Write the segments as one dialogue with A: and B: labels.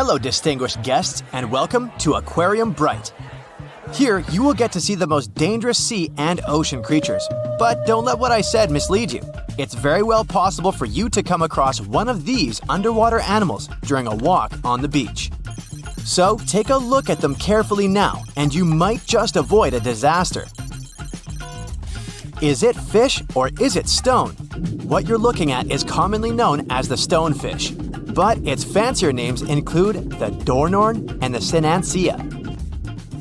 A: Hello, distinguished guests, and welcome to Aquarium Bright. Here, you will get to see the most dangerous sea and ocean creatures. But don't let what I said mislead you. It's very well possible for you to come across one of these underwater animals during a walk on the beach. So take a look at them carefully now, and you might just avoid a disaster. Is it fish or is it stone? What you're looking at is commonly known as the stonefish, but its fancier names include the dornorn and the sinancia.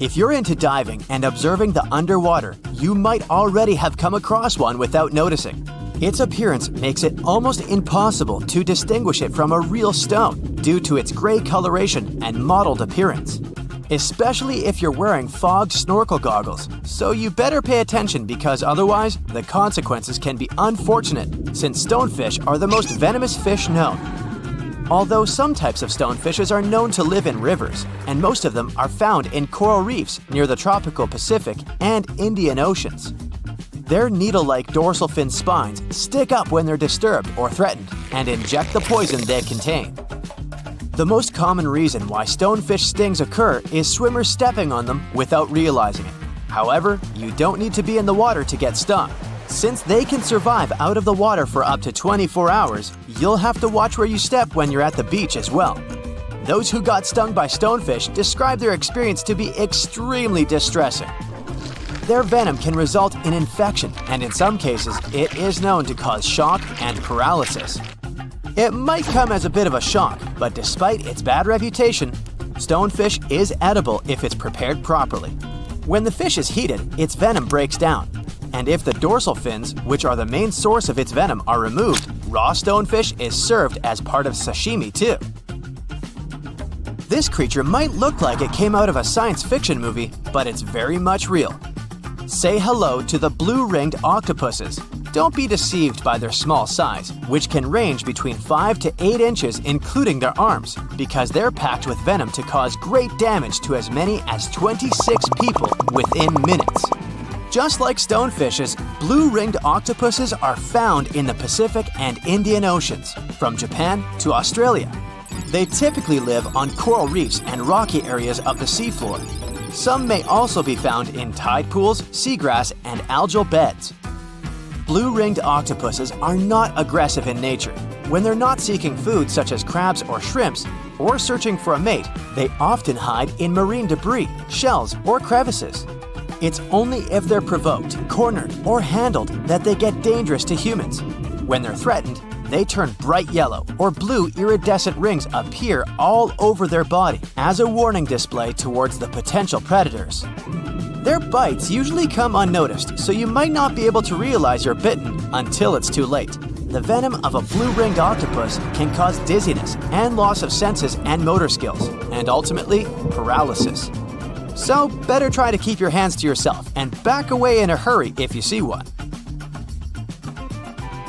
A: If you're into diving and observing the underwater, you might already have come across one without noticing. Its appearance makes it almost impossible to distinguish it from a real stone due to its gray coloration and mottled appearance, especially if you're wearing fogged snorkel goggles. So you better pay attention because otherwise the consequences can be unfortunate, since stonefish are the most venomous fish known. Although some types of stonefishes are known to live in rivers, and most of them are found in coral reefs near the tropical Pacific and Indian Oceans. Their needle-like dorsal fin spines stick up when they're disturbed or threatened and inject the poison they contain. The most common reason why stonefish stings occur is swimmers stepping on them without realizing it. However, you don't need to be in the water to get stung. Since they can survive out of the water for up to 24 hours, you'll have to watch where you step when you're at the beach as well. Those who got stung by stonefish describe their experience to be extremely distressing. Their venom can result in infection, and in some cases, it is known to cause shock and paralysis. It might come as a bit of a shock, but despite its bad reputation, stonefish is edible if it's prepared properly. When the fish is heated, its venom breaks down. And if the dorsal fins, which are the main source of its venom, are removed, raw stonefish is served as part of sashimi too. This creature might look like it came out of a science fiction movie, but it's very much real. Say hello to the blue-ringed octopuses. Don't be deceived by their small size, which can range between 5 to 8 inches including their arms, because they're packed with venom to cause great damage to as many as 26 people within minutes. Just like stonefishes, blue-ringed octopuses are found in the Pacific and Indian Oceans, from Japan to Australia. They typically live on coral reefs and rocky areas of the seafloor. Some may also be found in tide pools, seagrass, and algal beds. Blue-ringed octopuses are not aggressive in nature. When they're not seeking food such as crabs or shrimps, or searching for a mate, they often hide in marine debris, shells, or crevices. It's only if they're provoked, cornered, or handled that they get dangerous to humans. When they're threatened, they turn bright yellow or blue iridescent rings appear all over their body as a warning display towards the potential predators. Their bites usually come unnoticed, so you might not be able to realize you're bitten until it's too late. The venom of a blue-ringed octopus can cause dizziness and loss of senses and motor skills, and ultimately, paralysis. So better try to keep your hands to yourself and back away in a hurry if you see one.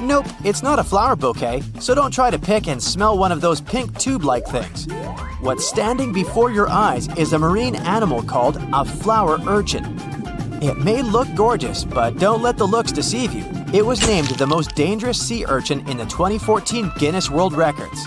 A: Nope, it's not a flower bouquet, so don't try to pick and smell one of those pink tube-like things. What's standing before your eyes is a marine animal called a flower urchin. It may look gorgeous, but don't let the looks deceive you. It was named the most dangerous sea urchin in the 2014 Guinness World Records.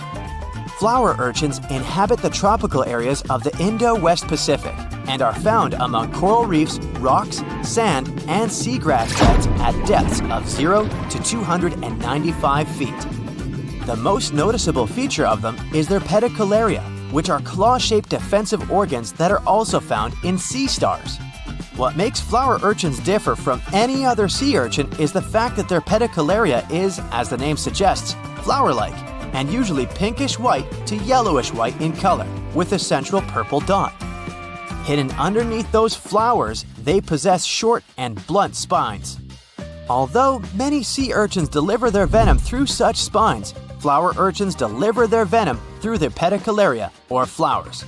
A: Flower urchins inhabit the tropical areas of the Indo-West Pacific and are found among coral reefs, rocks, sand, and seagrass beds at depths of 0 to 295 feet. The most noticeable feature of them is their pedicularia, which are claw-shaped defensive organs that are also found in sea stars. What makes flower urchins differ from any other sea urchin is the fact that their pedicularia is, as the name suggests, flower-like, and usually pinkish white to yellowish white in color, with a central purple dot. Hidden underneath those flowers, they possess short and blunt spines. Although many sea urchins deliver their venom through such spines, flower urchins deliver their venom through their pedicularia, or flowers.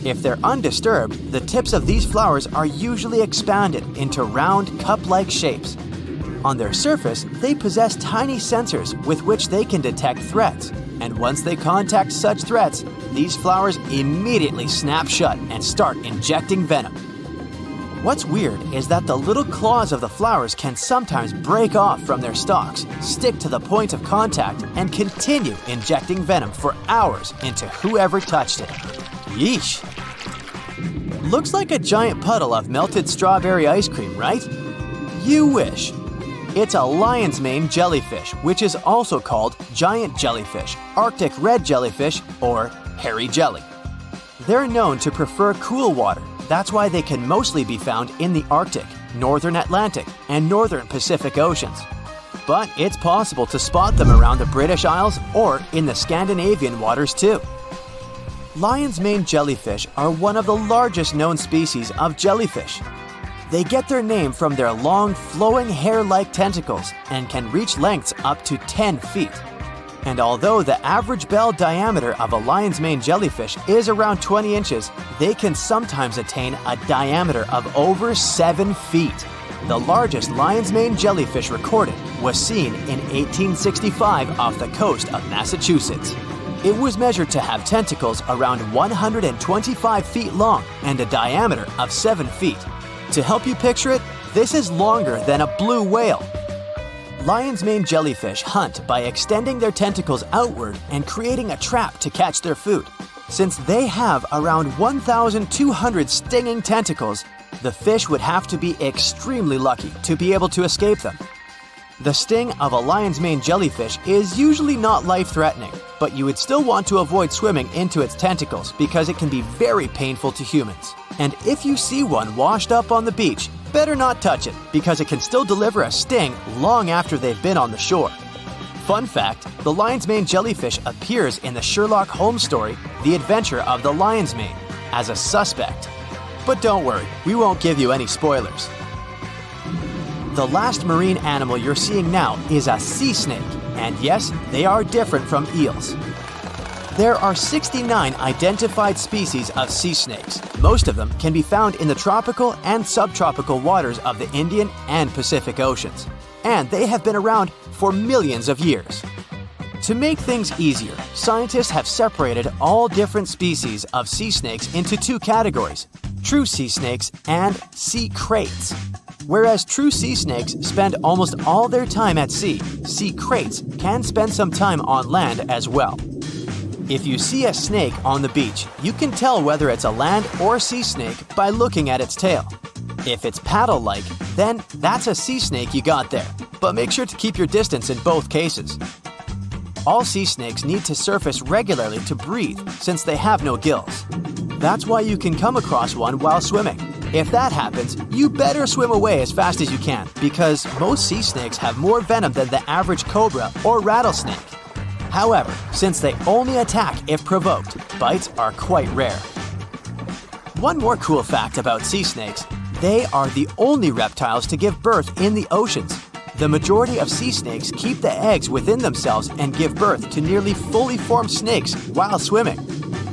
A: If they're undisturbed, the tips of these flowers are usually expanded into round, cup-like shapes. On their surface, they possess tiny sensors with which they can detect threats, and once they contact such threats, these flowers immediately snap shut and start injecting venom. What's weird is that the little claws of the flowers can sometimes break off from their stalks, stick to the point of contact, and continue injecting venom for hours into whoever touched it. Yeesh. Looks like a giant puddle of melted strawberry ice cream, right? You wish. It's a lion's mane jellyfish, which is also called giant jellyfish, Arctic red jellyfish, or hairy jelly. They're known to prefer cool water. That's why they can mostly be found in the Arctic, northern Atlantic, and northern Pacific Oceans. But it's possible to spot them around the British Isles or in the Scandinavian waters too. Lion's mane jellyfish are one of the largest known species of jellyfish. They get their name from their long, flowing hair-like tentacles and can reach lengths up to 10 feet. And although the average bell diameter of a lion's mane jellyfish is around 20 inches, they can sometimes attain a diameter of over 7 feet. The largest lion's mane jellyfish recorded was seen in 1865 off the coast of Massachusetts. It was measured to have tentacles around 125 feet long and a diameter of 7 feet. To help you picture it, this is longer than a blue whale. Lion's mane jellyfish hunt by extending their tentacles outward and creating a trap to catch their food. Since they have around 1,200 stinging tentacles, the fish would have to be extremely lucky to be able to escape them. The sting of a lion's mane jellyfish is usually not life-threatening, but you would still want to avoid swimming into its tentacles because it can be very painful to humans. And if you see one washed up on the beach, better not touch it because it can still deliver a sting long after they've been on the shore. Fun fact, the lion's mane jellyfish appears in the Sherlock Holmes story, The Adventure of the Lion's Mane, as a suspect. But don't worry, we won't give you any spoilers. The last marine animal you're seeing now is a sea snake, and yes, they are different from eels. There are 69 identified species of sea snakes. Most of them can be found in the tropical and subtropical waters of the Indian and Pacific Oceans, and they have been around for millions of years. To make things easier, scientists have separated all different species of sea snakes into two categories: true sea snakes and sea kraits. Whereas true sea snakes spend almost all their time at sea, sea kraits can spend some time on land as well. If you see a snake on the beach, you can tell whether it's a land or sea snake by looking at its tail. If it's paddle-like, then that's a sea snake you got there, but make sure to keep your distance in both cases. All sea snakes need to surface regularly to breathe since they have no gills. That's why you can come across one while swimming. If that happens, you better swim away as fast as you can because most sea snakes have more venom than the average cobra or rattlesnake. However, since they only attack if provoked, bites are quite rare. One more cool fact about sea snakes: they are the only reptiles to give birth in the oceans. The majority of sea snakes keep the eggs within themselves and give birth to nearly fully formed snakes while swimming.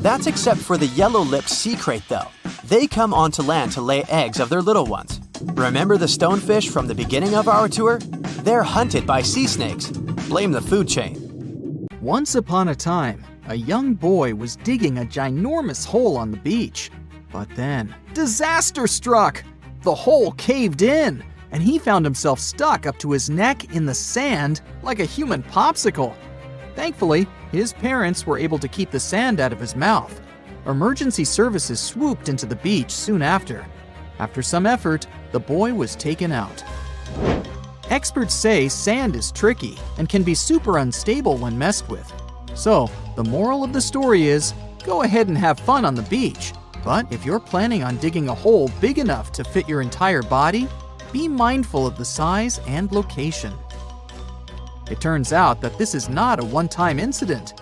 A: That's except for the yellow-lipped sea krait though. They come onto land to lay eggs of their little ones. Remember the stonefish from the beginning of our tour? They're hunted by sea snakes. Blame the food chain.
B: Once upon a time, a young boy was digging a ginormous hole on the beach. But then, disaster struck! The hole caved in, and he found himself stuck up to his neck in the sand like a human popsicle. Thankfully, his parents were able to keep the sand out of his mouth. Emergency services swooped into the beach soon after. After some effort, the boy was taken out. Experts say sand is tricky and can be super unstable when messed with. So, the moral of the story is, go ahead and have fun on the beach. But if you're planning on digging a hole big enough to fit your entire body, be mindful of the size and location. It turns out that this is not a one-time incident.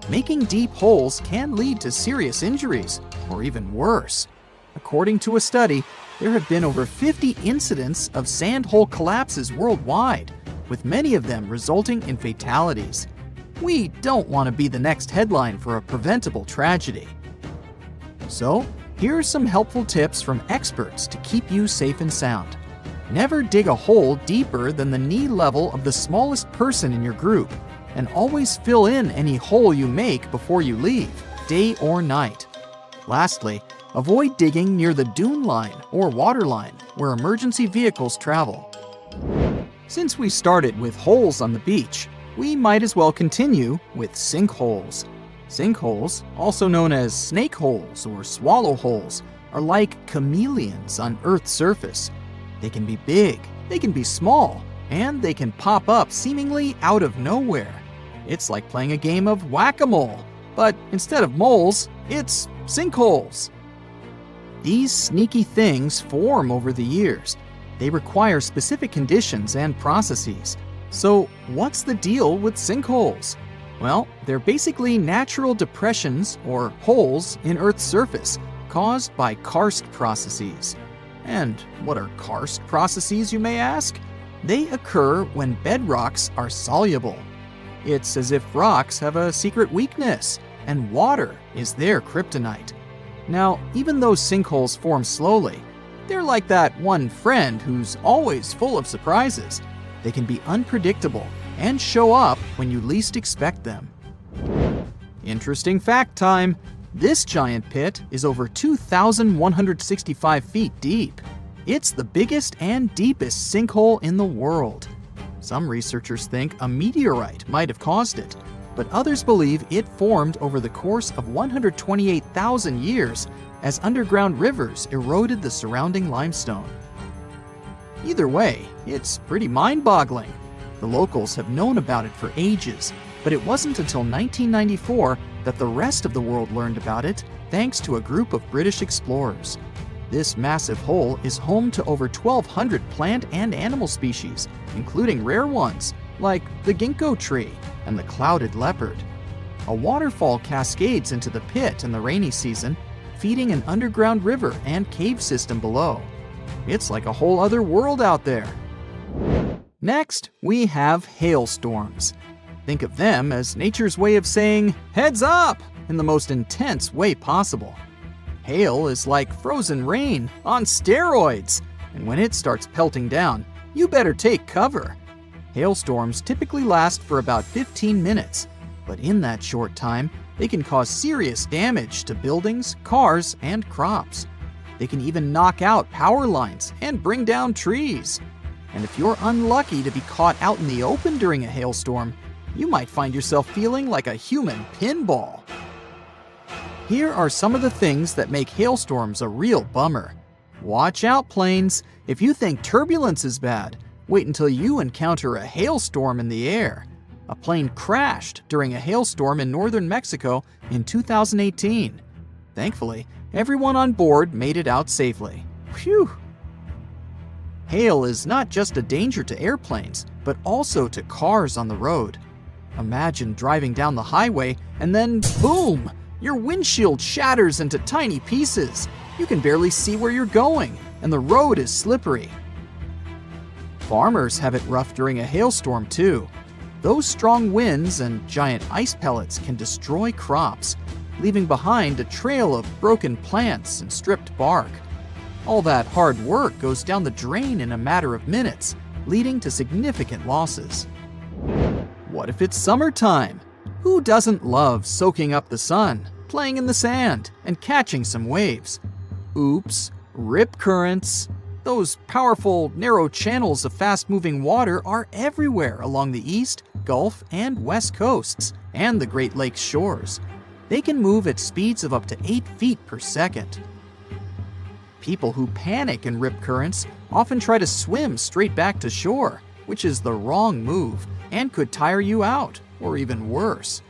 B: Making deep holes can lead to serious injuries, or even worse. According to a study, there have been over 50 incidents of sand hole collapses worldwide, with many of them resulting in fatalities. We don't want to be the next headline for a preventable tragedy. So, here are some helpful tips from experts to keep you safe and sound. Never dig a hole deeper than the knee level of the smallest person in your group, and always fill in any hole you make before you leave, day or night. Lastly, avoid digging near the dune line or water line where emergency vehicles travel. Since we started with holes on the beach, we might as well continue with sinkholes. Sinkholes, also known as snake holes or swallow holes, are like chameleons on Earth's surface. They can be big, they can be small, and they can pop up seemingly out of nowhere. It's like playing a game of whack-a-mole, but instead of moles, it's sinkholes. These sneaky things form over the years. They require specific conditions and processes. So what's the deal with sinkholes? Well, they're basically natural depressions or holes in Earth's surface caused by karst processes. And what are karst processes, you may ask? They occur when bedrocks are soluble. It's as if rocks have a secret weakness, and water is their kryptonite. Now, even though sinkholes form slowly, they're like that one friend who's always full of surprises. They can be unpredictable and show up when you least expect them. Interesting fact time. This giant pit is over 2,165 feet deep. It's the biggest and deepest sinkhole in the world. Some researchers think a meteorite might have caused it, but others believe it formed over the course of 128,000 years as underground rivers eroded the surrounding limestone. Either way, it's pretty mind-boggling. The locals have known about it for ages, but it wasn't until 1994 that the rest of the world learned about it thanks to a group of British explorers. This massive hole is home to over 1,200 plant and animal species, including rare ones like the ginkgo tree and the clouded leopard. A waterfall cascades into the pit in the rainy season, feeding an underground river and cave system below. It's like a whole other world out there. Next, we have hailstorms. Think of them as nature's way of saying, "Heads up!" in the most intense way possible. Hail is like frozen rain on steroids, and when it starts pelting down, you better take cover. Hailstorms typically last for about 15 minutes, but in that short time, they can cause serious damage to buildings, cars, and crops. They can even knock out power lines and bring down trees. And if you're unlucky to be caught out in the open during a hailstorm, you might find yourself feeling like a human pinball. Here are some of the things that make hailstorms a real bummer. Watch out, planes. If you think turbulence is bad, wait until you encounter a hailstorm in the air. A plane crashed during a hailstorm in northern Mexico in 2018. Thankfully, everyone on board made it out safely. Phew! Hail is not just a danger to airplanes, but also to cars on the road. Imagine driving down the highway and then boom! Your windshield shatters into tiny pieces. You can barely see where you're going, and the road is slippery. Farmers have it rough during a hailstorm too. Those strong winds and giant ice pellets can destroy crops, leaving behind a trail of broken plants and stripped bark. All that hard work goes down the drain in a matter of minutes, leading to significant losses. What if it's summertime? Who doesn't love soaking up the sun, playing in the sand, and catching some waves? Oops, rip currents. Those powerful, narrow channels of fast-moving water are everywhere along the east, Gulf, and west coasts, and the Great Lakes shores. They can move at speeds of up to 8 feet per second. People who panic in rip currents often try to swim straight back to shore, which is the wrong move and could tire you out, or even worse.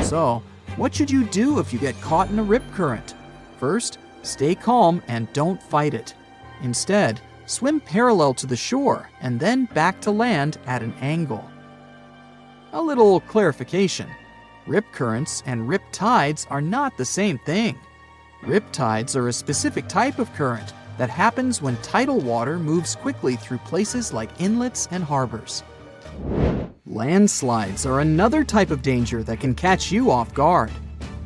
B: So, what should you do if you get caught in a rip current? First, stay calm and don't fight it. Instead, swim parallel to the shore and then back to land at an angle. A little clarification. Rip currents and rip tides are not the same thing. Rip tides are a specific type of current that happens when tidal water moves quickly through places like inlets and harbors. Landslides are another type of danger that can catch you off guard.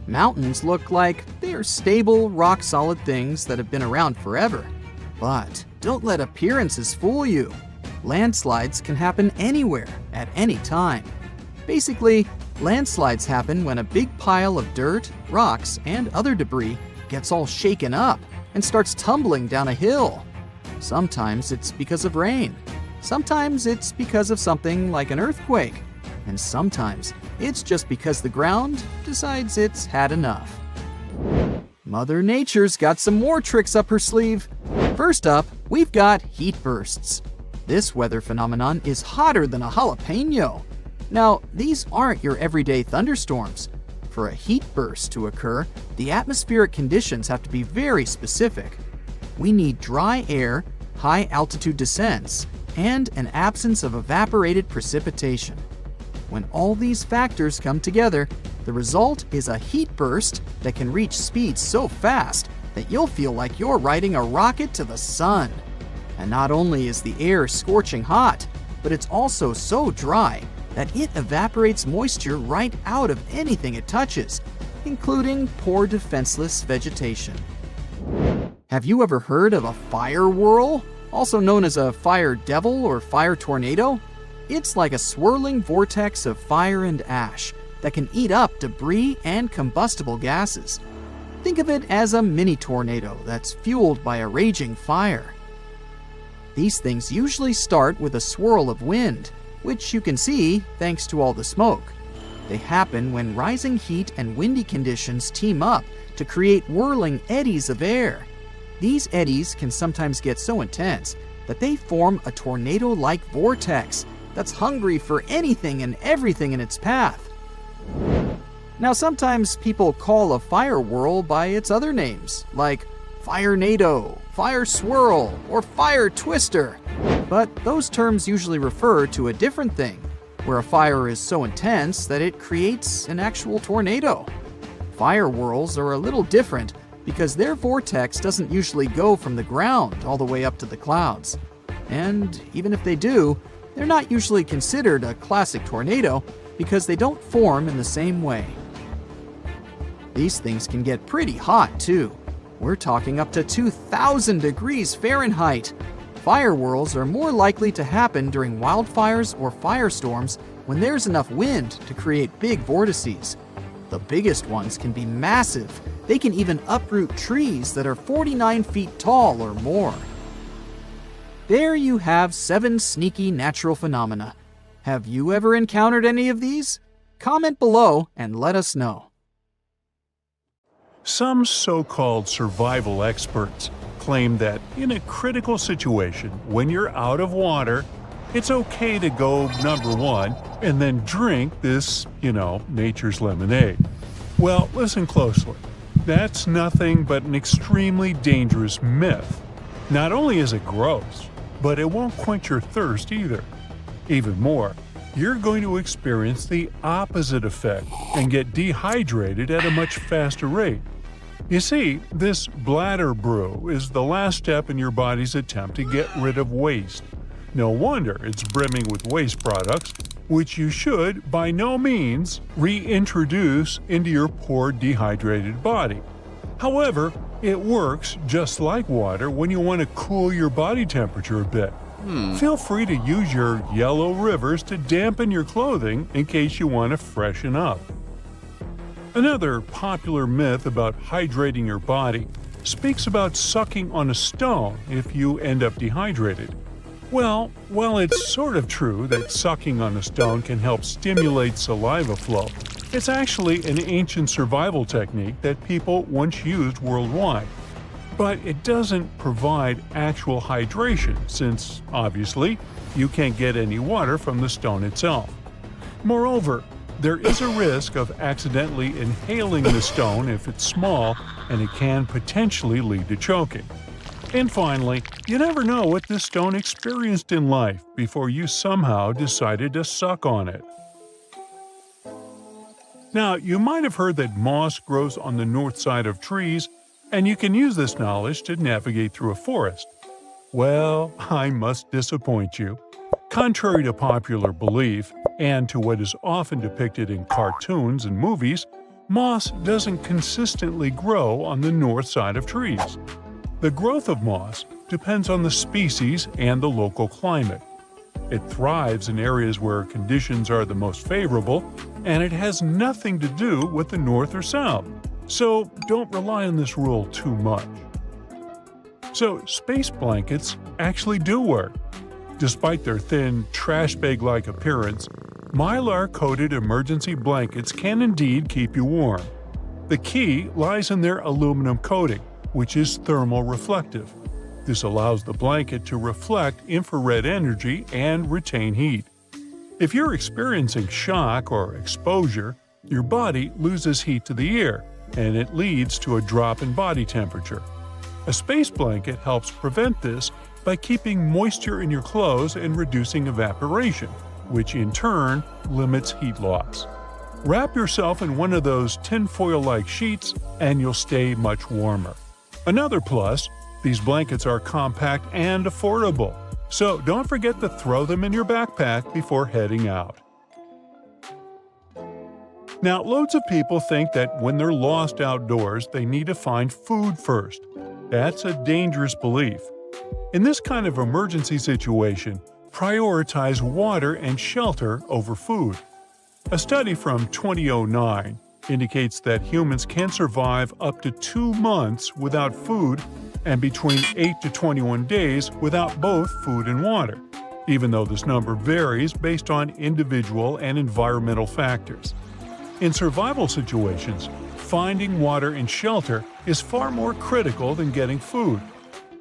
B: Mountains look like they're stable, rock-solid things that have been around forever. But don't let appearances fool you. Landslides can happen anywhere, at any time. Basically, landslides happen when a big pile of dirt, rocks, and other debris gets all shaken up and starts tumbling down a hill. Sometimes it's because of rain. Sometimes it's because of something like an earthquake. And sometimes It's just because the ground decides it's had enough. Mother Nature's got some more tricks up her sleeve. First up, we've got heat bursts. This weather phenomenon is hotter than a jalapeno. Now, these aren't your everyday thunderstorms. For a heat burst to occur, the atmospheric conditions have to be very specific. We need dry air, high altitude descents, and an absence of evaporated precipitation. When all these factors come together, the result is a heat burst that can reach speeds so fast that you'll feel like you're riding a rocket to the sun. And not only is the air scorching hot, but it's also so dry that it evaporates moisture right out of anything it touches, including poor defenseless vegetation. Have you ever heard of a fire whirl, also known as a fire devil or fire tornado? It's like a swirling vortex of fire and ash that can eat up debris and combustible gases. Think of it as a mini tornado that's fueled by a raging fire. These things usually start with a swirl of wind, which you can see thanks to all the smoke. They happen when rising heat and windy conditions team up to create whirling eddies of air. These eddies can sometimes get so intense that they form a tornado-like vortex that's hungry for anything and everything in its path. Now, sometimes people call a fire whirl by its other names, like firenado, fire swirl, or fire twister. But those terms usually refer to a different thing, where a fire is so intense that it creates an actual tornado. Fire whirls are a little different because their vortex doesn't usually go from the ground all the way up to the clouds. And even if they do, they're not usually considered a classic tornado because they don't form in the same way. These things can get pretty hot too. We're talking up to 2,000 degrees Fahrenheit. Fire whirls are more likely to happen during wildfires or firestorms when there's enough wind to create big vortices. The biggest ones can be massive. They can even uproot trees that are 49 feet tall or more. There you have 7 sneaky natural phenomena. Have you ever encountered any of these? Comment below and let us know.
C: Some so-called survival experts claim that in a critical situation, when you're out of water, it's okay to go number 1 and then drink this, nature's lemonade. Well, listen closely. That's nothing but an extremely dangerous myth. Not only is it gross, but it won't quench your thirst either. Even more, you're going to experience the opposite effect and get dehydrated at a much faster rate. You see, this bladder brew is the last step in your body's attempt to get rid of waste. No wonder it's brimming with waste products, which you should, by no means, reintroduce into your poor dehydrated body. However, it works just like water when you want to cool your body temperature a bit. Feel free to use your yellow rivers to dampen your clothing in case you want to freshen up. Another popular myth about hydrating your body speaks about sucking on a stone if you end up dehydrated. Well, while it's sort of true that sucking on a stone can help stimulate saliva flow, it's actually an ancient survival technique that people once used worldwide. But it doesn't provide actual hydration since, obviously, you can't get any water from the stone itself. Moreover, there is a risk of accidentally inhaling the stone if it's small, and it can potentially lead to choking. And finally, you never know what this stone experienced in life before you somehow decided to suck on it. Now, you might have heard that moss grows on the north side of trees, and you can use this knowledge to navigate through a forest. Well, I must disappoint you. Contrary to popular belief, and to what is often depicted in cartoons and movies, moss doesn't consistently grow on the north side of trees. The growth of moss depends on the species and the local climate. It thrives in areas where conditions are the most favorable, and it has nothing to do with the north or south, so don't rely on this rule too much. So, space blankets actually do work. Despite their thin, trash bag-like appearance, Mylar-coated emergency blankets can indeed keep you warm. The key lies in their aluminum coating, which is thermal reflective. This allows the blanket to reflect infrared energy and retain heat. If you're experiencing shock or exposure, your body loses heat to the air, and it leads to a drop in body temperature. A space blanket helps prevent this by keeping moisture in your clothes and reducing evaporation, which in turn limits heat loss. Wrap yourself in one of those tinfoil-like sheets and you'll stay much warmer. Another plus, these blankets are compact and affordable, so don't forget to throw them in your backpack before heading out. Now, loads of people think that when they're lost outdoors, they need to find food first. That's a dangerous belief. In this kind of emergency situation, prioritize water and shelter over food. A study from 2009 indicates that humans can survive up to 2 months without food and between 8 to 21 days without both food and water, even though this number varies based on individual and environmental factors. In survival situations, finding water and shelter is far more critical than getting food.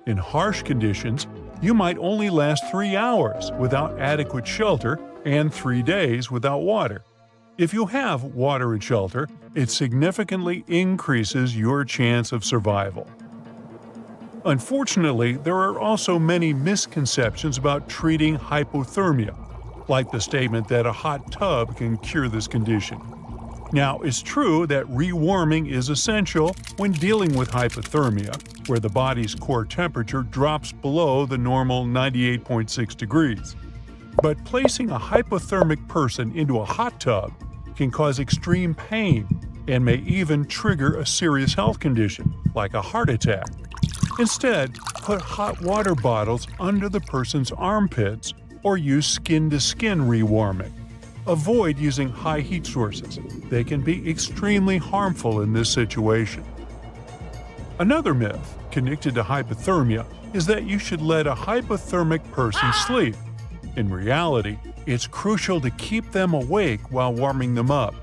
C: In harsh conditions, you might only last 3 hours without adequate shelter and 3 days without water. If you have water and shelter, it significantly increases your chance of survival. Unfortunately, there are also many misconceptions about treating hypothermia, like the statement that a hot tub can cure this condition. Now, it's true that rewarming is essential when dealing with hypothermia, where the body's core temperature drops below the normal 98.6 degrees. But placing a hypothermic person into a hot tub can cause extreme pain and may even trigger a serious health condition, like a heart attack. Instead, put hot water bottles under the person's armpits or use skin-to-skin rewarming. Avoid using high heat sources. They can be extremely harmful in this situation. Another myth connected to hypothermia is that you should let a hypothermic person sleep. In reality, it's crucial to keep them awake while warming them up.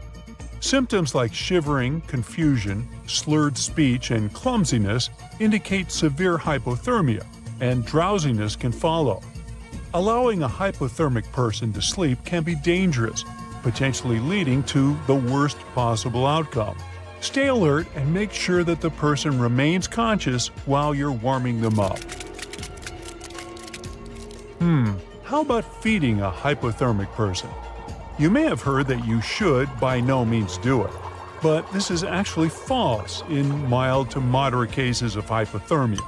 C: Symptoms like shivering, confusion, slurred speech, and clumsiness indicate severe hypothermia, and drowsiness can follow. Allowing a hypothermic person to sleep can be dangerous, potentially leading to the worst possible outcome. Stay alert and make sure that the person remains conscious while you're warming them up. How about feeding a hypothermic person? You may have heard that you should by no means do it, but this is actually false in mild to moderate cases of hypothermia.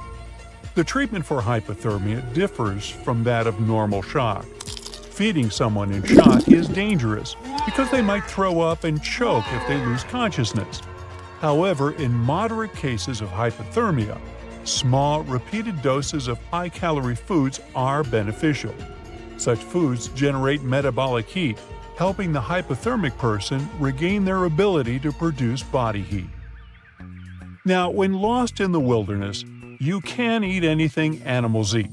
C: The treatment for hypothermia differs from that of normal shock. Feeding someone in shock is dangerous because they might throw up and choke if they lose consciousness. However, in moderate cases of hypothermia, small, repeated doses of high-calorie foods are beneficial. Such foods generate metabolic heat, helping the hypothermic person regain their ability to produce body heat. Now, when lost in the wilderness, you can eat anything animals eat.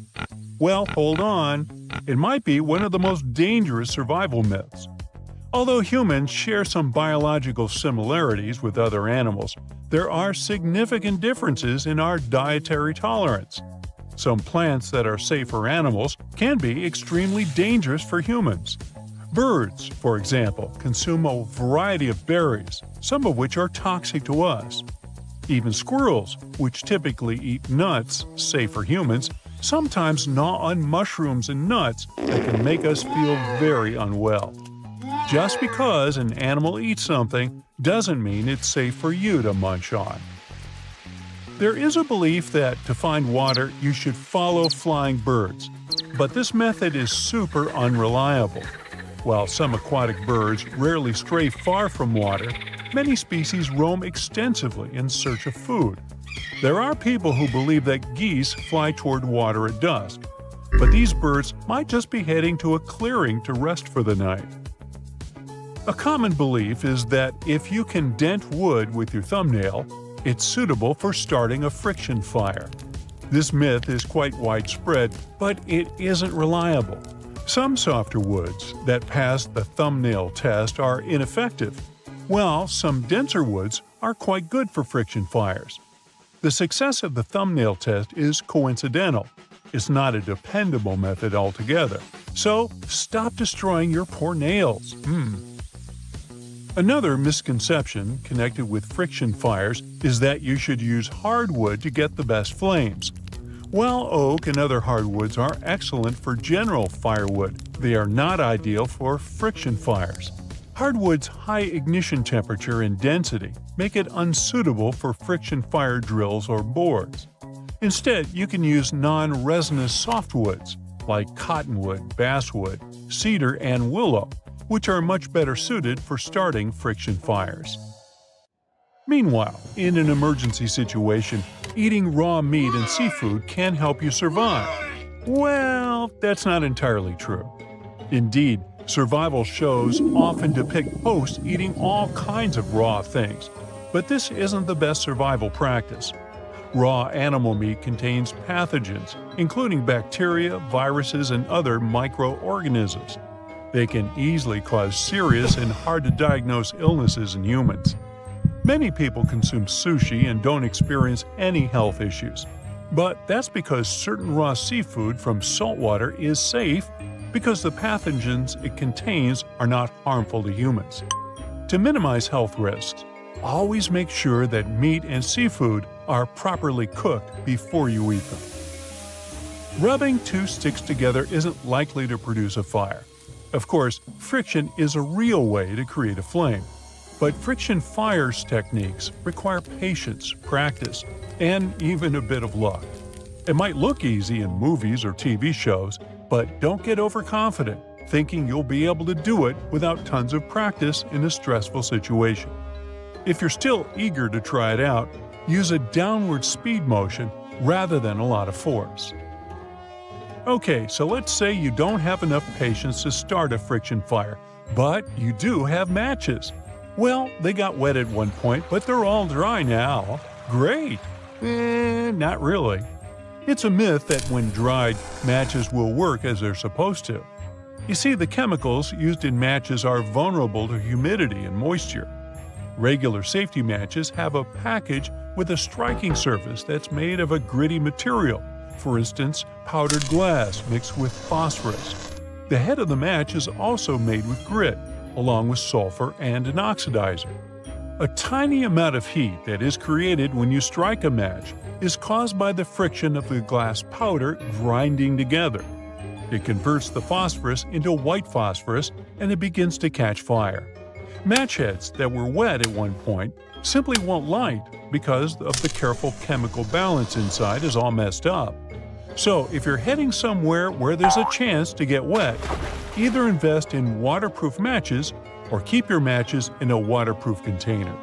C: Well, hold on. It might be one of the most dangerous survival myths. Although humans share some biological similarities with other animals, there are significant differences in our dietary tolerance. Some plants that are safe for animals can be extremely dangerous for humans. Birds, for example, consume a variety of berries, some of which are toxic to us. Even squirrels, which typically eat nuts, safe for humans, sometimes gnaw on mushrooms and nuts that can make us feel very unwell. Just because an animal eats something doesn't mean it's safe for you to munch on. There is a belief that to find water you should follow flying birds, but this method is super unreliable. While some aquatic birds rarely stray far from water, many species roam extensively in search of food. There are people who believe that geese fly toward water at dusk, but these birds might just be heading to a clearing to rest for the night. A common belief is that if you can dent wood with your thumbnail, it's suitable for starting a friction fire. This myth is quite widespread, but it isn't reliable. Some softer woods that pass the thumbnail test are ineffective, while some denser woods are quite good for friction fires. The success of the thumbnail test is coincidental. It's not a dependable method altogether. So stop destroying your poor nails. Another misconception connected with friction fires is that you should use hardwood to get the best flames. While oak and other hardwoods are excellent for general firewood, they are not ideal for friction fires. Hardwood's high ignition temperature and density make it unsuitable for friction fire drills or boards. Instead, you can use non-resinous softwoods like cottonwood, basswood, cedar, and willow, which are much better suited for starting friction fires. Meanwhile, in an emergency situation, eating raw meat and seafood can help you survive. Well, that's not entirely true. Indeed, survival shows often depict hosts eating all kinds of raw things, but this isn't the best survival practice. Raw animal meat contains pathogens, including bacteria, viruses, and other microorganisms. They can easily cause serious and hard-to-diagnose illnesses in humans. Many people consume sushi and don't experience any health issues. But that's because certain raw seafood from saltwater is safe because the pathogens it contains are not harmful to humans. To minimize health risks, always make sure that meat and seafood are properly cooked before you eat them. Rubbing two sticks together isn't likely to produce a fire. Of course, friction is a real way to create a flame. But friction fires techniques require patience, practice, and even a bit of luck. It might look easy in movies or TV shows, but don't get overconfident, thinking you'll be able to do it without tons of practice in a stressful situation. If you're still eager to try it out, use a downward speed motion rather than a lot of force. Okay, so let's say you don't have enough patience to start a friction fire, but you do have matches. Well, they got wet at one point, but they're all dry now. Great! Not really. It's a myth that when dried, matches will work as they're supposed to. You see, the chemicals used in matches are vulnerable to humidity and moisture. Regular safety matches have a package with a striking surface that's made of a gritty material, for instance, powdered glass mixed with phosphorus. The head of the match is also made with grit, along with sulfur and an oxidizer. A tiny amount of heat that is created when you strike a match is caused by the friction of the glass powder grinding together. It converts the phosphorus into white phosphorus and it begins to catch fire. Match heads that were wet at one point simply won't light because of the careful chemical balance inside is all messed up. So if you're heading somewhere where there's a chance to get wet, either invest in waterproof matches or keep your matches in a waterproof container.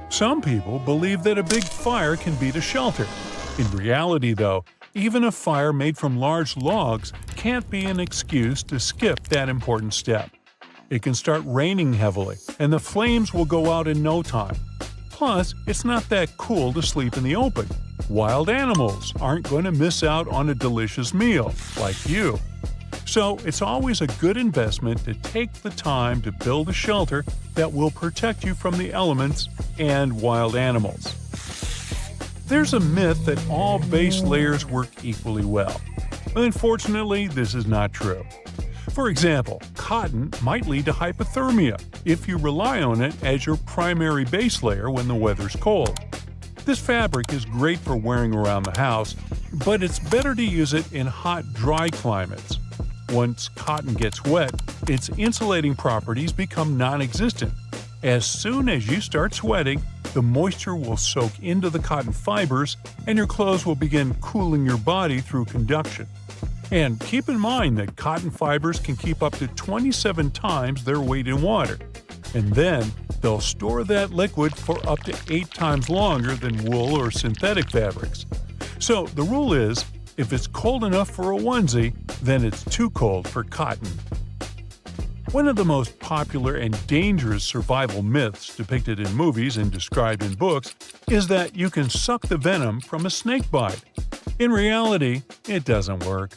C: Some people believe that a big fire can beat a shelter. In reality, though, even a fire made from large logs can't be an excuse to skip that important step. It can start raining heavily, and the flames will go out in no time. Plus, it's not that cool to sleep in the open. Wild animals aren't going to miss out on a delicious meal, like you. So it's always a good investment to take the time to build a shelter that will protect you from the elements and wild animals. There's a myth that all base layers work equally well. Unfortunately, this is not true. For example, cotton might lead to hypothermia if you rely on it as your primary base layer when the weather's cold. This fabric is great for wearing around the house, but it's better to use it in hot, dry climates. Once cotton gets wet, its insulating properties become non-existent. As soon as you start sweating, the moisture will soak into the cotton fibers and your clothes will begin cooling your body through conduction. And keep in mind that cotton fibers can keep up to 27 times their weight in water. And then, they'll store that liquid for up to 8 times longer than wool or synthetic fabrics. So the rule is, if it's cold enough for a onesie, then it's too cold for cotton. One of the most popular and dangerous survival myths depicted in movies and described in books is that you can suck the venom from a snake bite. In reality, it doesn't work.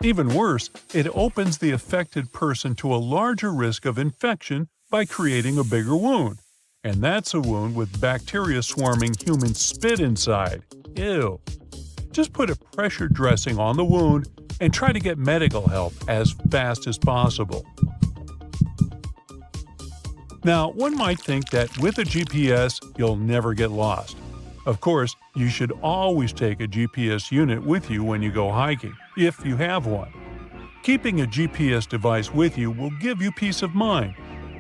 C: Even worse, it opens the affected person to a larger risk of infection by creating a bigger wound. And that's a wound with bacteria swarming human spit inside. Ew. Just put a pressure dressing on the wound and try to get medical help as fast as possible. Now, one might think that with a GPS, you'll never get lost. Of course, you should always take a GPS unit with you when you go hiking, if you have one. Keeping a GPS device with you will give you peace of mind,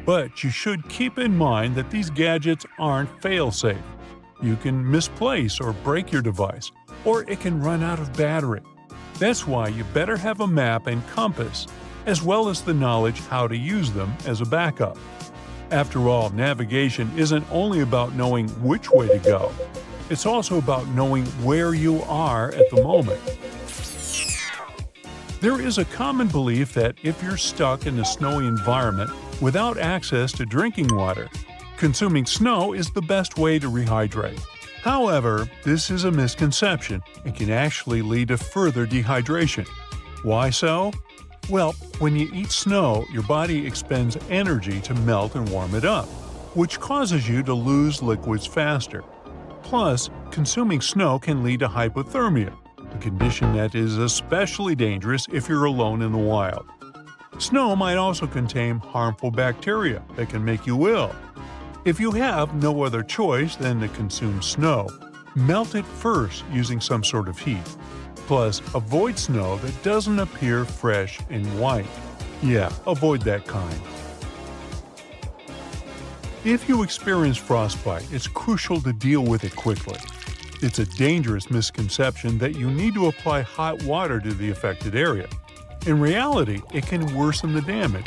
C: but you should keep in mind that these gadgets aren't fail-safe. You can misplace or break your device, or it can run out of battery. That's why you better have a map and compass, as well as the knowledge how to use them as a backup. After all, navigation isn't only about knowing which way to go. It's also about knowing where you are at the moment. There is a common belief that if you're stuck in a snowy environment without access to drinking water, consuming snow is the best way to rehydrate. However, this is a misconception and can actually lead to further dehydration. Why so? Well, when you eat snow, your body expends energy to melt and warm it up, which causes you to lose liquids faster. Plus, consuming snow can lead to hypothermia, a condition that is especially dangerous if you're alone in the wild. Snow might also contain harmful bacteria that can make you ill. If you have no other choice than to consume snow, melt it first using some sort of heat. Plus, avoid snow that doesn't appear fresh and white. Yeah, avoid that kind. If you experience frostbite, it's crucial to deal with it quickly. It's a dangerous misconception that you need to apply hot water to the affected area. In reality, it can worsen the damage.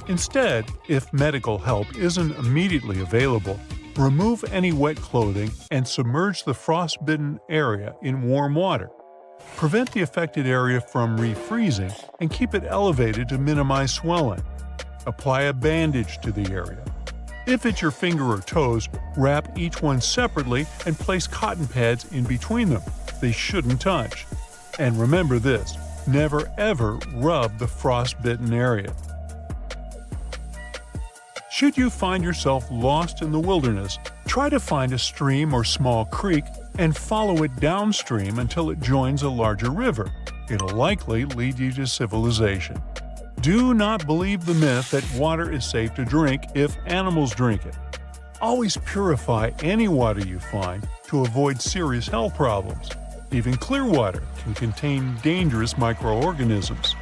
C: Instead, if medical help isn't immediately available, remove any wet clothing and submerge the frostbitten area in warm water. Prevent the affected area from refreezing and keep it elevated to minimize swelling. Apply a bandage to the area. If it's your finger or toes, wrap each one separately and place cotton pads in between them. They shouldn't touch. And remember this, never ever rub the frostbitten area. Should you find yourself lost in the wilderness, try to find a stream or small creek and follow it downstream until it joins a larger river. It'll likely lead you to civilization. Do not believe the myth that water is safe to drink if animals drink it. Always purify any water you find to avoid serious health problems. Even clear water can contain dangerous microorganisms.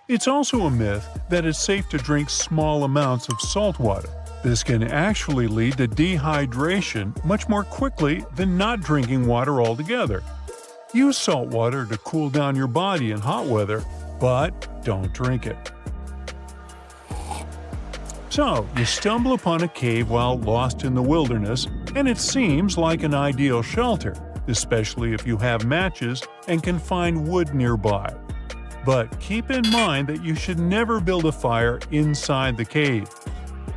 C: It's also a myth that it's safe to drink small amounts of salt water. This can actually lead to dehydration much more quickly than not drinking water altogether. Use salt water to cool down your body in hot weather, but don't drink it. So, you stumble upon a cave while lost in the wilderness, and it seems like an ideal shelter, especially if you have matches and can find wood nearby. But keep in mind that you should never build a fire inside the cave.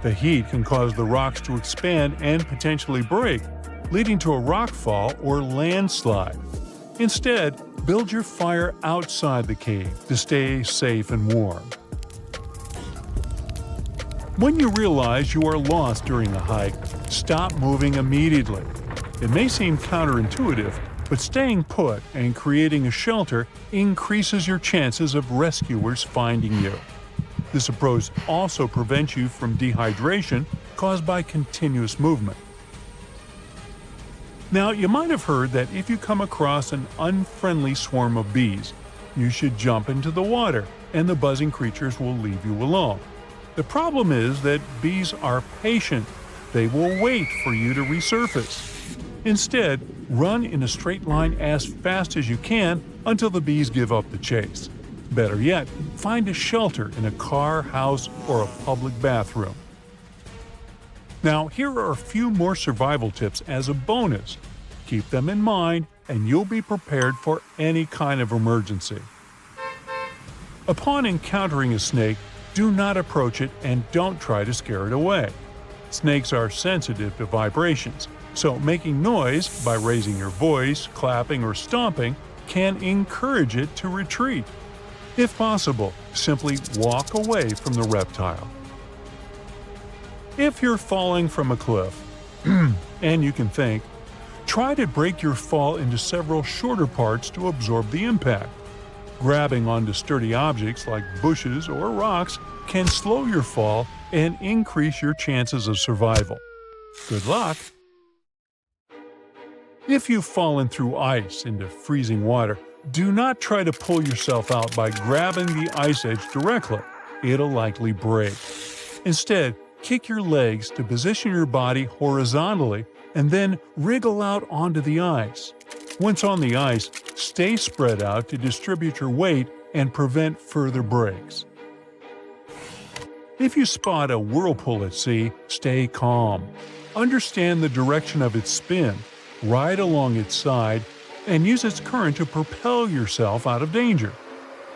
C: The heat can cause the rocks to expand and potentially break, leading to a rock fall or landslide. Instead, build your fire outside the cave to stay safe and warm. When you realize you are lost during the hike, stop moving immediately. It may seem counterintuitive, but staying put and creating a shelter increases your chances of rescuers finding you. This approach also prevents you from dehydration caused by continuous movement. Now, you might have heard that if you come across an unfriendly swarm of bees, you should jump into the water and the buzzing creatures will leave you alone. The problem is that bees are patient. They will wait for you to resurface. Instead, run in a straight line as fast as you can until the bees give up the chase. Better yet, find a shelter in a car, house, or a public bathroom. Now, here are a few more survival tips as a bonus. Keep them in mind, and you'll be prepared for any kind of emergency. Upon encountering a snake, do not approach it and don't try to scare it away. Snakes are sensitive to vibrations, so making noise by raising your voice, clapping, or stomping can encourage it to retreat. If possible, simply walk away from the reptile. If you're falling from a cliff, and you can think, try to break your fall into several shorter parts to absorb the impact. Grabbing onto sturdy objects like bushes or rocks can slow your fall and increase your chances of survival. Good luck! If you've fallen through ice into freezing water, do not try to pull yourself out by grabbing the ice edge directly. It'll likely break. Instead, kick your legs to position your body horizontally and then wriggle out onto the ice. Once on the ice, stay spread out to distribute your weight and prevent further breaks. If you spot a whirlpool at sea, stay calm. Understand the direction of its spin, ride along its side, and use its current to propel yourself out of danger.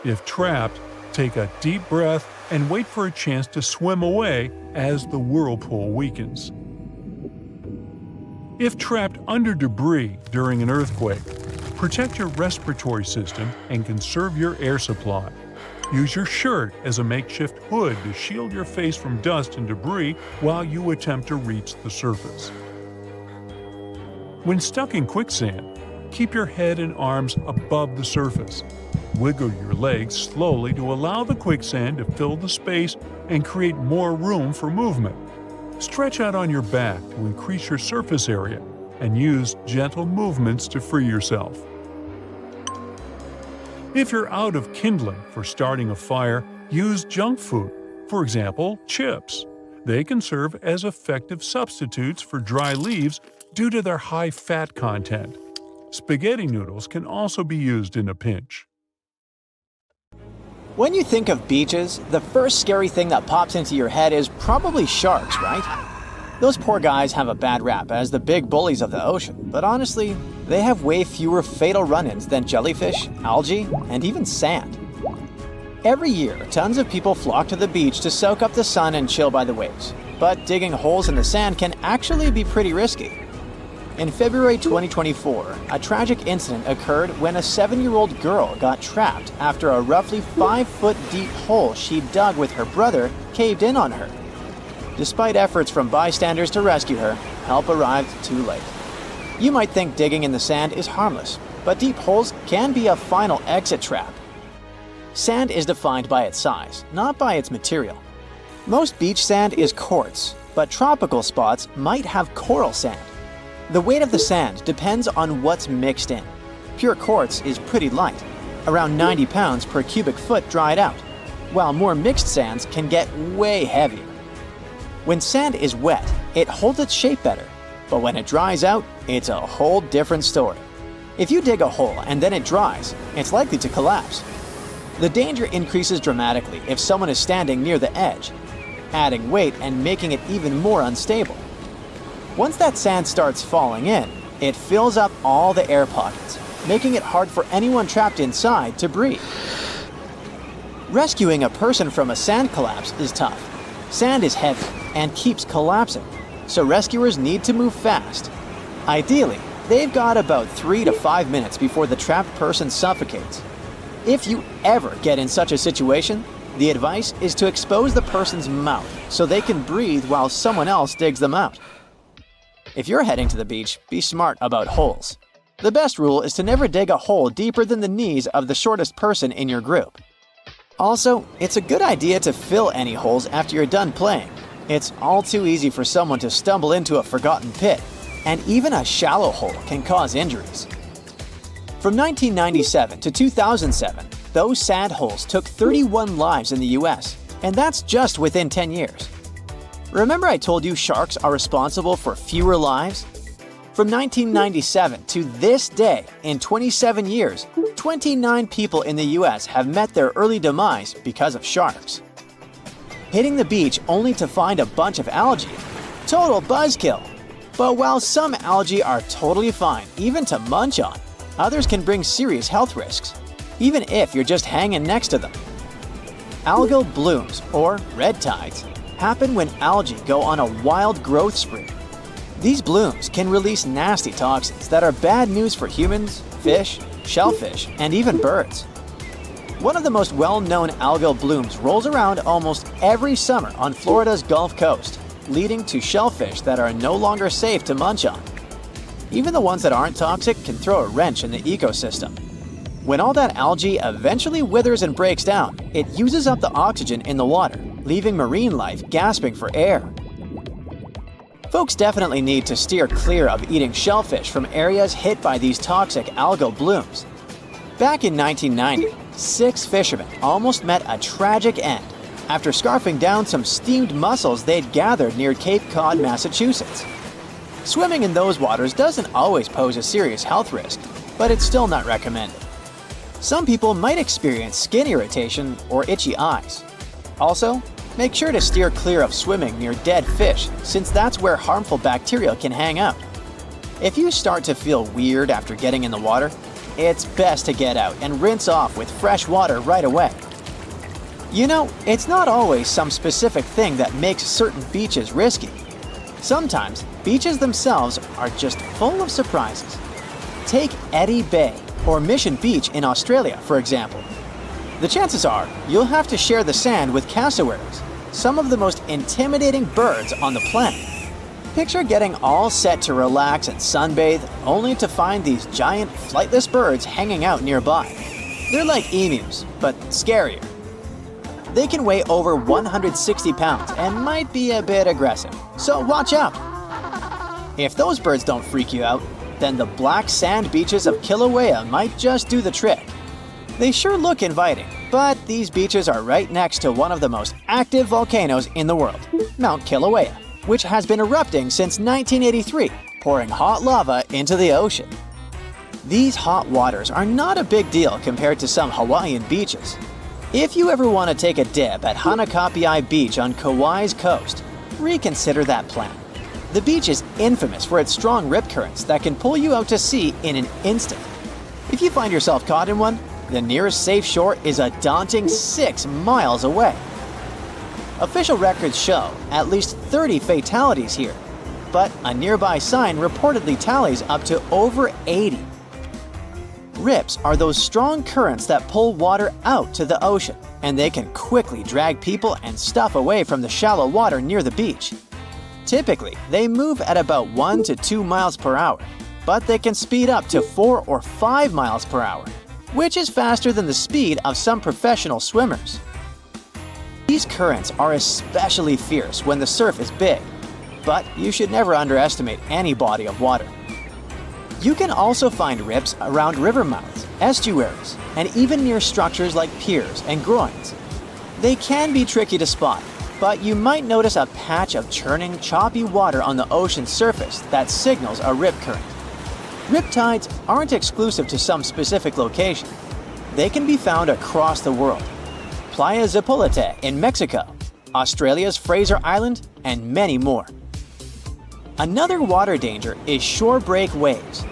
C: If trapped, take a deep breath and wait for a chance to swim away as the whirlpool weakens. If trapped under debris during an earthquake, protect your respiratory system and conserve your air supply. Use your shirt as a makeshift hood to shield your face from dust and debris while you attempt to reach the surface. When stuck in quicksand, keep your head and arms above the surface. Wiggle your legs slowly to allow the quicksand to fill the space and create more room for movement. Stretch out on your back to increase your surface area and use gentle movements to free yourself. If you're out of kindling for starting a fire, use junk food, for example, chips. They can serve as effective substitutes for dry leaves due to their high fat content. Spaghetti noodles can also be used in a pinch.
A: When you think of beaches, the first scary thing that pops into your head is probably sharks, right? Those poor guys have a bad rap as the big bullies of the ocean, but honestly, they have way fewer fatal run-ins than jellyfish, algae, and even sand. Every year, tons of people flock to the beach to soak up the sun and chill by the waves, but digging holes in the sand can actually be pretty risky. In February 2024, a tragic incident occurred when a 7-year-old girl got trapped after a roughly 5-foot deep hole she dug with her brother caved in on her. Despite efforts from bystanders to rescue her, help arrived too late. You might think digging in the sand is harmless, but deep holes can be a final exit trap. Sand is defined by its size, not by its material. Most beach sand is quartz, but tropical spots might have coral sand. The weight of the sand depends on what's mixed in. Pure quartz is pretty light, around 90 pounds per cubic foot dried out, while more mixed sands can get way heavier. When sand is wet, it holds its shape better, but when it dries out, it's a whole different story. If you dig a hole and then it dries, it's likely to collapse. The danger increases dramatically if someone is standing near the edge, adding weight and making it even more unstable. Once that sand starts falling in, it fills up all the air pockets, making it hard for anyone trapped inside to breathe. Rescuing a person from a sand collapse is tough. Sand is heavy and keeps collapsing, so rescuers need to move fast. Ideally, they've got about 3 to 5 minutes before the trapped person suffocates. If you ever get in such a situation, the advice is to expose the person's mouth so they can breathe while someone else digs them out. If you're heading to the beach, be smart about holes. The best rule is to never dig a hole deeper than the knees of the shortest person in your group. Also, it's a good idea to fill any holes after you're done playing. It's all too easy for someone to stumble into a forgotten pit, and even a shallow hole can cause injuries. From 1997 to 2007, those sand holes took 31 lives in the US, and that's just within 10 years. Remember I told you sharks are responsible for fewer lives? From 1997 to this day, in 27 years, 29 people in the US have met their early demise because of sharks. Hitting the beach only to find a bunch of algae? Total buzzkill! But while some algae are totally fine, even to munch on, others can bring serious health risks, even if you're just hanging next to them. Algal blooms, or red tides, happen when algae go on a wild growth spree. These blooms can release nasty toxins that are bad news for humans, fish, shellfish, and even birds. One of the most well-known algal blooms rolls around almost every summer on Florida's Gulf Coast, leading to shellfish that are no longer safe to munch on. Even the ones that aren't toxic can throw a wrench in the ecosystem. When all that algae eventually withers and breaks down, it uses up the oxygen in the water, leaving marine life gasping for air. Folks definitely need to steer clear of eating shellfish from areas hit by these toxic algal blooms. Back in 1990, 6 fishermen almost met a tragic end after scarfing down some steamed mussels they'd gathered near Cape Cod, Massachusetts. Swimming in those waters doesn't always pose a serious health risk, but it's still not recommended. Some people might experience skin irritation or itchy eyes. Also, make sure to steer clear of swimming near dead fish, since that's where harmful bacteria can hang out. If you start to feel weird after getting in the water, it's best to get out and rinse off with fresh water right away. You know, it's not always some specific thing that makes certain beaches risky. Sometimes, beaches themselves are just full of surprises. Take Eddy Bay or Mission Beach in Australia, for example. The chances are you'll have to share the sand with cassowaries, some of the most intimidating birds on the planet. Picture getting all set to relax and sunbathe, only to find these giant flightless birds hanging out nearby. They're like emus, but scarier. They can weigh over 160 pounds and might be a bit aggressive, so watch out. If those birds don't freak you out, then the black sand beaches of Kilauea might just do the trick. They sure look inviting, but these beaches are right next to one of the most active volcanoes in the world, Mount Kilauea, which has been erupting since 1983, pouring hot lava into the ocean. These hot waters are not a big deal compared to some Hawaiian beaches. If you ever want to take a dip at Hanakapiai Beach on Kauai's coast, reconsider that plan. The beach is infamous for its strong rip currents that can pull you out to sea in an instant. If you find yourself caught in one, the nearest safe shore is a daunting 6 miles away. Official records show at least 30 fatalities here, but a nearby sign reportedly tallies up to over 80. Rips are those strong currents that pull water out to the ocean, and they can quickly drag people and stuff away from the shallow water near the beach. Typically, they move at about 1 to 2 miles per hour, but they can speed up to 4 or 5 miles per hour, which is faster than the speed of some professional swimmers. These currents are especially fierce when the surf is big, but you should never underestimate any body of water. You can also find rips around river mouths, estuaries, and even near structures like piers and groins. They can be tricky to spot, but you might notice a patch of churning, choppy water on the ocean's surface that signals a rip current. Riptides aren't exclusive to some specific location. They can be found across the world. Playa Zapolite in Mexico, Australia's Fraser Island, and many more. Another water danger is shore break waves.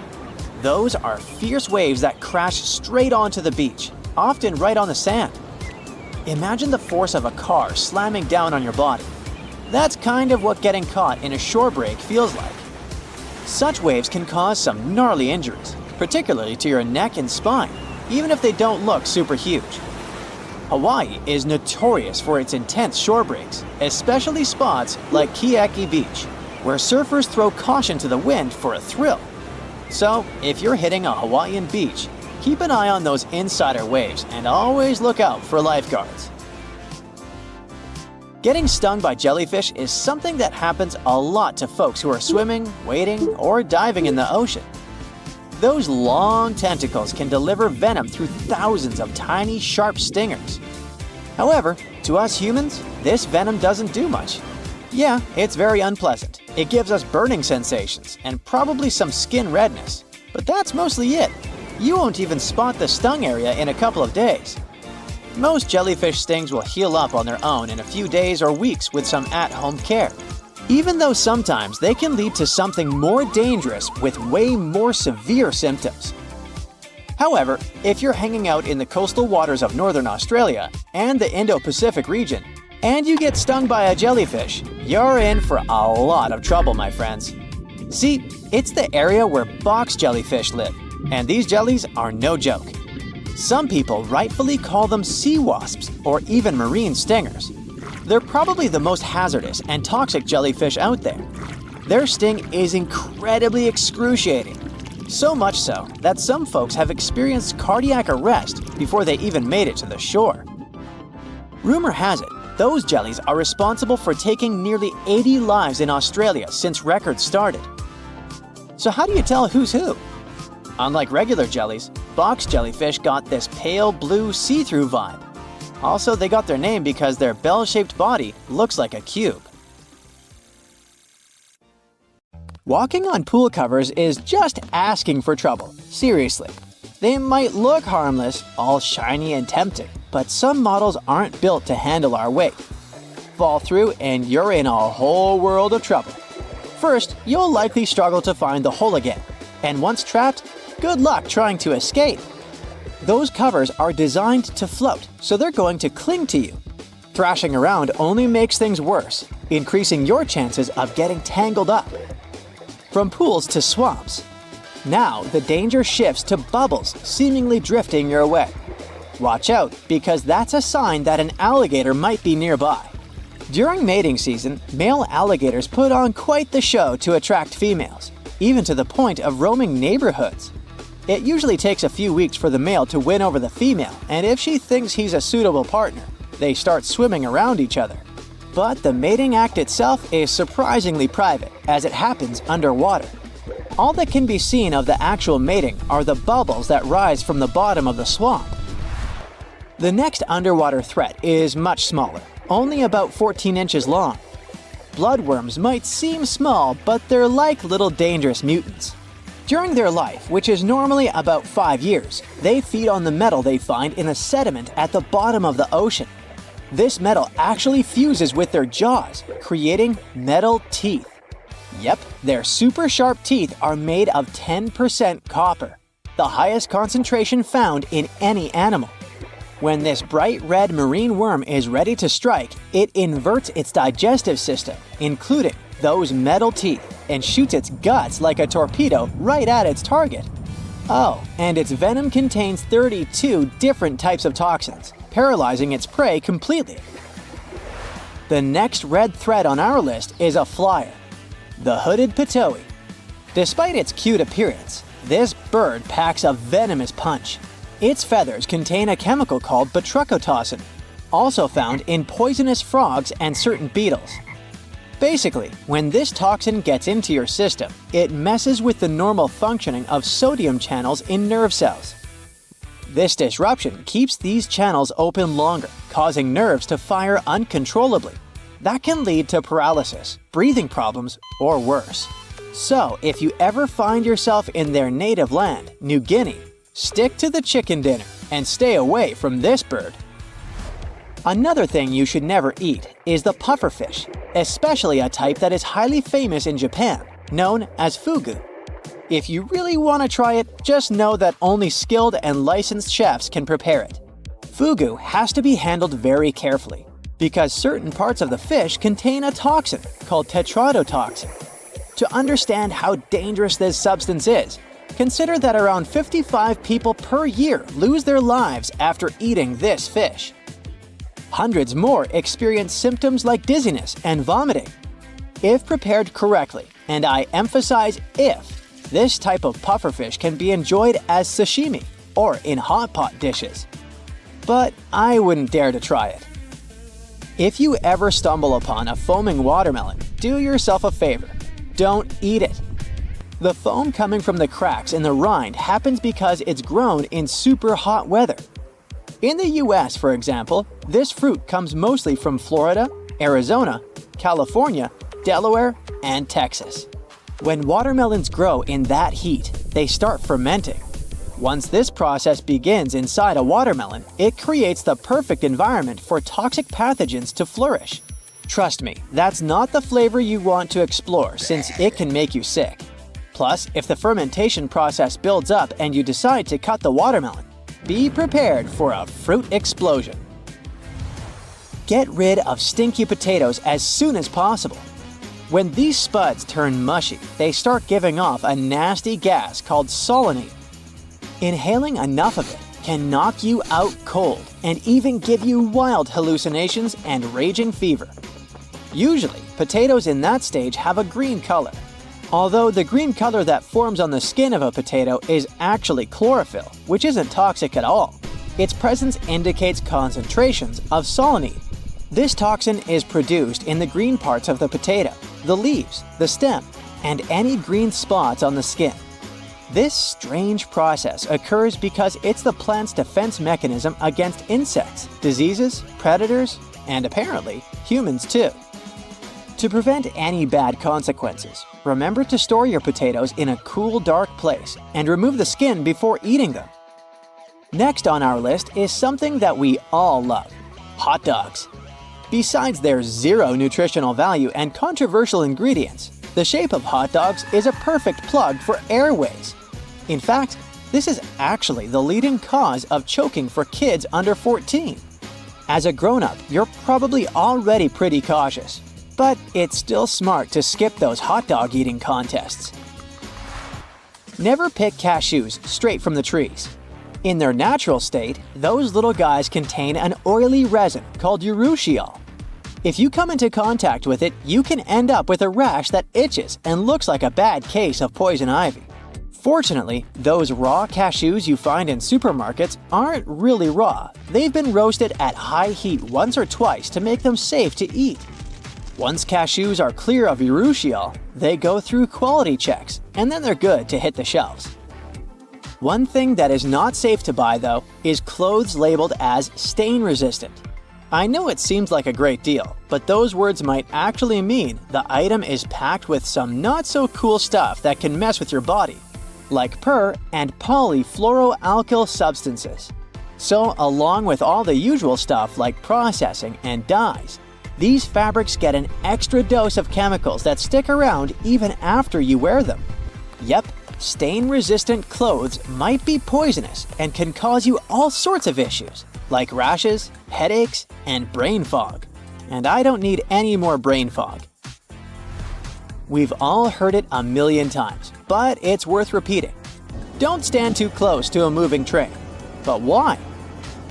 A: Those are fierce waves that crash straight onto the beach, often right on the sand. Imagine the force of a car slamming down on your body. That's kind of what getting caught in a shore break feels like. Such waves can cause some gnarly injuries, particularly to your neck and spine, even if they don't look super huge. Hawaii is notorious for its intense shore breaks, especially spots like Keiki Beach, where surfers throw caution to the wind for a thrill. So, if you're hitting a Hawaiian beach, keep an eye on those insider waves and always look out for lifeguards. Getting stung by jellyfish is something that happens a lot to folks who are swimming, wading, or diving in the ocean. Those long tentacles can deliver venom through thousands of tiny, sharp stingers. However, to us humans, this venom doesn't do much. Yeah, it's very unpleasant. It gives us burning sensations and probably some skin redness, but that's mostly it. You won't even spot the stung area in a couple of days. Most jellyfish stings will heal up on their own in a few days or weeks with some at-home care, even though sometimes they can lead to something more dangerous with way more severe symptoms. However, if you're hanging out in the coastal waters of northern Australia and the Indo-Pacific region, and you get stung by a jellyfish, you're in for a lot of trouble, my friends. See, it's the area where box jellyfish live, and these jellies are no joke. Some people rightfully call them sea wasps or even marine stingers. They're probably the most hazardous and toxic jellyfish out there. Their sting is incredibly excruciating, so much so that some folks have experienced cardiac arrest before they even made it to the shore. Rumor has it, those jellies are responsible for taking nearly 80 lives in Australia since records started. So how do you tell who's who? Unlike regular jellies, box jellyfish got this pale blue see-through vibe. Also, they got their name because their bell-shaped body looks like a cube. Walking on pool covers is just asking for trouble, seriously. They might look harmless, all shiny and tempting, but some models aren't built to handle our weight. Fall through and you're in a whole world of trouble. First, you'll likely struggle to find the hole again, and once trapped, good luck trying to escape. Those covers are designed to float, so they're going to cling to you. Thrashing around only makes things worse, increasing your chances of getting tangled up. From pools to swamps. Now the danger shifts to bubbles seemingly drifting your way. Watch out, because that's a sign that an alligator might be nearby. During mating season, male alligators put on quite the show to attract females, even to the point of roaming neighborhoods. It usually takes a few weeks for the male to win over the female, and if she thinks he's a suitable partner, they start swimming around each other. But the mating act itself is surprisingly private, as it happens underwater. All that can be seen of the actual mating are the bubbles that rise from the bottom of the swamp. The next underwater threat is much smaller, only about 14 inches long. Bloodworms might seem small, but they're like little dangerous mutants. During their life, which is normally about 5 years, they feed on the metal they find in the sediment at the bottom of the ocean. This metal actually fuses with their jaws, creating metal teeth. Yep, their super sharp teeth are made of 10% copper, the highest concentration found in any animal. When this bright red marine worm is ready to strike, it inverts its digestive system, including those metal teeth, and shoots its guts like a torpedo right at its target. Oh, and its venom contains 32 different types of toxins, paralyzing its prey completely. The next red thread on our list is a flyer, the hooded Predatory. Despite its cute appearance, this bird packs a venomous punch. Its feathers contain a chemical called batrachotocin, also found in poisonous frogs and certain beetles. Basically, when this toxin gets into your system, it messes with the normal functioning of sodium channels in nerve cells. This disruption keeps these channels open longer, causing nerves to fire uncontrollably. That can lead to paralysis, breathing problems, or worse. So, if you ever find yourself in their native land, New Guinea, stick to the chicken dinner and stay away from this bird. Another thing you should never eat is the pufferfish, especially a type that is highly famous in Japan, known as fugu. If you really want to try it, just know that only skilled and licensed chefs can prepare it. Fugu has to be handled very carefully, because certain parts of the fish contain a toxin called tetrodotoxin. To understand how dangerous this substance is, consider that around 55 people per year lose their lives after eating this fish. Hundreds more experience symptoms like dizziness and vomiting. If prepared correctly, and I emphasize if, this type of pufferfish can be enjoyed as sashimi or in hot pot dishes. But I wouldn't dare to try it. If you ever stumble upon a foaming watermelon, do yourself a favor. Don't eat it. The foam coming from the cracks in the rind happens because it's grown in super hot weather. In the US, for example, this fruit comes mostly from Florida, Arizona, California, Delaware, and Texas. When watermelons grow in that heat, they start fermenting. Once this process begins inside a watermelon, it creates the perfect environment for toxic pathogens to flourish. Trust me, that's not the flavor you want to explore since it can make you sick. Plus, if the fermentation process builds up and you decide to cut the watermelon, be prepared for a fruit explosion. Get rid of stinky potatoes as soon as possible. When these spuds turn mushy, they start giving off a nasty gas called solanine. Inhaling enough of it can knock you out cold and even give you wild hallucinations and raging fever. Usually, potatoes in that stage have a green color. Although the green color that forms on the skin of a potato is actually chlorophyll, which isn't toxic at all. Its presence indicates concentrations of solanine. This toxin is produced in the green parts of the potato, the leaves, the stem, and any green spots on the skin. This strange process occurs because it's the plant's defense mechanism against insects, diseases, predators, and apparently humans too. To prevent any bad consequences, remember to store your potatoes in a cool, dark place and remove the skin before eating them. Next on our list is something that we all love: hot dogs. Besides their zero nutritional value and controversial ingredients, the shape of hot dogs is a perfect plug for airways. In fact, this is actually the leading cause of choking for kids under 14. As a grown-up, you're probably already pretty cautious, but it's still smart to skip those hot dog eating contests. Never pick cashews straight from the trees. In their natural state, those little guys contain an oily resin called urushiol. If you come into contact with it, you can end up with a rash that itches and looks like a bad case of poison ivy. Fortunately, those raw cashews you find in supermarkets aren't really raw. They've been roasted at high heat once or twice to make them safe to eat. Once cashews are clear of urushiol, they go through quality checks, and then they're good to hit the shelves. One thing that is not safe to buy, though, is clothes labeled as stain-resistant. I know it seems like a great deal, but those words might actually mean the item is packed with some not-so-cool stuff that can mess with your body, like per- and polyfluoroalkyl substances. So, along with all the usual stuff like processing and dyes, these fabrics get an extra dose of chemicals that stick around even after you wear them. Yep, stain-resistant clothes might be poisonous and can cause you all sorts of issues, like rashes, headaches, and brain fog. And I don't need any more brain fog. We've all heard it a million times, but it's worth repeating. Don't stand too close to a moving train. But why?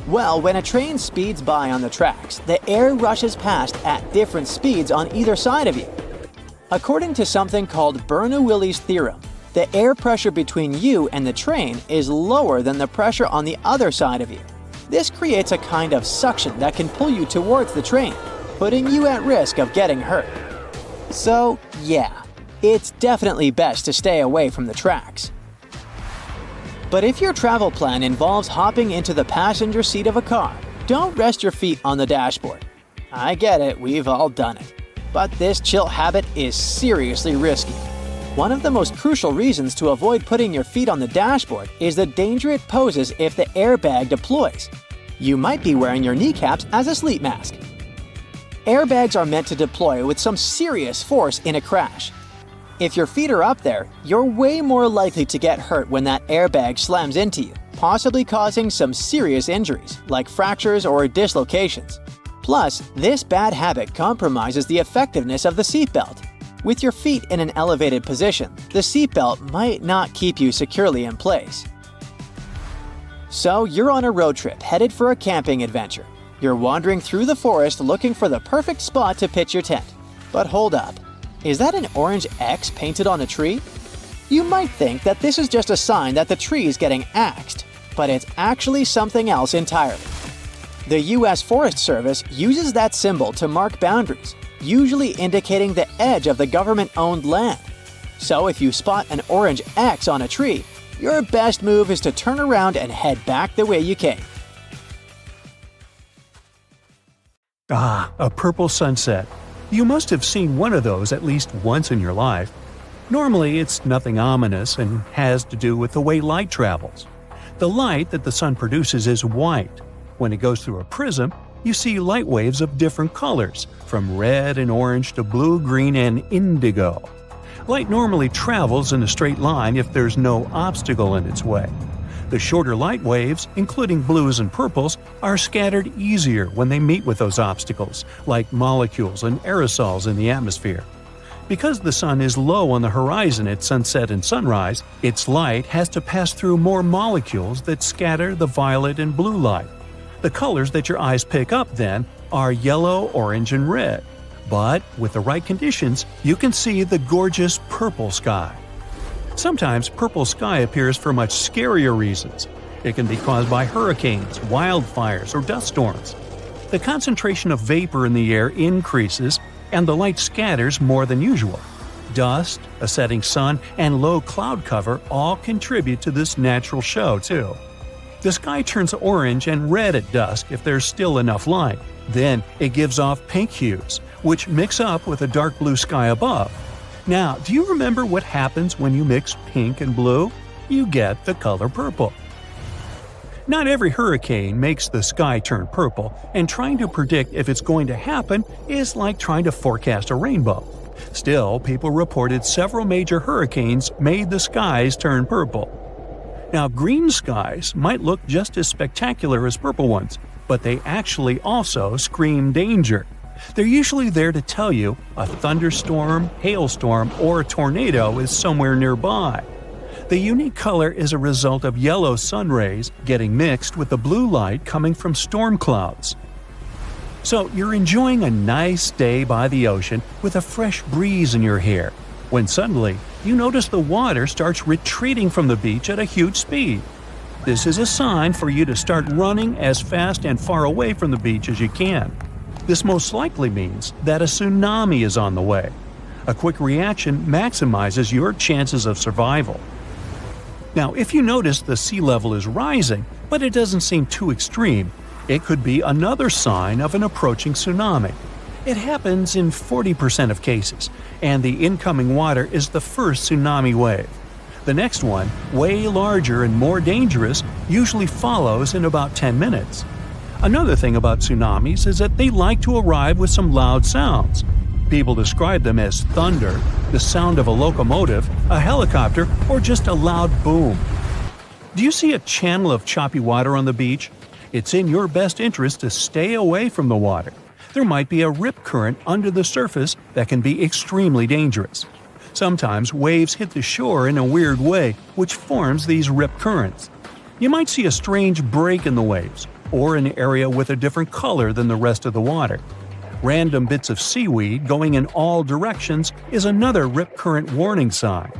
A: Well, when a train speeds by on the tracks, the air rushes past at different speeds on either side of you. According to something called Bernoulli's theorem, the air pressure between you and the train is lower than the pressure on the other side of you. This creates a kind of suction that can pull you towards the train, putting you at risk of getting hurt. So, yeah, it's definitely best to stay away from the tracks. But if your travel plan involves hopping into the passenger seat of a car, don't rest your feet on the dashboard. I get it, we've all done it. But this chill habit is seriously risky. One of the most crucial reasons to avoid putting your feet on the dashboard is the danger it poses if the airbag deploys. You might be wearing your kneecaps as a sleep mask. Airbags are meant to deploy with some serious force in a crash. If your feet are up there, you're way more likely to get hurt when that airbag slams into you, possibly causing some serious injuries, like fractures or dislocations. Plus, this bad habit compromises the effectiveness of the seatbelt. With your feet in an elevated position, the seatbelt might not keep you securely in place. So, you're on a road trip headed for a camping adventure. You're wandering through the forest looking for the perfect spot to pitch your tent. But hold up. Is that an orange X painted on a tree? You might think that this is just a sign that the tree is getting axed, but it's actually something else entirely. The U.S. Forest Service uses that symbol to mark boundaries, usually indicating the edge of the government-owned land. So if you spot an orange X on a tree, your best move is to turn around and head back the way you came.
C: Ah, a purple sunset. You must have seen one of those at least once in your life. Normally, it's nothing ominous and has to do with the way light travels. The light that the sun produces is white. When it goes through a prism, you see light waves of different colors, from red and orange to blue, green, and indigo. Light normally travels in a straight line if there's no obstacle in its way. The shorter light waves, including blues and purples, are scattered easier when they meet with those obstacles, like molecules and aerosols in the atmosphere. Because the sun is low on the horizon at sunset and sunrise, its light has to pass through more molecules that scatter the violet and blue light. The colors that your eyes pick up, then, are yellow, orange, and red. But with the right conditions, you can see the gorgeous purple sky. Sometimes purple sky appears for much scarier reasons. It can be caused by hurricanes, wildfires, or dust storms. The concentration of vapor in the air increases, and the light scatters more than usual. Dust, a setting sun, and low cloud cover all contribute to this natural show, too. The sky turns orange and red at dusk if there's still enough light. Then it gives off pink hues, which mix up with a dark blue sky above. Now, do you remember what happens when you mix pink and blue? You get the color purple. Not every hurricane makes the sky turn purple, and trying to predict if it's going to happen is like trying to forecast a rainbow. Still, people reported several major hurricanes made the skies turn purple. Now, green skies might look just as spectacular as purple ones, but they actually also scream danger. They're usually there to tell you a thunderstorm, hailstorm, or a tornado is somewhere nearby. The unique color is a result of yellow sun rays getting mixed with the blue light coming from storm clouds. So you're enjoying a nice day by the ocean with a fresh breeze in your hair, when suddenly you notice the water starts retreating from the beach at a huge speed. This is a sign for you to start running as fast and far away from the beach as you can. This most likely means that a tsunami is on the way. A quick reaction maximizes your chances of survival. Now, if you notice the sea level is rising, but it doesn't seem too extreme, it could be another sign of an approaching tsunami. It happens in 40% of cases, and the incoming water is the first tsunami wave. The next one, way larger and more dangerous, usually follows in about 10 minutes. Another thing about tsunamis is that they like to arrive with some loud sounds. People describe them as thunder, the sound of a locomotive, a helicopter, or just a loud boom. Do you see a channel of choppy water on the beach? It's in your best interest to stay away from the water. There might be a rip current under the surface that can be extremely dangerous. Sometimes waves hit the shore in a weird way, which forms these rip currents. You might see a strange break in the waves, or an area with a different color than the rest of the water. Random bits of seaweed going in all directions is another rip current warning sign.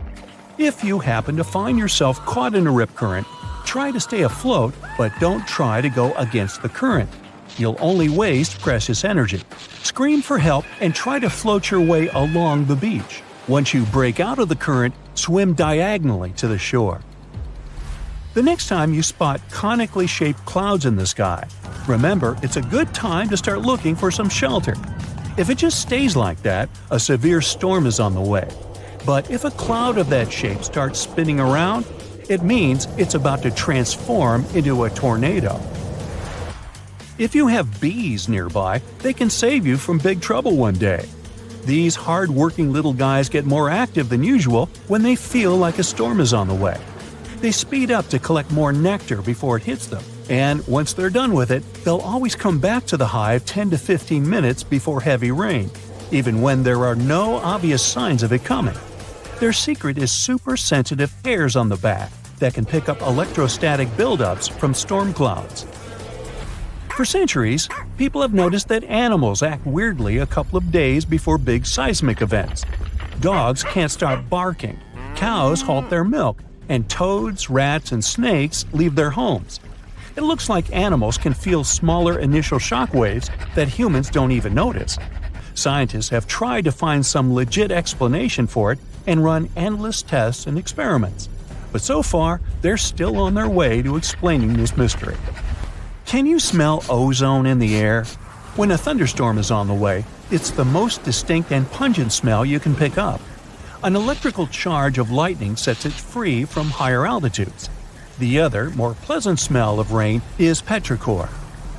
C: If you happen to find yourself caught in a rip current, try to stay afloat, but don't try to go against the current. You'll only waste precious energy. Scream for help and try to float your way along the beach. Once you break out of the current, swim diagonally to the shore. The next time you spot conically shaped clouds in the sky, remember it's a good time to start looking for some shelter. If it just stays like that, a severe storm is on the way. But if a cloud of that shape starts spinning around, it means it's about to transform into a tornado. If you have bees nearby, they can save you from big trouble one day. These hard-working little guys get more active than usual when they feel like a storm is on the way. They speed up to collect more nectar before it hits them, and once they're done with it, they'll always come back to the hive 10 to 15 minutes before heavy rain, even when there are no obvious signs of it coming. Their secret is super sensitive hairs on the back that can pick up electrostatic buildups from storm clouds. For centuries, people have noticed that animals act weirdly a couple of days before big seismic events. Dogs can't stop barking, cows halt their milk, and toads, rats, and snakes leave their homes. It looks like animals can feel smaller initial shock waves that humans don't even notice. Scientists have tried to find some legit explanation for it and run endless tests and experiments. But so far, they're still on their way to explaining this mystery. Can you smell ozone in the air? When a thunderstorm is on the way, it's the most distinct and pungent smell you can pick up. An electrical charge of lightning sets it free from higher altitudes. The other, more pleasant smell of rain is petrichor.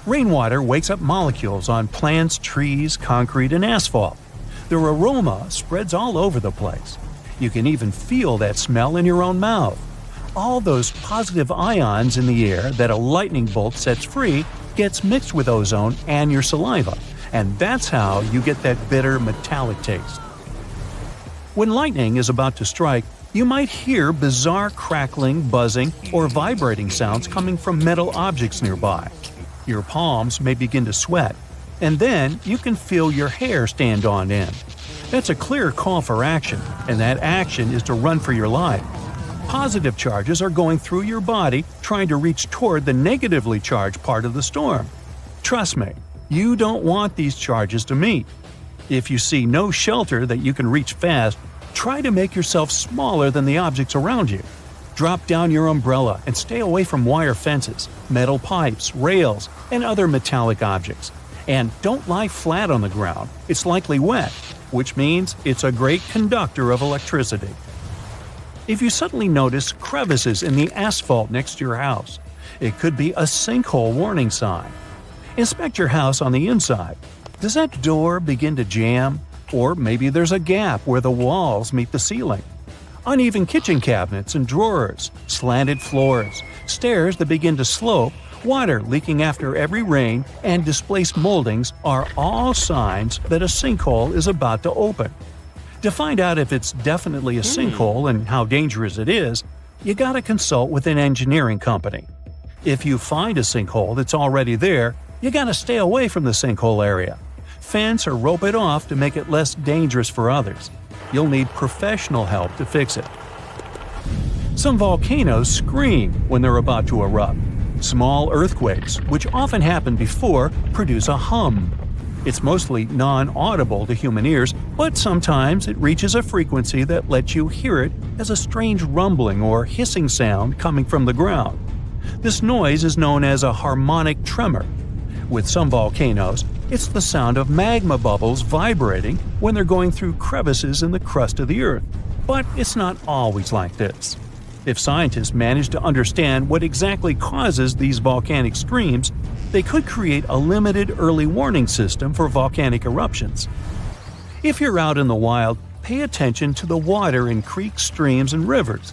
C: Rainwater wakes up molecules on plants, trees, concrete, and asphalt. Their aroma spreads all over the place. You can even feel that smell in your own mouth. All those positive ions in the air that a lightning bolt sets free gets mixed with ozone and your saliva, and that's how you get that bitter metallic taste. When lightning is about to strike, you might hear bizarre crackling, buzzing, or vibrating sounds coming from metal objects nearby. Your palms may begin to sweat, and then you can feel your hair stand on end. That's a clear call for action, and that action is to run for your life. Positive charges are going through your body trying to reach toward the negatively charged part of the storm. Trust me, you don't want these charges to meet. If you see no shelter that you can reach fast, try to make yourself smaller than the objects around you. Drop down your umbrella and stay away from wire fences, metal pipes, rails, and other metallic objects. And don't lie flat on the ground, it's likely wet, which means it's a great conductor of electricity. If you suddenly notice crevices in the asphalt next to your house, it could be a sinkhole warning sign. Inspect your house on the inside. Does that door begin to jam? Or maybe there's a gap where the walls meet the ceiling. Uneven kitchen cabinets and drawers, slanted floors, stairs that begin to slope, water leaking after every rain, and displaced moldings are all signs that a sinkhole is about to open. To find out if it's definitely a sinkhole and how dangerous it is, you gotta consult with an engineering company. If you find a sinkhole that's already there, you gotta stay away from the sinkhole area. Fence or rope it off to make it less dangerous for others. You'll need professional help to fix it. Some volcanoes scream when they're about to erupt. Small earthquakes, which often happen before, produce a hum. It's mostly non-audible to human ears, but sometimes it reaches a frequency that lets you hear it as a strange rumbling or hissing sound coming from the ground. This noise is known as a harmonic tremor. With some volcanoes, it's the sound of magma bubbles vibrating when they're going through crevices in the crust of the earth. But it's not always like this. If scientists manage to understand what exactly causes these volcanic screams, they could create a limited early warning system for volcanic eruptions. If you're out in the wild, pay attention to the water in creeks, streams, and rivers.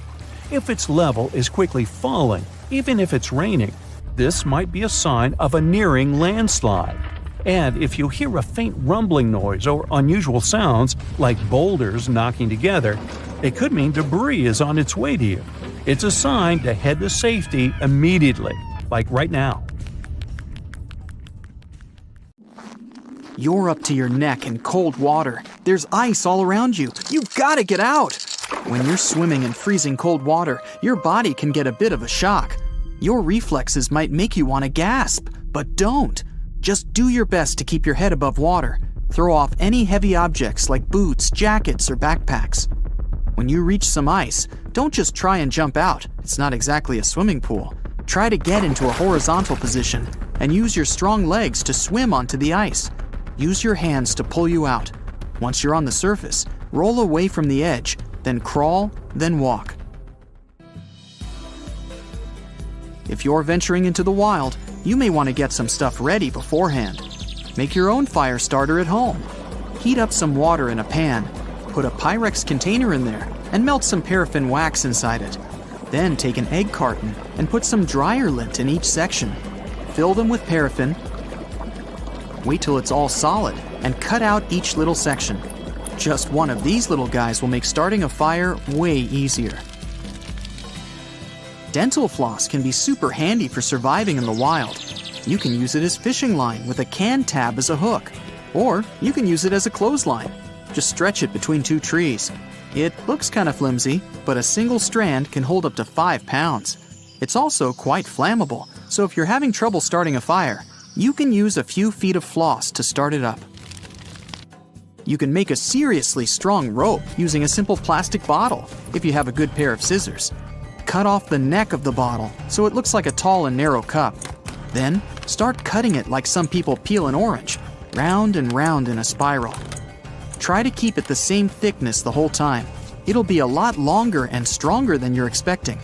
C: If its level is quickly falling, even if it's raining, this might be a sign of a nearing landslide. And if you hear a faint rumbling noise or unusual sounds, like boulders knocking together, it could mean debris is on its way to you. It's a sign to head to safety immediately, like right now.
B: You're up to your neck in cold water. There's ice all around you. You've got to get out! When you're swimming in freezing cold water, your body can get a bit of a shock. Your reflexes might make you want to gasp, but don't. Just do your best to keep your head above water. Throw off any heavy objects like boots, jackets, or backpacks. When you reach some ice, don't just try and jump out. It's not exactly a swimming pool. Try to get into a horizontal position and use your strong legs to swim onto the ice. Use your hands to pull you out. Once you're on the surface, roll away from the edge, then crawl, then walk. If you're venturing into the wild, you may want to get some stuff ready beforehand. Make your own fire starter at home. Heat up some water in a pan. Put a Pyrex container in there and melt some paraffin wax inside it. Then take an egg carton and put some dryer lint in each section. Fill them with paraffin. Wait till it's all solid and cut out each little section. Just one of these little guys will make starting a fire way easier. Dental floss can be super handy for surviving in the wild. You can use it as fishing line with a can tab as a hook, or you can use it as a clothesline. Just stretch it between two trees. It looks kind of flimsy, but a single strand can hold up to 5 pounds. It's also quite flammable, so if you're having trouble starting a fire, you can use a few feet of floss to start it up. You can make a seriously strong rope using a simple plastic bottle if you have a good pair of scissors. Cut off the neck of the bottle so it looks like a tall and narrow cup. Then, start cutting it like some people peel an orange, round and round in a spiral. Try to keep it the same thickness the whole time. It'll be a lot longer and stronger than you're expecting.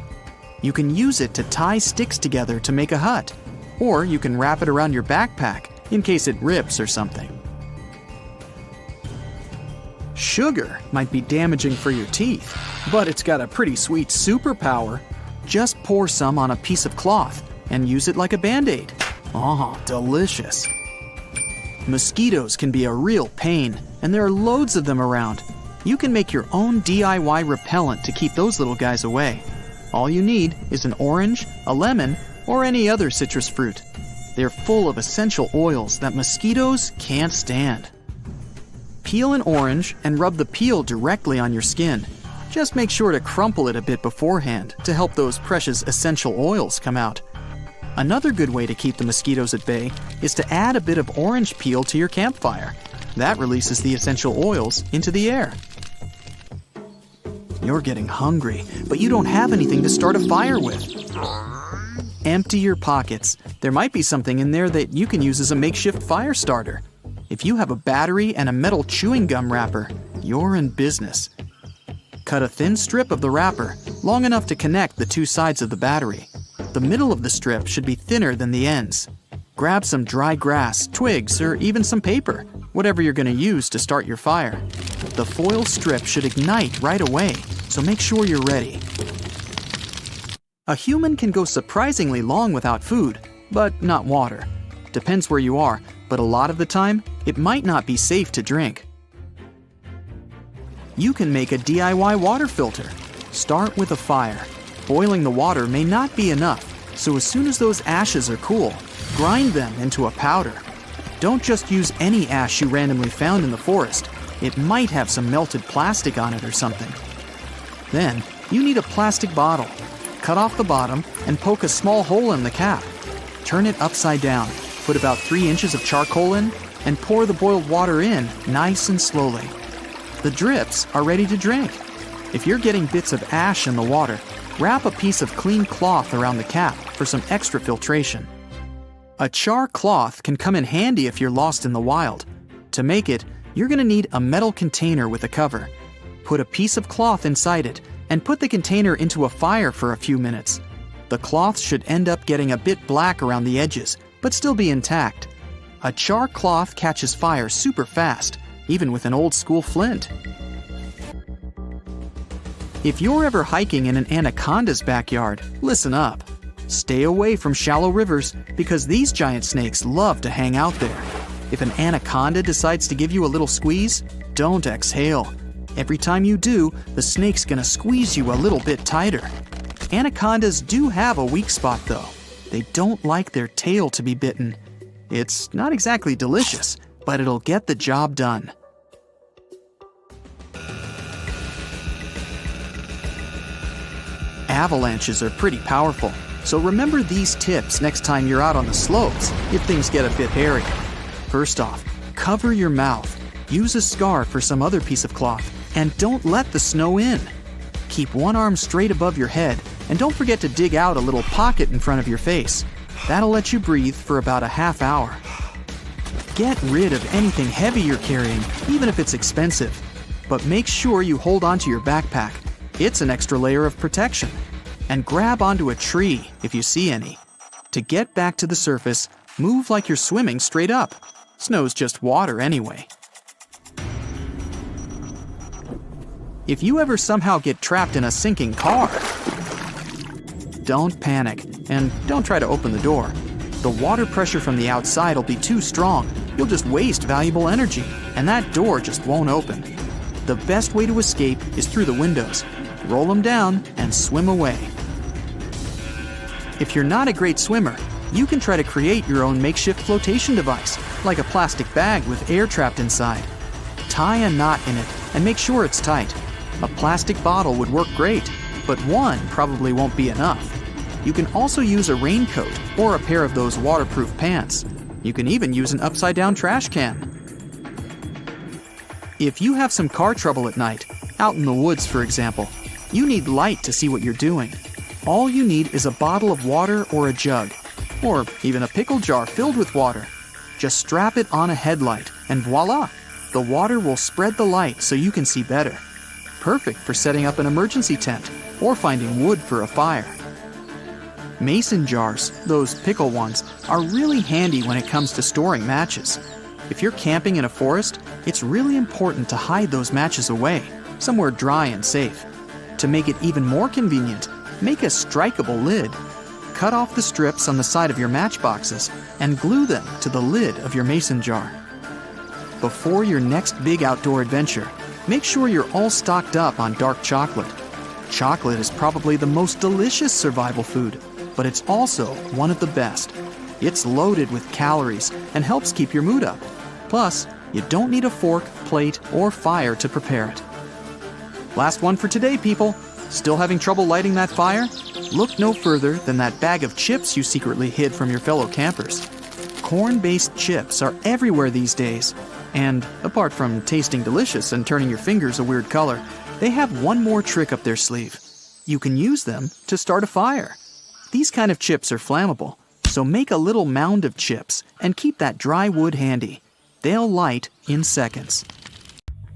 B: You can use it to tie sticks together to make a hut, or you can wrap it around your backpack in case it rips or something. Sugar might be damaging for your teeth, but it's got a pretty sweet superpower. Just pour some on a piece of cloth and use it like a Band-Aid. Oh, delicious. Mosquitoes can be a real pain, and there are loads of them around. You can make your own DIY repellent to keep those little guys away. All you need is an orange, a lemon, or any other citrus fruit. They're full of essential oils that mosquitoes can't stand. Peel an orange and rub the peel directly on your skin. Just make sure to crumple it a bit beforehand to help those precious essential oils come out. Another good way to keep the mosquitoes at bay is to add a bit of orange peel to your campfire. That releases the essential oils into the air. You're getting hungry, but you don't have anything to start a fire with. Empty your pockets. There might be something in there that you can use as a makeshift fire starter. If you have a battery and a metal chewing gum wrapper, you're in business. Cut a thin strip of the wrapper, long enough to connect the two sides of the battery. The middle of the strip should be thinner than the ends. Grab some dry grass, twigs, or even some paper, whatever you're going to use to start your fire. The foil strip should ignite right away, so make sure you're ready. A human can go surprisingly long without food, but not water. Depends where you are, but a lot of the time, it might not be safe to drink. You can make a DIY water filter. Start with a fire. Boiling the water may not be enough, so as soon as those ashes are cool, grind them into a powder. Don't just use any ash you randomly found in the forest. It might have some melted plastic on it or something. Then, you need a plastic bottle. Cut off the bottom and poke a small hole in the cap. Turn it upside down, put about 3 inches of charcoal in, and pour the boiled water in nice and slowly. The drips are ready to drink. If you're getting bits of ash in the water, wrap a piece of clean cloth around the cap for some extra filtration. A char cloth can come in handy if you're lost in the wild. To make it, you're going to need a metal container with a cover. Put a piece of cloth inside it and put the container into a fire for a few minutes. The cloth should end up getting a bit black around the edges, but still be intact. A char cloth catches fire super fast, even with an old school flint. If you're ever hiking in an anaconda's backyard, listen up. Stay away from shallow rivers because these giant snakes love to hang out there. If an anaconda decides to give you a little squeeze, don't exhale. Every time you do, the snake's gonna squeeze you a little bit tighter. Anacondas do have a weak spot though. They don't like their tail to be bitten. It's not exactly delicious, but it'll get the job done. Avalanches are pretty powerful, so remember these tips next time you're out on the slopes if things get a bit hairy. First off, cover your mouth. Use a scarf or some other piece of cloth, and don't let the snow in. Keep one arm straight above your head, and don't forget to dig out a little pocket in front of your face. That'll let you breathe for about a half hour. Get rid of anything heavy you're carrying, even if it's expensive. But make sure you hold onto your backpack. It's an extra layer of protection. And grab onto a tree if you see any. To get back to the surface, move like you're swimming straight up. Snow's just water anyway. If you ever somehow get trapped in a sinking car, don't panic and don't try to open the door. The water pressure from the outside will be too strong. You'll just waste valuable energy, and that door just won't open. The best way to escape is through the windows. Roll them down and swim away. If you're not a great swimmer, you can try to create your own makeshift flotation device, like a plastic bag with air trapped inside. Tie a knot in it and make sure it's tight. A plastic bottle would work great, but one probably won't be enough. You can also use a raincoat or a pair of those waterproof pants. You can even use an upside-down trash can. If you have some car trouble at night, out in the woods for example, you need light to see what you're doing. All you need is a bottle of water or a jug, or even a pickle jar filled with water. Just strap it on a headlight, and voila! The water will spread the light so you can see better. Perfect for setting up an emergency tent or finding wood for a fire. Mason jars, those pickle ones, are really handy when it comes to storing matches. If you're camping in a forest, it's really important to hide those matches away, somewhere dry and safe. To make it even more convenient, make a strikeable lid. Cut off the strips on the side of your matchboxes and glue them to the lid of your mason jar. Before your next big outdoor adventure, make sure you're all stocked up on dark chocolate. Chocolate is probably the most delicious survival food, but it's also one of the best. It's loaded with calories and helps keep your mood up. Plus, you don't need a fork, plate, or fire to prepare it. Last one for today, people. Still having trouble lighting that fire? Look no further than that bag of chips you secretly hid from your fellow campers. Corn-based chips are everywhere these days. And apart from tasting delicious and turning your fingers a weird color, they have one more trick up their sleeve. You can use them to start a fire. These kind of chips are flammable, so make a little mound of chips and keep that dry wood handy. They'll light in seconds.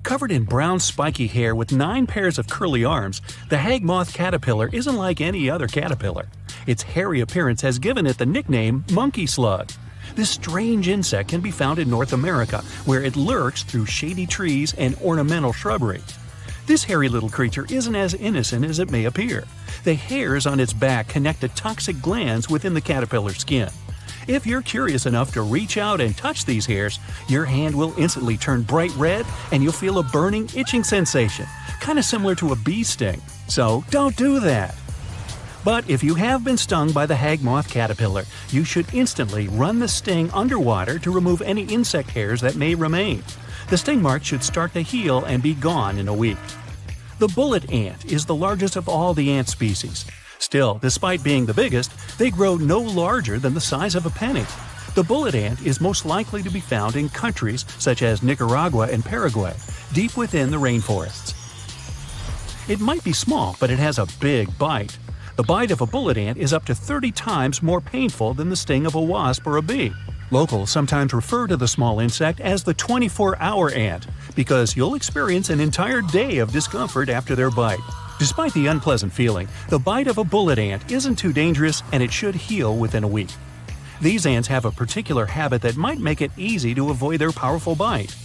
D: Covered in brown spiky hair with 9 pairs of curly arms, the hag moth caterpillar isn't like any other caterpillar. Its hairy appearance has given it the nickname monkey slug. This strange insect can be found in North America, where it lurks through shady trees and ornamental shrubbery. This hairy little creature isn't as innocent as it may appear. The hairs on its back connect to toxic glands within the caterpillar's skin. If you're curious enough to reach out and touch these hairs, your hand will instantly turn bright red and you'll feel a burning, itching sensation, kind of similar to a bee sting. So don't do that. But if you have been stung by the hag moth caterpillar, you should instantly run the sting underwater to remove any insect hairs that may remain. The sting mark should start to heal and be gone in a week. The bullet ant is the largest of all the ant species. Still, despite being the biggest, they grow no larger than the size of a penny. The bullet ant is most likely to be found in countries such as Nicaragua and Paraguay, deep within the rainforests. It might be small, but it has a big bite. The bite of a bullet ant is up to 30 times more painful than the sting of a wasp or a bee. Locals sometimes refer to the small insect as the 24-hour ant because you'll experience an entire day of discomfort after their bite. Despite the unpleasant feeling, the bite of a bullet ant isn't too dangerous and it should heal within a week. These ants have a particular habit that might make it easy to avoid their powerful bite.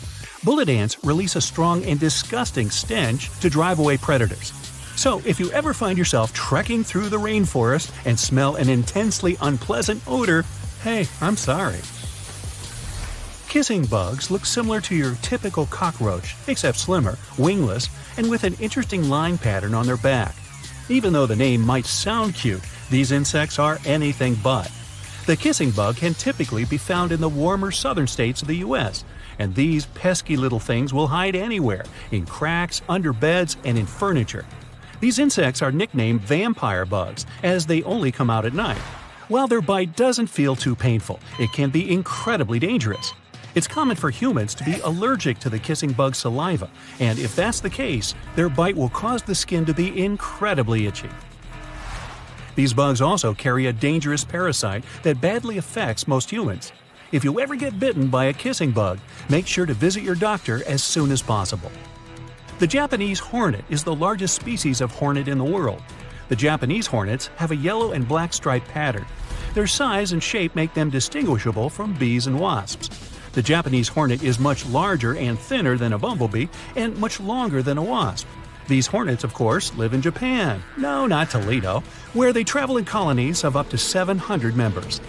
D: Bullet ants release a strong and disgusting stench to drive away predators. So if you ever find yourself trekking through the rainforest and smell an intensely unpleasant odor, hey, I'm sorry. Kissing bugs look similar to your typical cockroach, except slimmer, wingless, and with an interesting line pattern on their back. Even though the name might sound cute, these insects are anything but. The kissing bug can typically be found in the warmer southern states of the U.S., and these pesky little things will hide anywhere, in cracks, under beds, and in furniture. These insects are nicknamed vampire bugs, as they only come out at night. While their bite doesn't feel too painful, it can be incredibly dangerous. It's common for humans to be allergic to the kissing bug's saliva, and if that's the case, their bite will cause the skin to be incredibly itchy. These bugs also carry a dangerous parasite that badly affects most humans. If you ever get bitten by a kissing bug, make sure to visit your doctor as soon as possible. The Japanese hornet is the largest species of hornet in the world. The Japanese hornets have a yellow and black striped pattern. Their size and shape make them distinguishable from bees and wasps. The Japanese hornet is much larger and thinner than a bumblebee and much longer than a wasp. These hornets, of course, live in Japan, no, not Toledo, where they travel in colonies of up to 700 members.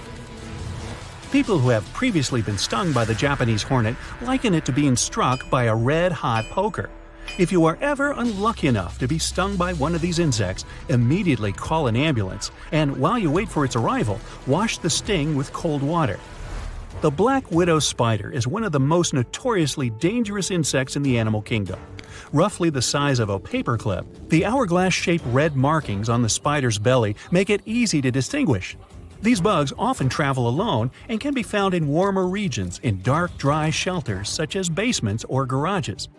D: People who have previously been stung by the Japanese hornet liken it to being struck by a red-hot poker. If you are ever unlucky enough to be stung by one of these insects, immediately call an ambulance, and while you wait for its arrival, wash the sting with cold water. The black widow spider is one of the most notoriously dangerous insects in the animal kingdom. Roughly the size of a paperclip, the hourglass-shaped red markings on the spider's belly make it easy to distinguish. These bugs often travel alone and can be found in warmer regions in dark, dry shelters such as basements or garages.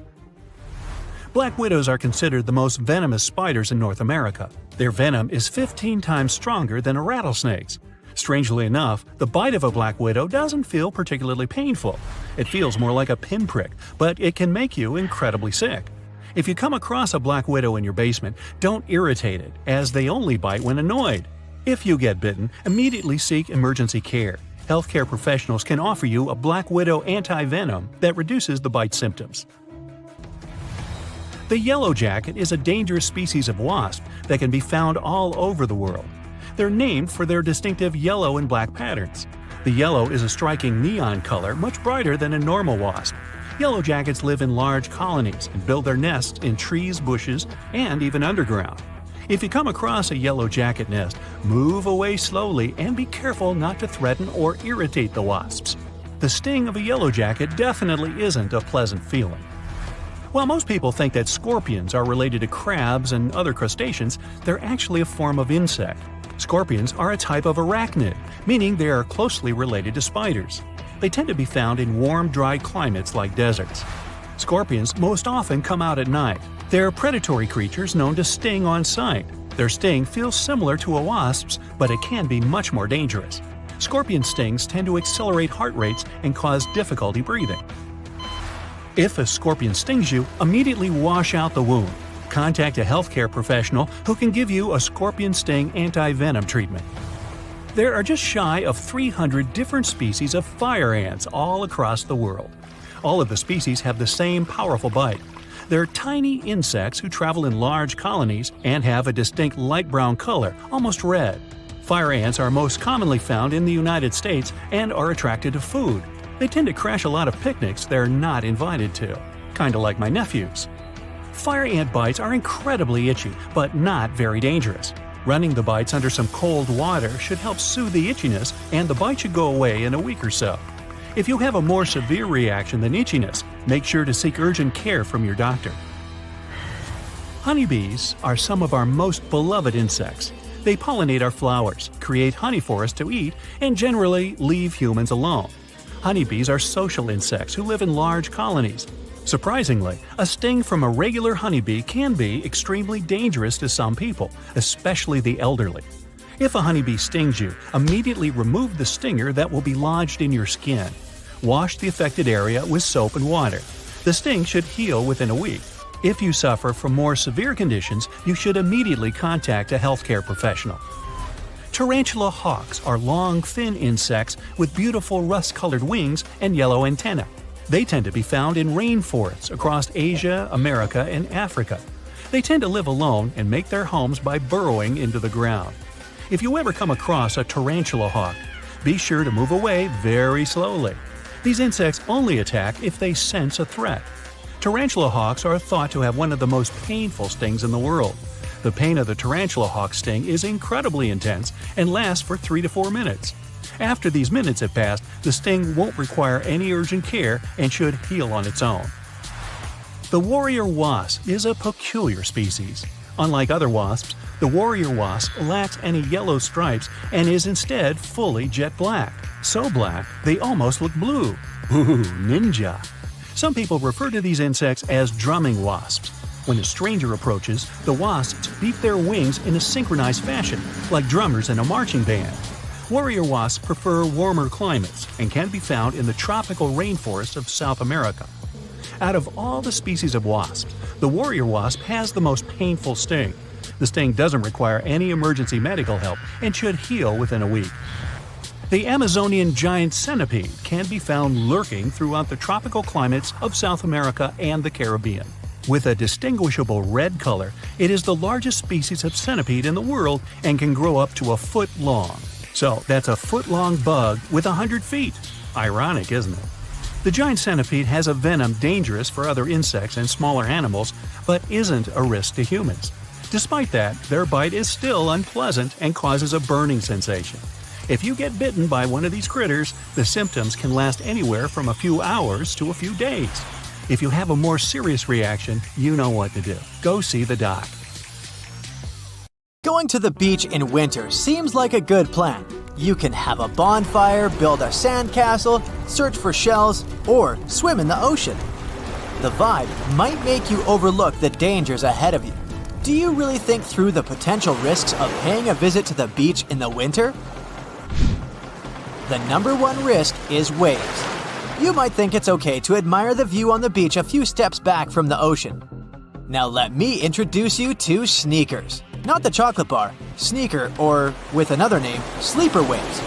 D: Black widows are considered the most venomous spiders in North America. Their venom is 15 times stronger than a rattlesnake's. Strangely enough, the bite of a black widow doesn't feel particularly painful. It feels more like a pinprick, but it can make you incredibly sick. If you come across a black widow in your basement, don't irritate it, as they only bite when annoyed. If you get bitten, immediately seek emergency care. Healthcare professionals can offer you a black widow anti-venom that reduces the bite symptoms. The yellow jacket is a dangerous species of wasp that can be found all over the world. They're named for their distinctive yellow and black patterns. The yellow is a striking neon color, much brighter than a normal wasp. Yellow jackets live in large colonies and build their nests in trees, bushes, and even underground. If you come across a yellow jacket nest, move away slowly and be careful not to threaten or irritate the wasps. The sting of a yellow jacket definitely isn't a pleasant feeling. While most people think that scorpions are related to crabs and other crustaceans, they're actually a form of insect. Scorpions are a type of arachnid, meaning they are closely related to spiders. They tend to be found in warm, dry climates like deserts. Scorpions most often come out at night. They're predatory creatures known to sting on sight. Their sting feels similar to a wasp's, but it can be much more dangerous. Scorpion stings tend to accelerate heart rates and cause difficulty breathing. If a scorpion stings you, immediately wash out the wound. Contact a healthcare professional who can give you a scorpion sting anti-venom treatment. There are just shy of 300 different species of fire ants all across the world. All of the species have the same powerful bite. They're tiny insects who travel in large colonies and have a distinct light brown color, almost red. Fire ants are most commonly found in the United States and are attracted to food. They tend to crash a lot of picnics they're not invited to, kinda like my nephews. Fire ant bites are incredibly itchy, but not very dangerous. Running the bites under some cold water should help soothe the itchiness, and the bite should go away in a week or so. If you have a more severe reaction than itchiness, make sure to seek urgent care from your doctor. Honeybees are some of our most beloved insects. They pollinate our flowers, create honey for us to eat, and generally leave humans alone. Honeybees are social insects who live in large colonies. Surprisingly, a sting from a regular honeybee can be extremely dangerous to some people, especially the elderly. If a honeybee stings you, immediately remove the stinger that will be lodged in your skin. Wash the affected area with soap and water. The sting should heal within a week. If you suffer from more severe conditions, you should immediately contact a healthcare professional. Tarantula hawks are long, thin insects with beautiful rust-colored wings and yellow antennae. They tend to be found in rainforests across Asia, America, and Africa. They tend to live alone and make their homes by burrowing into the ground. If you ever come across a tarantula hawk, be sure to move away very slowly. These insects only attack if they sense a threat. Tarantula hawks are thought to have one of the most painful stings in the world. The pain of the tarantula hawk sting is incredibly intense and lasts for 3 to 4 minutes. After these minutes have passed, the sting won't require any urgent care and should heal on its own. The warrior wasp is a peculiar species. Unlike other wasps, the warrior wasp lacks any yellow stripes and is instead fully jet black. So black, they almost look blue. Ooh, ninja! Some people refer to these insects as drumming wasps. When a stranger approaches, the wasps beat their wings in a synchronized fashion, like drummers in a marching band. Warrior wasps prefer warmer climates and can be found in the tropical rainforests of South America. Out of all the species of wasps, the warrior wasp has the most painful sting. The sting doesn't require any emergency medical help and should heal within a week. The Amazonian giant centipede can be found lurking throughout the tropical climates of South America and the Caribbean. With a distinguishable red color, it is the largest species of centipede in the world and can grow up to a foot long. So that's a foot-long bug with 100 feet. Ironic, isn't it? The giant centipede has a venom dangerous for other insects and smaller animals, but isn't a risk to humans. Despite that, their bite is still unpleasant and causes a burning sensation. If you get bitten by one of these critters, the symptoms can last anywhere from a few hours to a few days. If you have a more serious reaction, you know what to do. Go see the doc.
A: Going to the beach in winter seems like a good plan. You can have a bonfire, build a sandcastle, search for shells, or swim in the ocean. The vibe might make you overlook the dangers ahead of you. Do you really think through the potential risks of paying a visit to the beach in the winter? The number one risk is waves. You might think it's okay to admire the view on the beach a few steps back from the ocean. Now let me introduce you to sneakers. Not the chocolate bar, sneaker, or with another name, sleeper waves.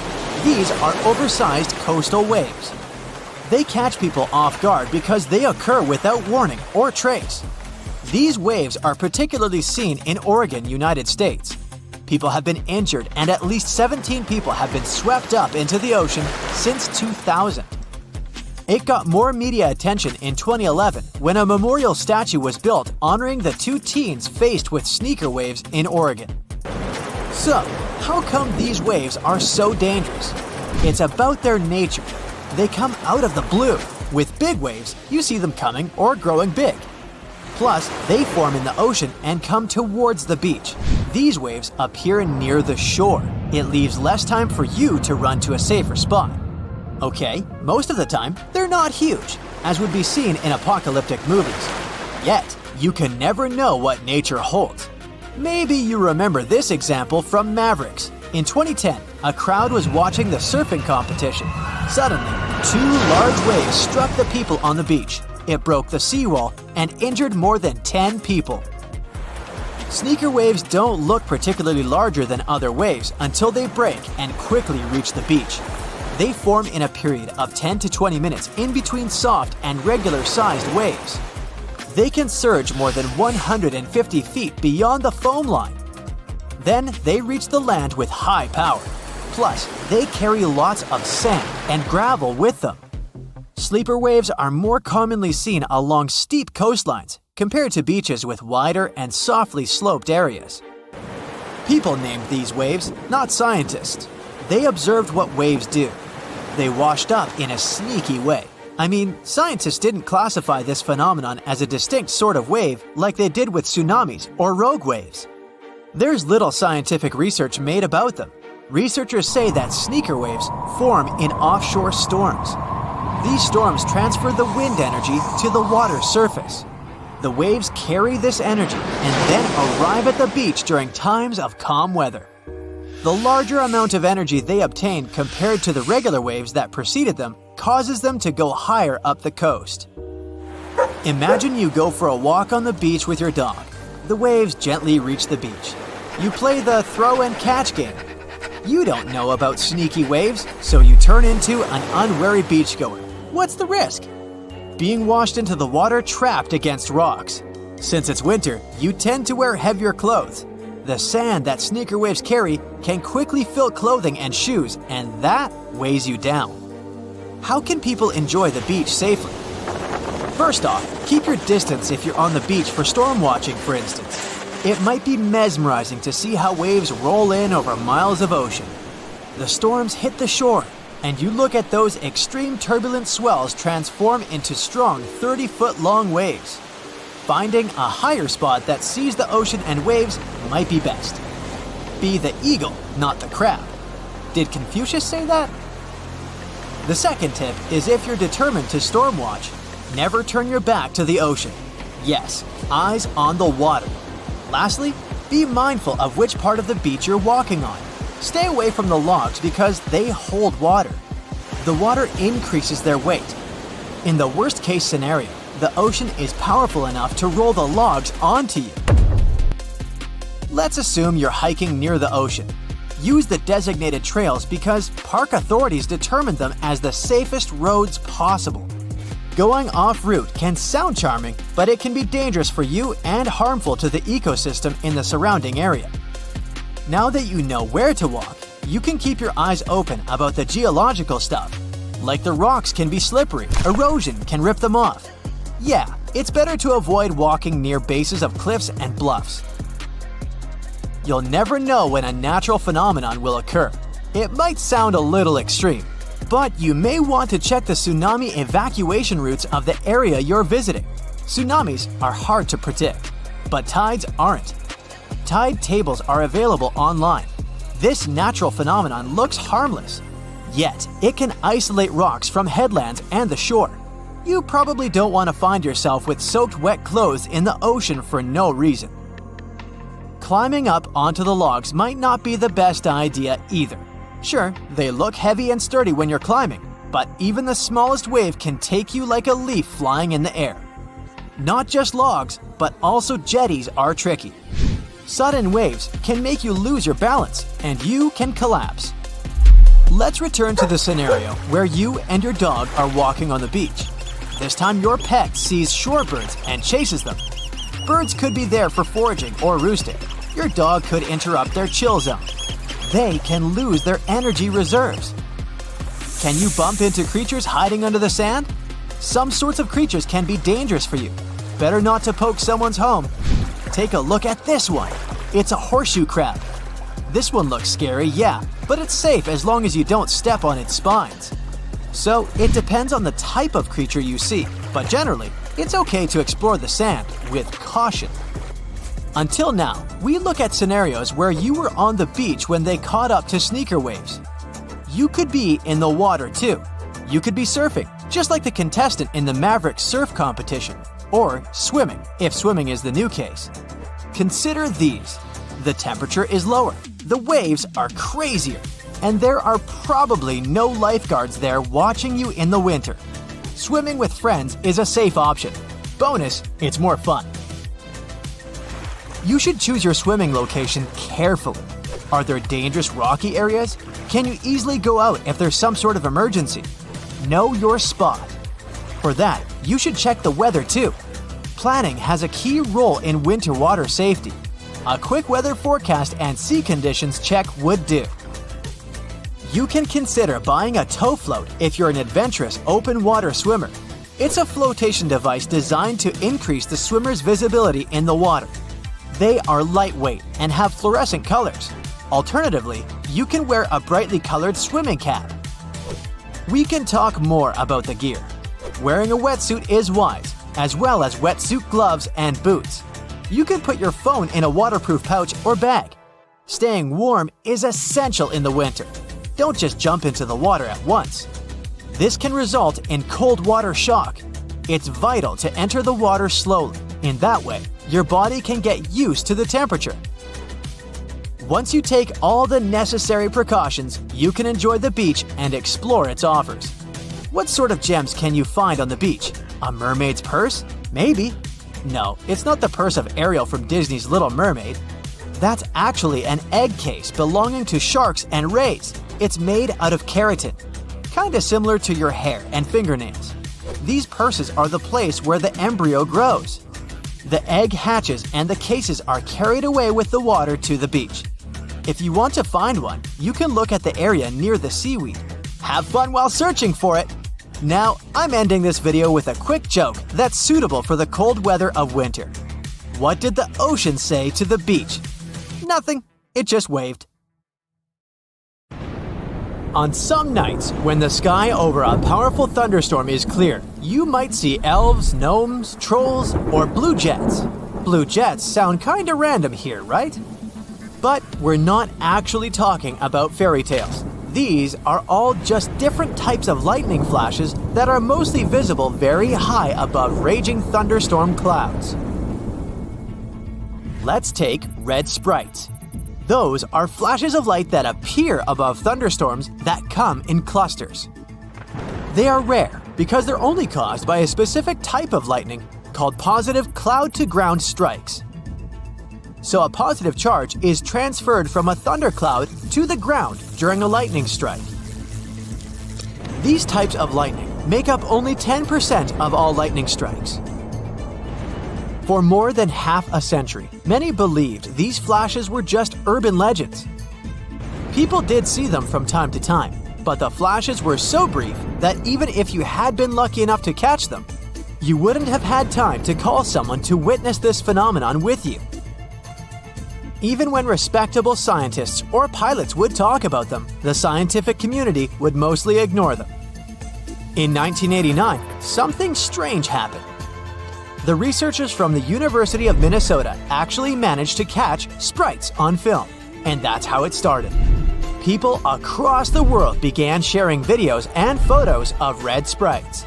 A: These are oversized coastal waves. They catch people off guard because they occur without warning or trace. These waves are particularly seen in Oregon, United States. People have been injured and at least 17 people have been swept up into the ocean since 2000. It got more media attention in 2011 when a memorial statue was built honoring the two teens faced with sneaker waves in Oregon. So, how come these waves are so dangerous? It's about their nature. They come out of the blue. With big waves, you see them coming or growing big. Plus, they form in the ocean and come towards the beach. These waves appear near the shore. It leaves less time for you to run to a safer spot. Okay, most of the time, they're not huge, as would be seen in apocalyptic movies. Yet, you can never know what nature holds. Maybe you remember this example from Mavericks. In 2010, a crowd was watching the surfing competition. Suddenly, two large waves struck the people on the beach. It broke the seawall and injured more than 10 people. Sneaker waves don't look particularly larger than other waves until they break and quickly reach the beach. They form in a period of 10 to 20 minutes in between soft and regular-sized waves. They can surge more than 150 feet beyond the foam line. Then they reach the land with high power. Plus, they carry lots of sand and gravel with them. Sleeper waves are more commonly seen along steep coastlines compared to beaches with wider and softly sloped areas. People named these waves, not scientists. They observed what waves do. They washed up in a sneaky way. I mean, scientists didn't classify this phenomenon as a distinct sort of wave like they did with tsunamis or rogue waves. There's little scientific research made about them. Researchers say that sneaker waves form in offshore storms. These storms transfer the wind energy to the water surface. The waves carry this energy and then arrive at the beach during times of calm weather. The larger amount of energy they obtain compared to the regular waves that preceded them causes them to go higher up the coast. Imagine you go for a walk on the beach with your dog. The waves gently reach the beach. You play the throw and catch game. You don't know about sneaky waves, so you turn into an unwary beachgoer. What's the risk? Being washed into the water trapped against rocks. Since it's winter, you tend to wear heavier clothes. The sand that sneaker waves carry can quickly fill clothing and shoes, and that weighs you down. How can people enjoy the beach safely? First off, keep your distance if you're on the beach for storm watching, for instance. It might be mesmerizing to see how waves roll in over miles of ocean. The storms hit the shore, and you look at those extreme turbulent swells transform into strong 30-foot-long waves. Finding a higher spot that sees the ocean and waves might be best. Be the eagle, not the crab. Did Confucius say that? The second tip is if you're determined to storm watch, never turn your back to the ocean. Yes, eyes on the water. Lastly, be mindful of which part of the beach you're walking on. Stay away from the logs because they hold water. The water increases their weight. In the worst-case scenario, the ocean is powerful enough to roll the logs onto you. Let's assume you're hiking near the ocean. Use the designated trails because park authorities determine them as the safest roads possible. Going off-route can sound charming, but it can be dangerous for you and harmful to the ecosystem in the surrounding area. Now that you know where to walk, you can keep your eyes open about the geological stuff. Like the rocks can be slippery, erosion can rip them off. Yeah, it's better to avoid walking near bases of cliffs and bluffs. You'll never know when a natural phenomenon will occur. It might sound a little extreme, but you may want to check the tsunami evacuation routes of the area you're visiting. Tsunamis are hard to predict, but tides aren't. Tide tables are available online. This natural phenomenon looks harmless, yet it can isolate rocks from headlands and the shore. You probably don't want to find yourself with soaked wet clothes in the ocean for no reason. Climbing up onto the logs might not be the best idea either. Sure, they look heavy and sturdy when you're climbing, but even the smallest wave can take you like a leaf flying in the air. Not just logs, but also jetties are tricky. Sudden waves can make you lose your balance, and you can collapse. Let's return to the scenario where you and your dog are walking on the beach. This time your pet sees shorebirds and chases them. Birds could be there for foraging or roosting. Your dog could interrupt their chill zone. They can lose their energy reserves. Can you bump into creatures hiding under the sand? Some sorts of creatures can be dangerous for you. Better not to poke someone's home. Take a look at this one. It's a horseshoe crab. This one looks scary, yeah, but it's safe as long as you don't step on its spines. So it depends on the type of creature you see, but generally, it's okay to explore the sand with caution. Until now, we look at scenarios where you were on the beach when they caught up to sneaker waves. You could be in the water too. You could be surfing, just like the contestant in the Maverick surf competition, or swimming, if swimming is the new case. Consider these. The temperature is lower, the waves are crazier, and there are probably no lifeguards there watching you in the winter. Swimming with friends is a safe option. Bonus, it's more fun. You should choose your swimming location carefully. Are there dangerous rocky areas? Can you easily go out if there's some sort of emergency? Know your spot. For that, you should check the weather too. Planning has a key role in winter water safety. A quick weather forecast and sea conditions check would do. You can consider buying a tow float if you're an adventurous open water swimmer. It's a flotation device designed to increase the swimmer's visibility in the water. They are lightweight and have fluorescent colors. Alternatively, you can wear a brightly colored swimming cap. We can talk more about the gear. Wearing a wetsuit is wise, as well as wetsuit gloves and boots. You can put your phone in a waterproof pouch or bag. Staying warm is essential in the winter. Don't just jump into the water at once. This can result in cold water shock. It's vital to enter the water slowly. In that way, your body can get used to the temperature. Once you take all the necessary precautions, you can enjoy the beach and explore its offers. What sort of gems can you find on the beach? A mermaid's purse? Maybe. No, it's not the purse of Ariel from Disney's Little Mermaid. That's actually an egg case belonging to sharks and rays. It's made out of keratin, kinda similar to your hair and fingernails. These purses are the place where the embryo grows. The egg hatches and the cases are carried away with the water to the beach. If you want to find one, you can look at the area near the seaweed. Have fun while searching for it! Now, I'm ending this video with a quick joke that's suitable for the cold weather of winter. What did the ocean say to the beach? Nothing, it just waved. On some nights, when the sky over a powerful thunderstorm is clear, you might see elves, gnomes, trolls, or blue jets. Blue jets sound kinda random here, right? But we're not actually talking about fairy tales. These are all just different types of lightning flashes that are mostly visible very high above raging thunderstorm clouds. Let's take red sprites. Those are flashes of light that appear above thunderstorms that come in clusters. They are rare because they're only caused by a specific type of lightning called positive cloud-to-ground strikes. So a positive charge is transferred from a thundercloud to the ground during a lightning strike. These types of lightning make up only 10% of all lightning strikes. For more than half a century, many believed these flashes were just urban legends. People did see them from time to time, but the flashes were so brief that even if you had been lucky enough to catch them, you wouldn't have had time to call someone to witness this phenomenon with you. Even when respectable scientists or pilots would talk about them, the scientific community would mostly ignore them. In 1989, something strange happened. The researchers from the University of Minnesota actually managed to catch sprites on film, and that's how it started. People across the world began sharing videos and photos of red sprites.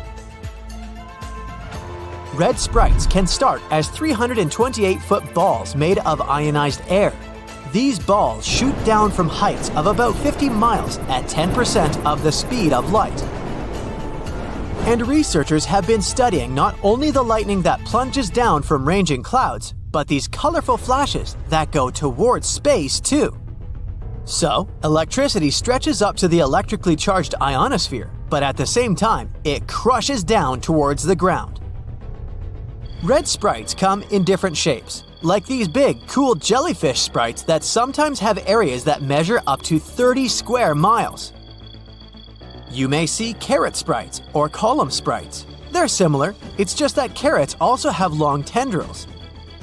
A: Red sprites can start as 328-foot balls made of ionized air. These balls shoot down from heights of about 50 miles at 10% of the speed of light. And researchers have been studying not only the lightning that plunges down from raging clouds, but these colorful flashes that go towards space too. So, electricity stretches up to the electrically charged ionosphere, but at the same time, it crushes down towards the ground. Red sprites come in different shapes, like these big, cool jellyfish sprites that sometimes have areas that measure up to 30 square miles. You may see carrot sprites or column sprites. They're similar, it's just that carrots also have long tendrils.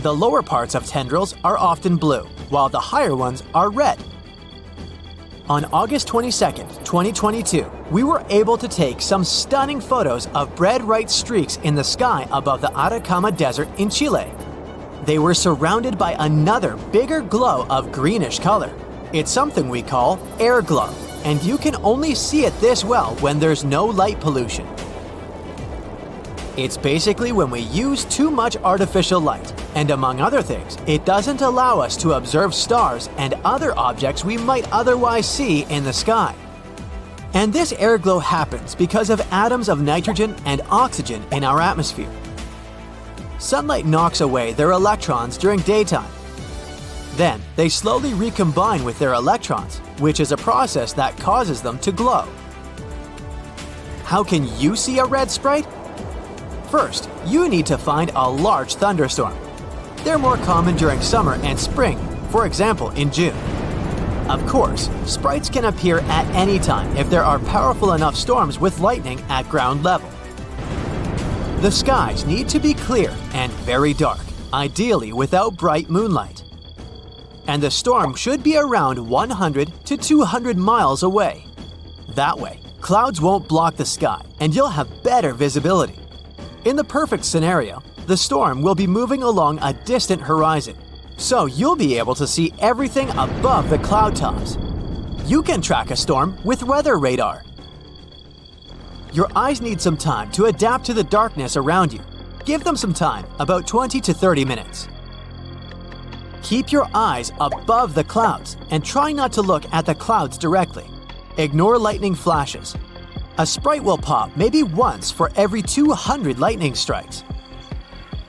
A: The lower parts of tendrils are often blue, while the higher ones are red. On August 22, 2022, we were able to take some stunning photos of bread-right streaks in the sky above the Atacama Desert in Chile. They were surrounded by another bigger glow of greenish color. It's something we call air glow, and you can only see it this well when there's no light pollution. It's basically when we use too much artificial light, and among other things, it doesn't allow us to observe stars and other objects we might otherwise see in the sky. And this air glow happens because of atoms of nitrogen and oxygen in our atmosphere. Sunlight knocks away their electrons during daytime. Then, they slowly recombine with their electrons, which is a process that causes them to glow. How can you see a red sprite? First, you need to find a large thunderstorm. They're more common during summer and spring, for example in June. Of course, sprites can appear at any time if there are powerful enough storms with lightning at ground level. The skies need to be clear and very dark, ideally without bright moonlight. And the storm should be around 100 to 200 miles away. That way, clouds won't block the sky and you'll have better visibility. In the perfect scenario, the storm will be moving along a distant horizon, so you'll be able to see everything above the cloud tops. You can track a storm with weather radar. Your eyes need some time to adapt to the darkness around you. Give them some time, about 20 to 30 minutes. Keep your eyes above the clouds and try not to look at the clouds directly. Ignore lightning flashes. A sprite will pop maybe once for every 200 lightning strikes.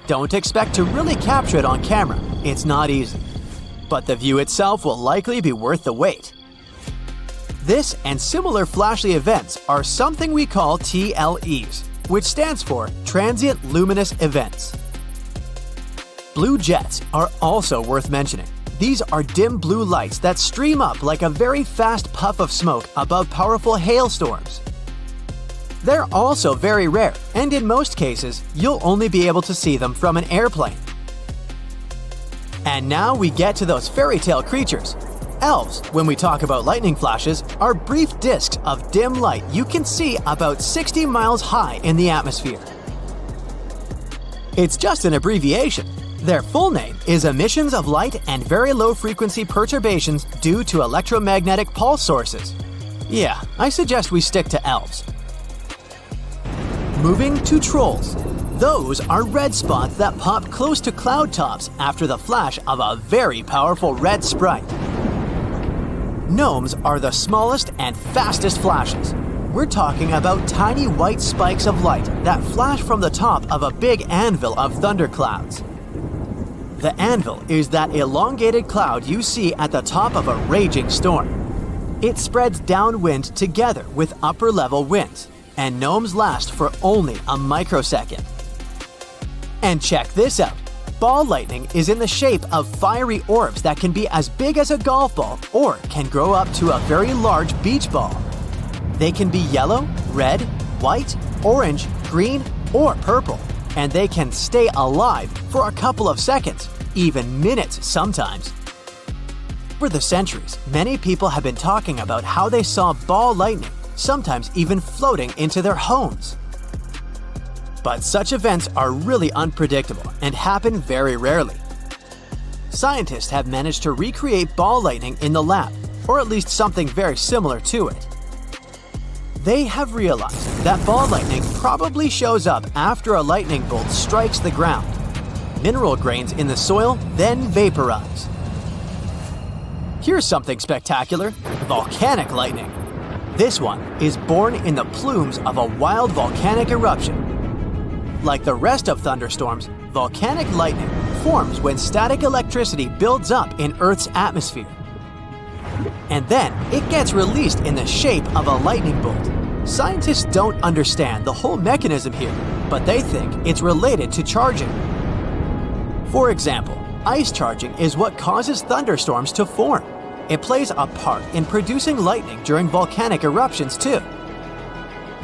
A: Don't expect to really capture it on camera, it's not easy. But the view itself will likely be worth the wait. This and similar flashy events are something we call TLEs, which stands for Transient Luminous Events. Blue jets are also worth mentioning. These are dim blue lights that stream up like a very fast puff of smoke above powerful hailstorms. They're also very rare, and in most cases, you'll only be able to see them from an airplane. And now we get to those fairy tale creatures. Elves, when we talk about lightning flashes, are brief discs of dim light you can see about 60 miles high in the atmosphere. It's just an abbreviation. Their full name is emissions of light and very low frequency perturbations due to electromagnetic pulse sources. Yeah, I suggest we stick to elves. Moving to trolls. Those are red spots that pop close to cloud tops after the flash of a very powerful red sprite. Gnomes are the smallest and fastest flashes. We're talking about tiny white spikes of light that flash from the top of a big anvil of thunderclouds. The anvil is that elongated cloud you see at the top of a raging storm. It spreads downwind together with upper-level winds, and gnomes last for only a microsecond. And check this out. Ball lightning is in the shape of fiery orbs that can be as big as a golf ball or can grow up to a very large beach ball. They can be yellow, red, white, orange, green, or purple, and they can stay alive for a couple of seconds, even minutes sometimes. Over the centuries, many people have been talking about how they saw ball lightning, sometimes even floating into their homes. But such events are really unpredictable and happen very rarely. Scientists have managed to recreate ball lightning in the lab, or at least something very similar to it. They have realized that ball lightning probably shows up after a lightning bolt strikes the ground. Mineral grains in the soil then vaporize. Here's something spectacular: volcanic lightning. This one is born in the plumes of a wild volcanic eruption. Like the rest of thunderstorms, volcanic lightning forms when static electricity builds up in Earth's atmosphere. And then it gets released in the shape of a lightning bolt. Scientists don't understand the whole mechanism here, but they think it's related to charging. For example, ice charging is what causes thunderstorms to form. It plays a part in producing lightning during volcanic eruptions too.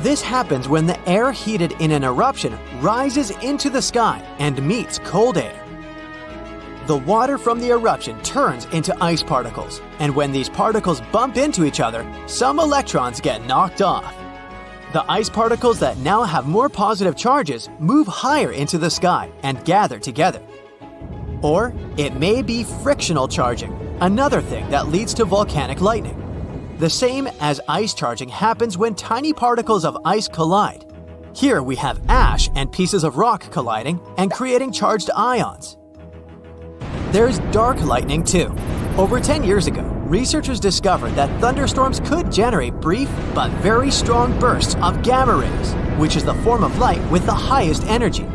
A: This happens when the air heated in an eruption rises into the sky and meets cold air. The water from the eruption turns into ice particles, and when these particles bump into each other, some electrons get knocked off. The ice particles that now have more positive charges move higher into the sky and gather together. Or it may be frictional charging, another thing that leads to volcanic lightning. The same as ice charging happens when tiny particles of ice collide. Here we have ash and pieces of rock colliding and creating charged ions. There's dark lightning too. Over 10 years ago, researchers discovered that thunderstorms could generate brief but very strong bursts of gamma rays, which is the form of light with the highest energy.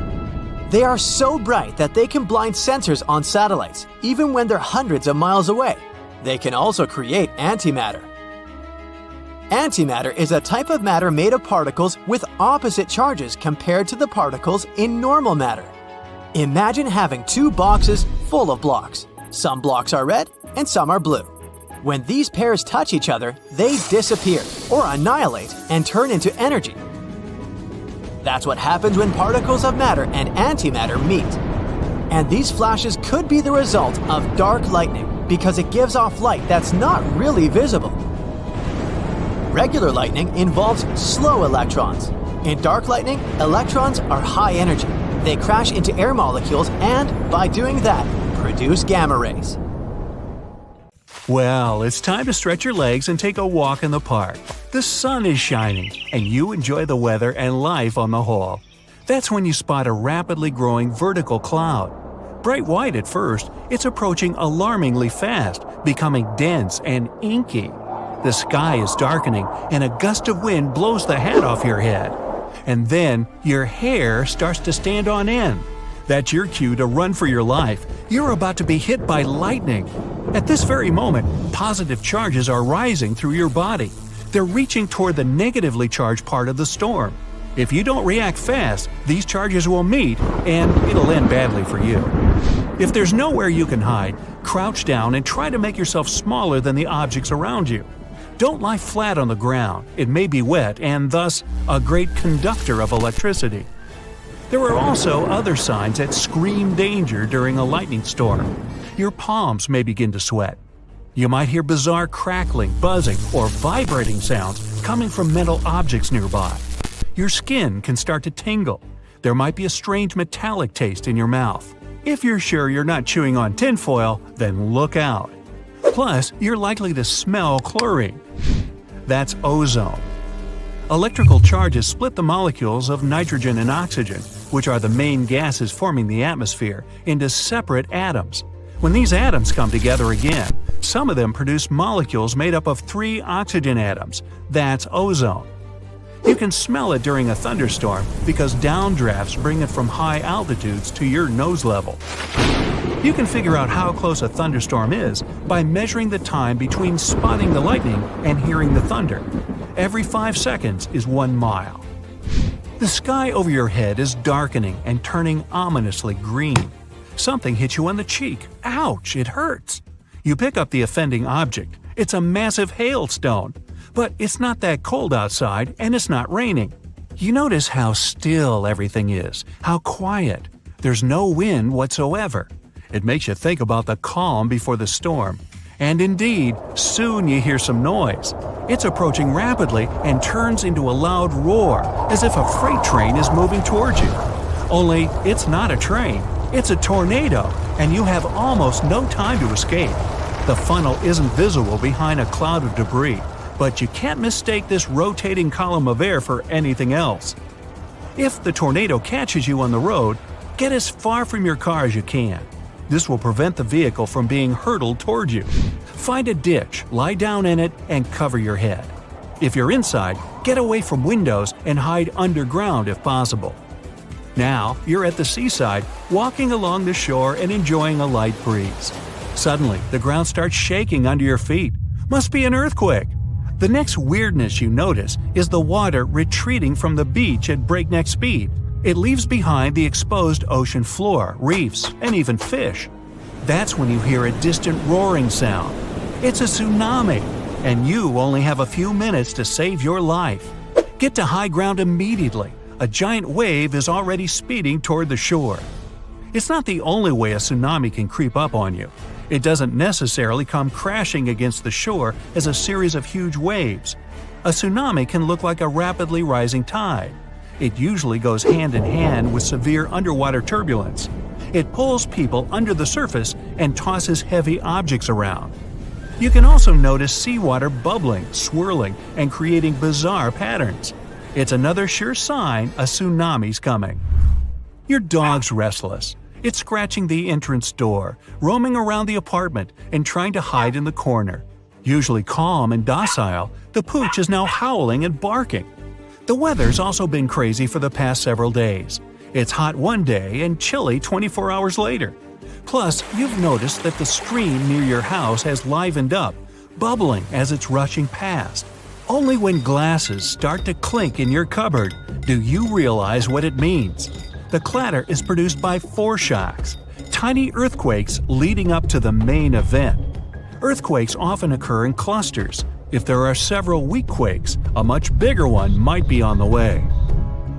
A: They are so bright that they can blind sensors on satellites, even when they're hundreds of miles away. They can also create antimatter. Antimatter is a type of matter made of particles with opposite charges compared to the particles in normal matter. Imagine having two boxes full of blocks. Some blocks are red and some are blue. When these pairs touch each other, they disappear or annihilate and turn into energy. That's what happens when particles of matter and antimatter meet. And these flashes could be the result of dark lightning because it gives off light that's not really visible. Regular lightning involves slow electrons. In dark lightning, electrons are high energy. They crash into air molecules and, by doing that, produce gamma rays.
D: Well, it's time to stretch your legs and take a walk in the park. The sun is shining, and you enjoy the weather and life on the whole. That's when you spot a rapidly growing vertical cloud. Bright white at first, it's approaching alarmingly fast, becoming dense and inky. The sky is darkening, and a gust of wind blows the hat off your head. And then your hair starts to stand on end. That's your cue to run for your life. You're about to be hit by lightning. At this very moment, positive charges are rising through your body. They're reaching toward the negatively charged part of the storm. If you don't react fast, these charges will meet, and it'll end badly for you. If there's nowhere you can hide, crouch down and try to make yourself smaller than the objects around you. Don't lie flat on the ground. It may be wet and thus a great conductor of electricity. There are also other signs that scream danger during a lightning storm. Your palms may begin to sweat. You might hear bizarre crackling, buzzing, or vibrating sounds coming from metal objects nearby. Your skin can start to tingle. There might be a strange metallic taste in your mouth. If you're sure you're not chewing on tinfoil, then look out. Plus, you're likely to smell chlorine. That's ozone. Electrical charges split the molecules of nitrogen and oxygen, which are the main gases forming the atmosphere, into separate atoms. When these atoms come together again, some of them produce molecules made up of 3 oxygen atoms. That's ozone. You can smell it during a thunderstorm because downdrafts bring it from high altitudes to your nose level. You can figure out how close a thunderstorm is by measuring the time between spotting the lightning and hearing the thunder. Every 5 seconds is 1 mile. The sky over your head is darkening and turning ominously green. Something hits you on the cheek. Ouch, it hurts. You pick up the offending object. It's a massive hailstone. But it's not that cold outside, and it's not raining. You notice how still everything is, how quiet. There's no wind whatsoever. It makes you think about the calm before the storm. And indeed, soon you hear some noise. It's approaching rapidly and turns into a loud roar, as if a freight train is moving towards you. Only it's not a train, it's a tornado, and you have almost no time to escape. The funnel isn't visible behind a cloud of debris, but you can't mistake this rotating column of air for anything else. If the tornado catches you on the road, get as far from your car as you can. This will prevent the vehicle from being hurtled toward you. Find a ditch, lie down in it, and cover your head. If you're inside, get away from windows and hide underground if possible. Now, you're at the seaside, walking along the shore and enjoying a light breeze. Suddenly, the ground starts shaking under your feet. Must be an earthquake. The next weirdness you notice is the water retreating from the beach at breakneck speed. It leaves behind the exposed ocean floor, reefs, and even fish. That's when you hear a distant roaring sound. It's a tsunami, and you only have a few minutes to save your life. Get to high ground immediately. A giant wave is already speeding toward the shore. It's not the only way a tsunami can creep up on you. It doesn't necessarily come crashing against the shore as a series of huge waves. A tsunami can look like a rapidly rising tide. It usually goes hand in hand with severe underwater turbulence. It pulls people under the surface and tosses heavy objects around. You can also notice seawater bubbling, swirling, and creating bizarre patterns. It's another sure sign a tsunami's coming. Your dog's restless. It's scratching the entrance door, roaming around the apartment, and trying to hide in the corner. Usually calm and docile, the pooch is now howling and barking. The weather's also been crazy for the past several days. It's hot one day and chilly 24 hours later. Plus, you've noticed that the stream near your house has livened up, bubbling as it's rushing past. Only when glasses start to clink in your cupboard do you realize what it means. The clatter is produced by foreshocks, tiny earthquakes leading up to the main event. Earthquakes often occur in clusters. If there are several weak quakes, a much bigger one might be on the way.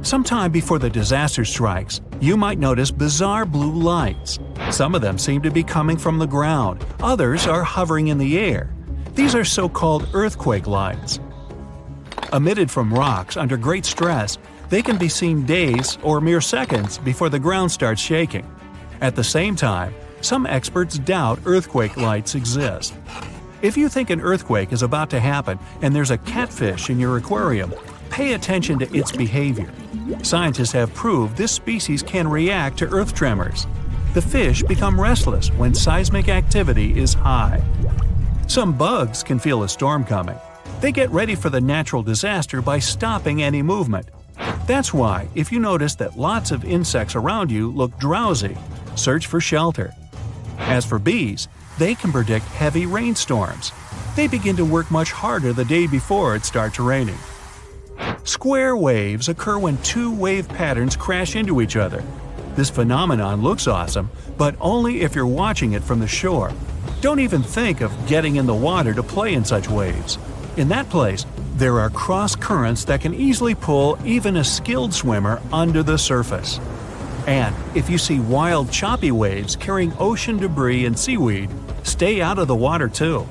D: Sometime before the disaster strikes, you might notice bizarre blue lights. Some of them seem to be coming from the ground, others are hovering in the air. These are so-called earthquake lights. Emitted from rocks under great stress, they can be seen days or mere seconds before the ground starts shaking. At the same time, some experts doubt earthquake lights exist. If you think an earthquake is about to happen and there's a catfish in your aquarium, pay attention to its behavior. Scientists have proved this species can react to earth tremors. The fish become restless when seismic activity is high. Some bugs can feel a storm coming. They get ready for the natural disaster by stopping any movement. That's why, if you notice that lots of insects around you look drowsy, search for shelter. As for bees, they can predict heavy rainstorms. They begin to work much harder the day before it starts raining. Square waves occur when two wave patterns crash into each other. This phenomenon looks awesome, but only if you're watching it from the shore. Don't even think of getting in the water to play in such waves. In that place, there are cross currents that can easily pull even a skilled swimmer under the surface. And if you see wild, choppy waves carrying ocean debris and seaweed, stay out of the water too.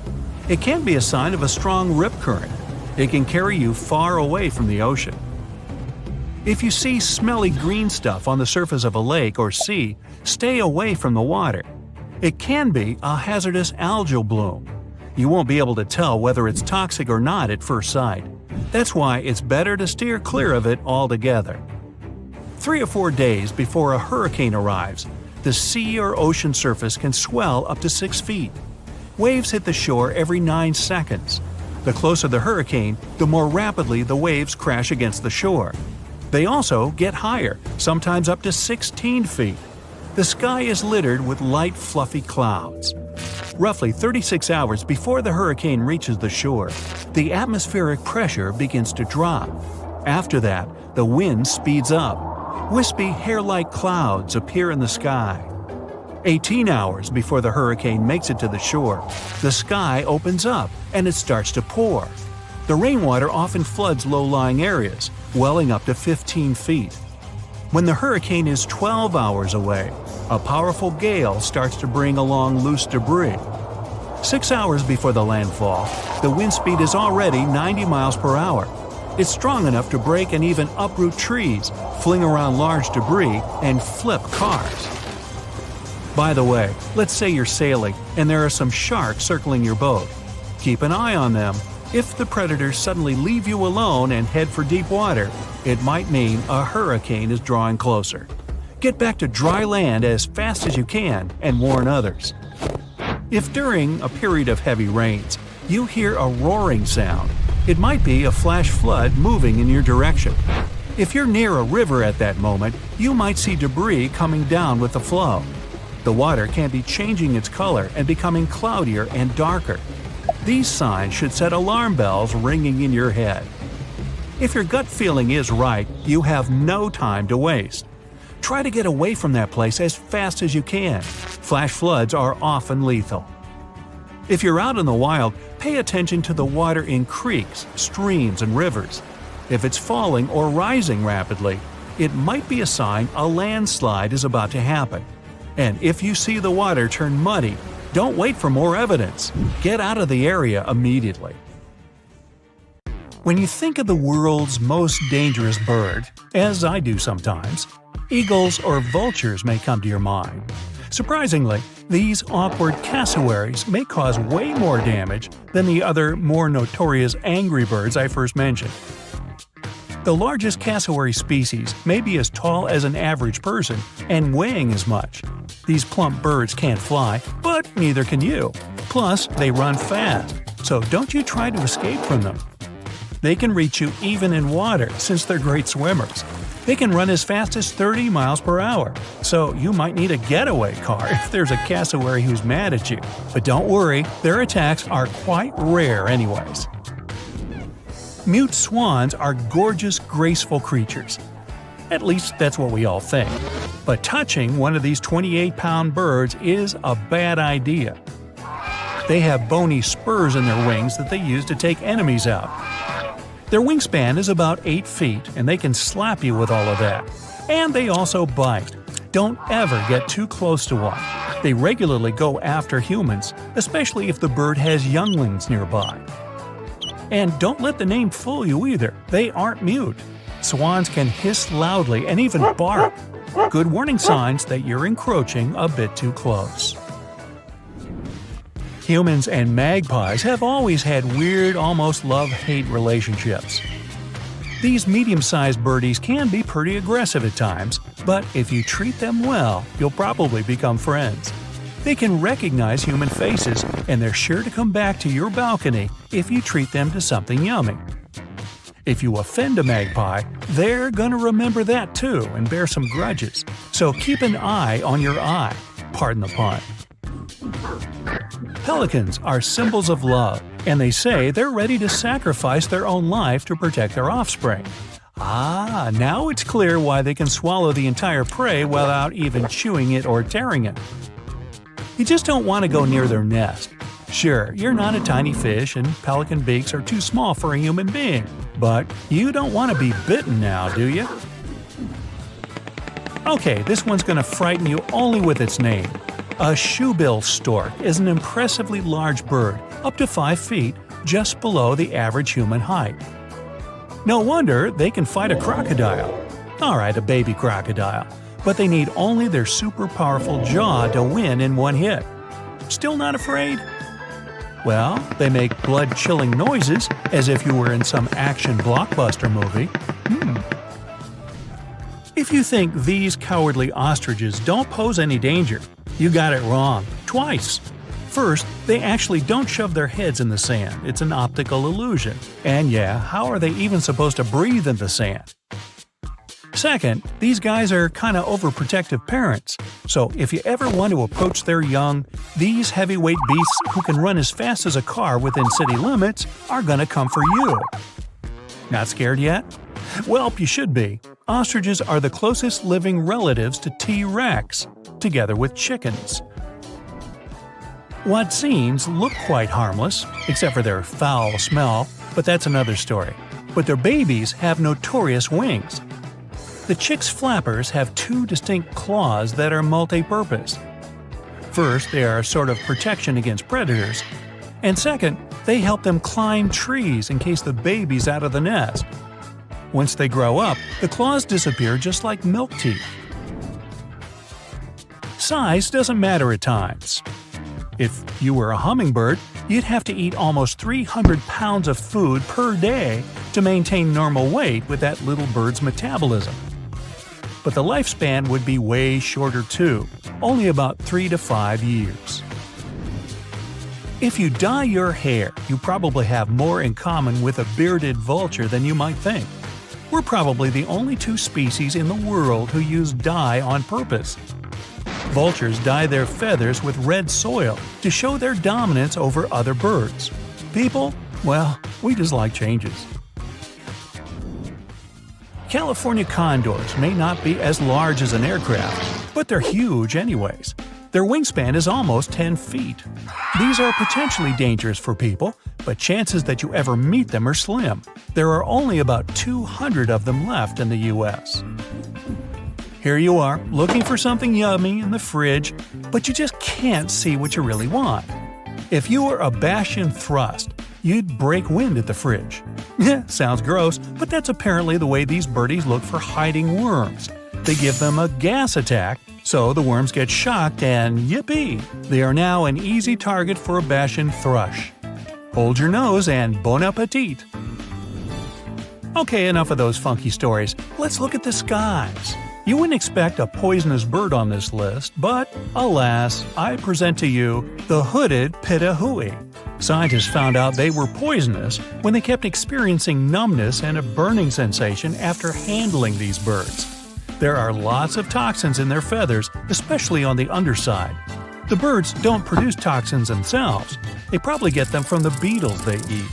D: It can be a sign of a strong rip current. It can carry you far away from the ocean. If you see smelly green stuff on the surface of a lake or sea, stay away from the water. It can be a hazardous algal bloom. You won't be able to tell whether it's toxic or not at first sight. That's why it's better to steer clear of it altogether. 3 or 4 days before a hurricane arrives, the sea or ocean surface can swell up to 6 feet. Waves hit the shore every 9 seconds. The closer the hurricane, the more rapidly the waves crash against the shore. They also get higher, sometimes up to 16 feet. The sky is littered with light, fluffy clouds. Roughly 36 hours before the hurricane reaches the shore, the atmospheric pressure begins to drop. After that, the wind speeds up. Wispy, hair-like clouds appear in the sky. 18 hours before the hurricane makes it to the shore, the sky opens up and it starts to pour. The rainwater often floods low-lying areas, welling up to 15 feet. When the hurricane is 12 hours away, a powerful gale starts to bring along loose debris. 6 hours before the landfall, the wind speed is already 90 miles per hour. It's strong enough to break and even uproot trees, fling around large debris, and flip cars. By the way, let's say you're sailing and there are some sharks circling your boat. Keep an eye on them. If the predators suddenly leave you alone and head for deep water, it might mean a hurricane is drawing closer. Get back to dry land as fast as you can and warn others. If during a period of heavy rains, you hear a roaring sound, it might be a flash flood moving in your direction. If you're near a river at that moment, you might see debris coming down with the flow. The water can be changing its color and becoming cloudier and darker. These signs should set alarm bells ringing in your head. If your gut feeling is right, you have no time to waste. Try to get away from that place as fast as you can. Flash floods are often lethal. If you're out in the wild, pay attention to the water in creeks, streams, and rivers. If it's falling or rising rapidly, it might be a sign a landslide is about to happen. And if you see the water turn muddy, don't wait for more evidence. Get out of the area immediately. When you think of the world's most dangerous bird, as I do sometimes, eagles or vultures may come to your mind. Surprisingly, these awkward cassowaries may cause way more damage than the other more notorious angry birds I first mentioned. The largest cassowary species may be as tall as an average person and weighing as much. These plump birds can't fly, but neither can you. Plus, they run fast, so don't you try to escape from them. They can reach you even in water since they're great swimmers. They can run as fast as 30 miles per hour, so you might need a getaway car if there's a cassowary who's mad at you. But don't worry, their attacks are quite rare anyways. Mute swans are gorgeous, graceful creatures. At least that's what we all think. But touching one of these 28-pound birds is a bad idea. They have bony spurs in their wings that they use to take enemies out. Their wingspan is about 8 feet, and they can slap you with all of that. And they also bite. Don't ever get too close to one. They regularly go after humans, especially if the bird has younglings nearby. And don't let the name fool you either. They aren't mute. Swans can hiss loudly and even bark. Good warning signs that you're encroaching a bit too close. Humans and magpies have always had weird, almost love-hate relationships. These medium-sized birdies can be pretty aggressive at times, but if you treat them well, you'll probably become friends. They can recognize human faces, and they're sure to come back to your balcony if you treat them to something yummy. If you offend a magpie, they're gonna remember that too and bear some grudges, so keep an eye on your eye. Pardon the pun. Pelicans are symbols of love, and they say they're ready to sacrifice their own life to protect their offspring. Now it's clear why they can swallow the entire prey without even chewing it or tearing it. You just don't want to go near their nest. Sure, you're not a tiny fish and pelican beaks are too small for a human being, but you don't want to be bitten now, do you? Okay, this one's going to frighten you only with its name. A shoebill stork is an impressively large bird, up to 5 feet, just below the average human height. No wonder they can fight a crocodile. Alright, a baby crocodile, but they need only their super powerful jaw to win in one hit. Still not afraid? Well, they make blood-chilling noises as if you were in some action blockbuster movie. If you think these cowardly ostriches don't pose any danger, you got it wrong, twice. First, they actually don't shove their heads in the sand. It's an optical illusion. And yeah, how are they even supposed to breathe in the sand? Second, these guys are kinda overprotective parents. So if you ever want to approach their young, these heavyweight beasts who can run as fast as a car within city limits are gonna come for you. Not scared yet? Well, you should be. Ostriches are the closest living relatives to T-Rex, together with chickens. Watsines look quite harmless, except for their foul smell, but that's another story. But their babies have notorious wings. The chicks' flappers have 2 distinct claws that are multi-purpose. First, they are a sort of protection against predators, and second, they help them climb trees in case the baby's out of the nest. Once they grow up, the claws disappear just like milk teeth. Size doesn't matter at times. If you were a hummingbird, you'd have to eat almost 300 pounds of food per day to maintain normal weight with that little bird's metabolism. But the lifespan would be way shorter too, only about 3 to 5 years. If you dye your hair, you probably have more in common with a bearded vulture than you might think. We're probably the only 2 species in the world who use dye on purpose. Vultures dye their feathers with red soil to show their dominance over other birds. People, well, we just like changes. California condors may not be as large as an aircraft, but they're huge anyways. Their wingspan is almost 10 feet. These are potentially dangerous for people, but chances that you ever meet them are slim. There are only about 200 of them left in the US. Here you are, looking for something yummy in the fridge, but you just can't see what you really want. If you were a Bashan thrust, you'd break wind at the fridge. Sounds gross, but that's apparently the way these birdies look for hiding worms. They give them a gas attack, so the worms get shocked and yippee! They are now an easy target for a Bashan thrush. Hold your nose and bon appetit! Okay, enough of those funky stories. Let's look at the skies. You wouldn't expect a poisonous bird on this list, but alas, I present to you the hooded pitahui. Scientists found out they were poisonous when they kept experiencing numbness and a burning sensation after handling these birds. There are lots of toxins in their feathers, especially on the underside. The birds don't produce toxins themselves. They probably get them from the beetles they eat.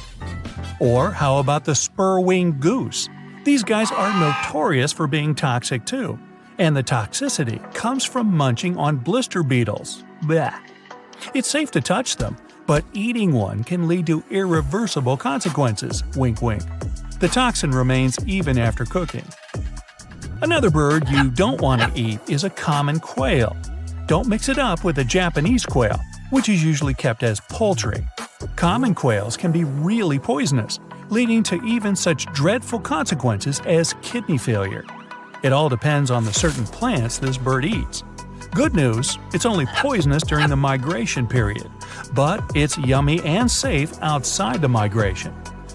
D: Or how about the spur-winged goose? These guys are notorious for being toxic too, and the toxicity comes from munching on blister beetles. Blech. It's safe to touch them, but eating one can lead to irreversible consequences, wink wink. The toxin remains even after cooking. Another bird you don't want to eat is a common quail. Don't mix it up with a Japanese quail, which is usually kept as poultry. Common quails can be really poisonous, leading to even such dreadful consequences as kidney failure. It all depends on the certain plants this bird eats. Good news, it's only poisonous during the migration period, but it's yummy and safe outside the migration.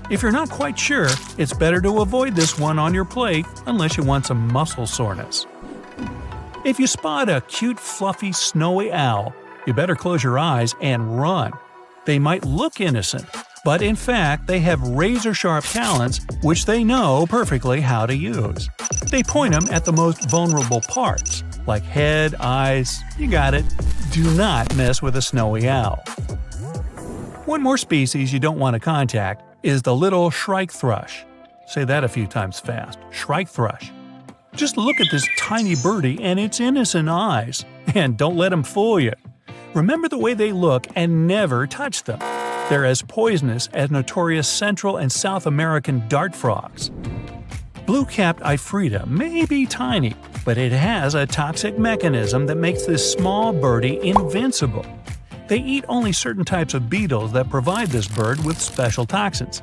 D: If you're not quite sure, it's better to avoid this one on your plate unless you want some muscle soreness. If you spot a cute, fluffy, snowy owl, you better close your eyes and run. They might look innocent, but in fact they have razor-sharp talons which they know perfectly how to use. They point them at the most vulnerable parts, like head, eyes, you got it. Do not mess with a snowy owl. One more species you don't want to contact is the little shrike thrush. Say that a few times fast. Shrike thrush. Just look at this tiny birdie and its innocent eyes, and don't let them fool you. Remember the way they look and never touch them. They're as poisonous as notorious Central and South American dart frogs. Blue-capped Ifrita may be tiny, but it has a toxic mechanism that makes this small birdie invincible. They eat only certain types of beetles that provide this bird with special toxins.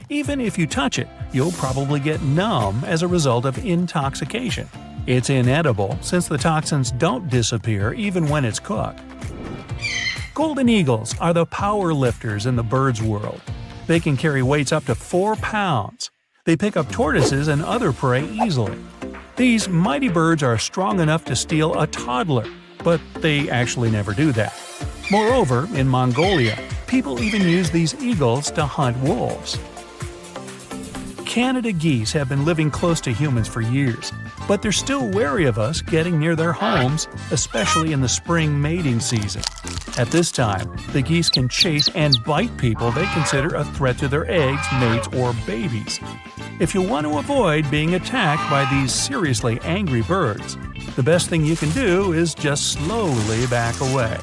D: Even if you touch it, you'll probably get numb as a result of intoxication. It's inedible since the toxins don't disappear even when it's cooked. Golden eagles are the power lifters in the birds world. They can carry weights up to 4 pounds. They pick up tortoises and other prey easily. These mighty birds are strong enough to steal a toddler, but they actually never do that. Moreover, in Mongolia, people even use these eagles to hunt wolves. Canada geese have been living close to humans for years, but they're still wary of us getting near their homes, especially in the spring mating season. At this time, the geese can chase and bite people they consider a threat to their eggs, mates, or babies. If you want to avoid being attacked by these seriously angry birds, the best thing you can do is just slowly back away.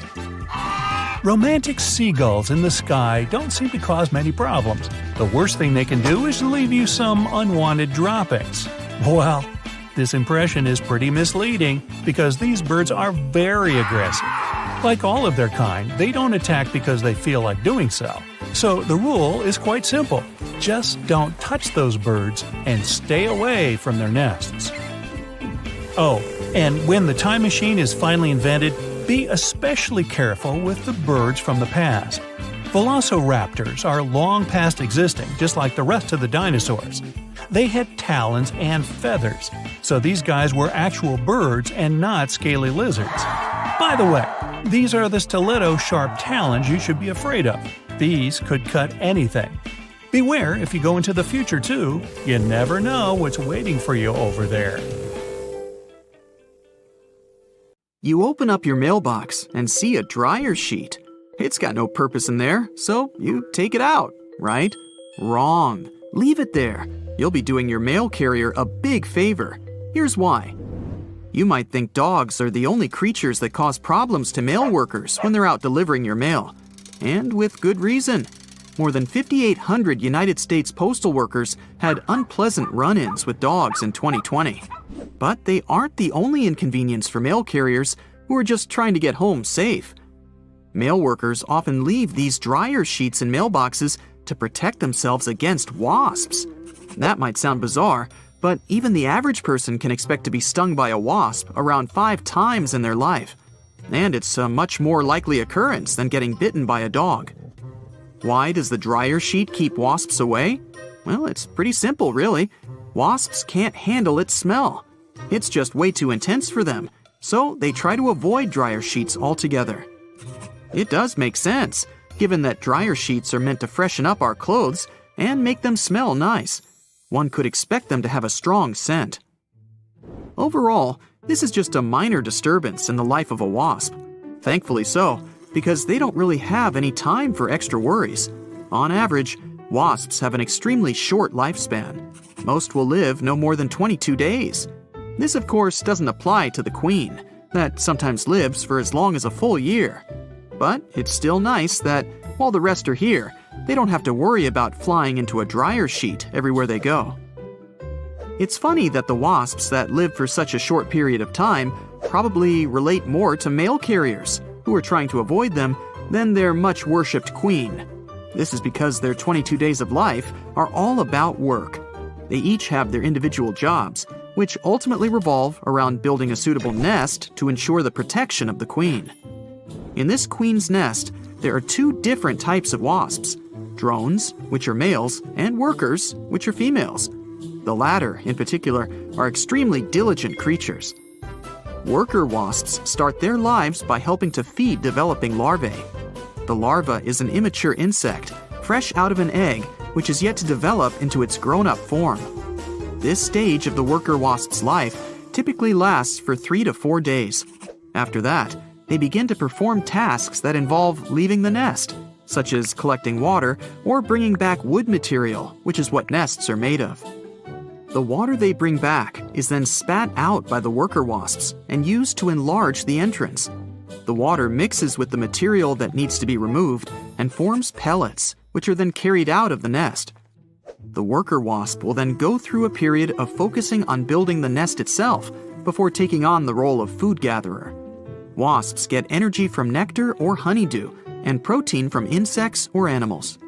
D: Romantic seagulls in the sky don't seem to cause many problems. The worst thing they can do is leave you some unwanted droppings. Well, this impression is pretty misleading because these birds are very aggressive. Like all of their kind, they don't attack because they feel like doing so. So the rule is quite simple. Just don't touch those birds and stay away from their nests. Oh, and when the time machine is finally invented, be especially careful with the birds from the past. Velociraptors are long past existing, just like the rest of the dinosaurs. They had talons and feathers, so these guys were actual birds and not scaly lizards. By the way, these are the stiletto-sharp talons you should be afraid of. These could cut anything. Beware if you go into the future too, you never know what's waiting for you over there.
B: You open up your mailbox and see a dryer sheet. It's got no purpose in there, so you take it out, right? Wrong. Leave it there. You'll be doing your mail carrier a big favor. Here's why. You might think dogs are the only creatures that cause problems to mail workers when they're out delivering your mail. And with good reason. more than 5,800 United States postal workers had unpleasant run-ins with dogs in 2020. But they aren't the only inconvenience for mail carriers who are just trying to get home safe. Mail workers often leave these dryer sheets in mailboxes to protect themselves against wasps. That might sound bizarre, but even the average person can expect to be stung by a wasp around 5 times in their life. And it's a much more likely occurrence than getting bitten by a dog. Why does the dryer sheet keep wasps away? Well, it's pretty simple, really. Wasps can't handle its smell. It's just way too intense for them, so they try to avoid dryer sheets altogether. It does make sense, given that dryer sheets are meant to freshen up our clothes and make them smell nice. One could expect them to have a strong scent. Overall, this is just a minor disturbance in the life of a wasp. Thankfully so, because they don't really have any time for extra worries. On average, wasps have an extremely short lifespan. Most will live no more than 22 days. This, of course, doesn't apply to the queen, that sometimes lives for as long as a full year. But it's still nice that, while the rest are here, they don't have to worry about flying into a dryer sheet everywhere they go. It's funny that the wasps that live for such a short period of time probably relate more to mail carriers, who are trying to avoid them, than their much-worshipped queen. This is because their 22 days of life are all about work. They each have their individual jobs, which ultimately revolve around building a suitable nest to ensure the protection of the queen. In this queen's nest, there are 2 different types of wasps: drones, which are males, and workers, which are females. The latter, in particular, are extremely diligent creatures. Worker wasps start their lives by helping to feed developing larvae. The larva is an immature insect, fresh out of an egg, which is yet to develop into its grown-up form. This stage of the worker wasp's life typically lasts for 3 to 4 days. After that, they begin to perform tasks that involve leaving the nest, such as collecting water or bringing back wood material, which is what nests are made of. The water they bring back is then spat out by the worker wasps and used to enlarge the entrance. The water mixes with the material that needs to be removed and forms pellets, which are then carried out of the nest. The worker wasp will then go through a period of focusing on building the nest itself before taking on the role of food gatherer. Wasps get energy from nectar or honeydew and protein from insects or animals.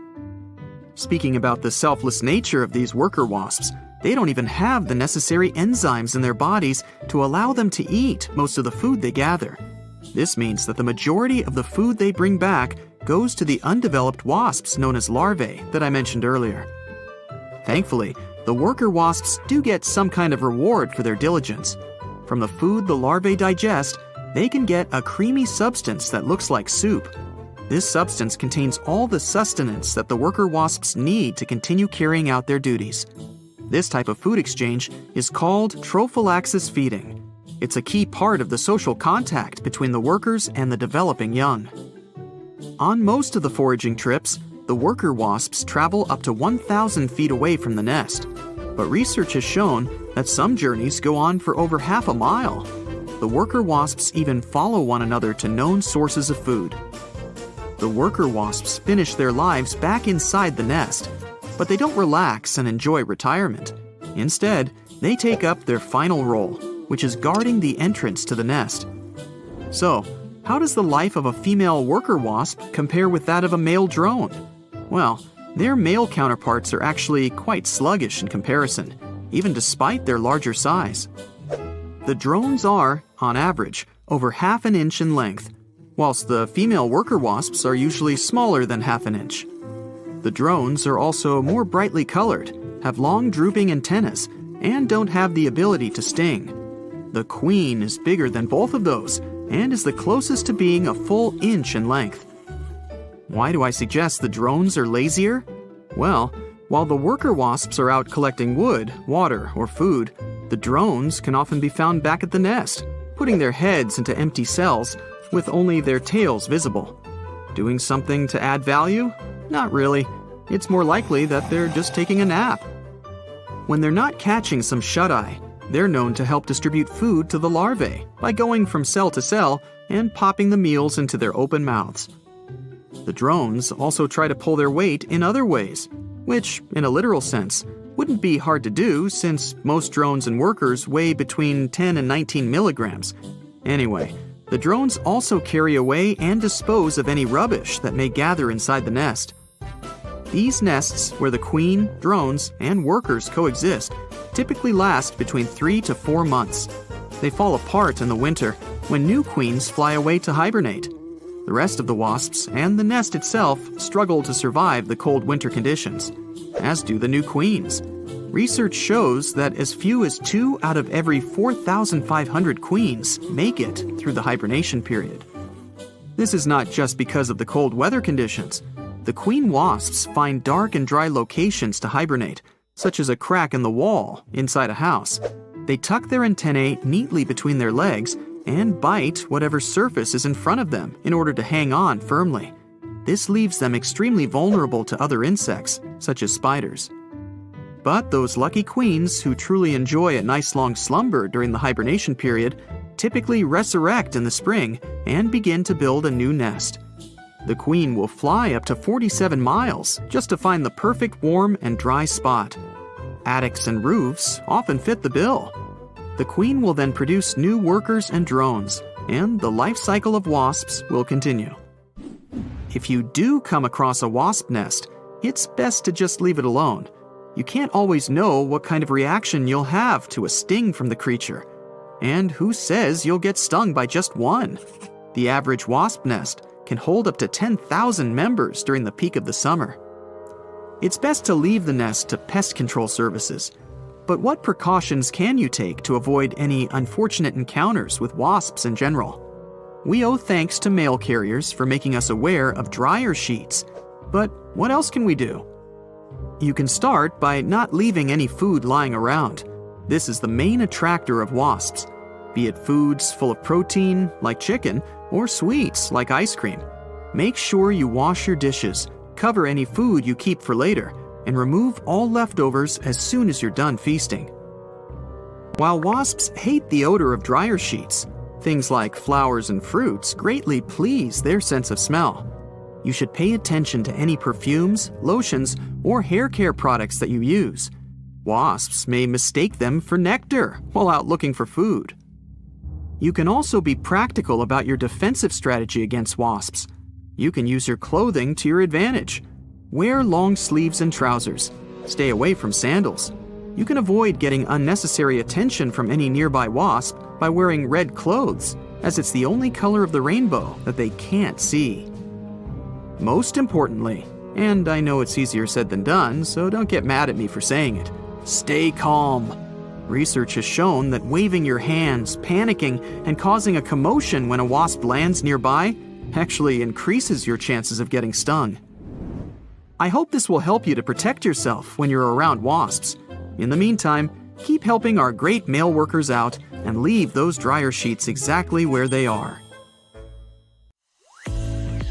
B: Speaking about the selfless nature of these worker wasps, they don't even have the necessary enzymes in their bodies to allow them to eat most of the food they gather. This means that the majority of the food they bring back goes to the undeveloped wasps known as larvae that I mentioned earlier. Thankfully, the worker wasps do get some kind of reward for their diligence. From the food the larvae digest, they can get a creamy substance that looks like soup. This substance contains all the sustenance that the worker wasps need to continue carrying out their duties. This type of food exchange is called trophallaxis feeding. It's a key part of the social contact between the workers and the developing young. On most of the foraging trips, the worker wasps travel up to 1,000 feet away from the nest. But research has shown that some journeys go on for over half a mile. The worker wasps even follow one another to known sources of food. The worker wasps finish their lives back inside the nest, but they don't relax and enjoy retirement. Instead, they take up their final role, which is guarding the entrance to the nest. So, how does the life of a female worker wasp compare with that of a male drone? Well, their male counterparts are actually quite sluggish in comparison, even despite their larger size. The drones are, on average, over half an inch in length, whilst the female worker wasps are usually smaller than half an inch. The drones are also more brightly colored, have long drooping antennas, and don't have the ability to sting. The queen is bigger than both of those, and is the closest to being a full inch in length. Why do I suggest the drones are lazier? Well, while the worker wasps are out collecting wood, water, or food, the drones can often be found back at the nest, putting their heads into empty cells with only their tails visible. Doing something to add value? Not really. It's more likely that they're just taking a nap. When they're not catching some shut-eye, they're known to help distribute food to the larvae by going from cell to cell and popping the meals into their open mouths. The drones also try to pull their weight in other ways, which, in a literal sense, wouldn't be hard to do since most drones and workers weigh between 10 and 19 milligrams. Anyway, the drones also carry away and dispose of any rubbish that may gather inside the nest. These nests, where the queen, drones, and workers coexist, typically last between 3 to 4 months. They fall apart in the winter when new queens fly away to hibernate. The rest of the wasps and the nest itself struggle to survive the cold winter conditions, as do the new queens. Research shows that as few as 2 out of every 4,500 queens make it through the hibernation period. This is not just because of the cold weather conditions. The queen wasps find dark and dry locations to hibernate, such as a crack in the wall inside a house. They tuck their antennae neatly between their legs and bite whatever surface is in front of them in order to hang on firmly. This leaves them extremely vulnerable to other insects, such as spiders. But those lucky queens who truly enjoy a nice long slumber during the hibernation period typically resurrect in the spring and begin to build a new nest. The queen will fly up to 47 miles just to find the perfect warm and dry spot. Attics and roofs often fit the bill. The queen will then produce new workers and drones, and the life cycle of wasps will continue. If you do come across a wasp nest, it's best to just leave it alone. You can't always know what kind of reaction you'll have to a sting from the creature. And who says you'll get stung by just one? The average wasp nest can hold up to 10,000 members during the peak of the summer. It's best to leave the nest to pest control services. But what precautions can you take to avoid any unfortunate encounters with wasps in general? We owe thanks to mail carriers for making us aware of dryer sheets. But what else can we do? You can start by not leaving any food lying around. This is the main attractor of wasps, be it foods full of protein, like chicken, or sweets, like ice cream. Make sure you wash your dishes, cover any food you keep for later, and remove all leftovers as soon as you're done feasting. While wasps hate the odor of dryer sheets, things like flowers and fruits greatly please their sense of smell. You should pay attention to any perfumes, lotions, or hair care products that you use. Wasps may mistake them for nectar while out looking for food. You can also be practical about your defensive strategy against wasps. You can use your clothing to your advantage. Wear long sleeves and trousers. Stay away from sandals. You can avoid getting unnecessary attention from any nearby wasp by wearing red clothes, as it's the only color of the rainbow that they can't see. Most importantly, and I know it's easier said than done, so don't get mad at me for saying it, stay calm. Research has shown that waving your hands, panicking, and causing a commotion when a wasp lands nearby actually increases your chances of getting stung. I hope this will help you to protect yourself when you're around wasps. In the meantime, keep helping our great male workers out and leave those dryer sheets exactly where they are.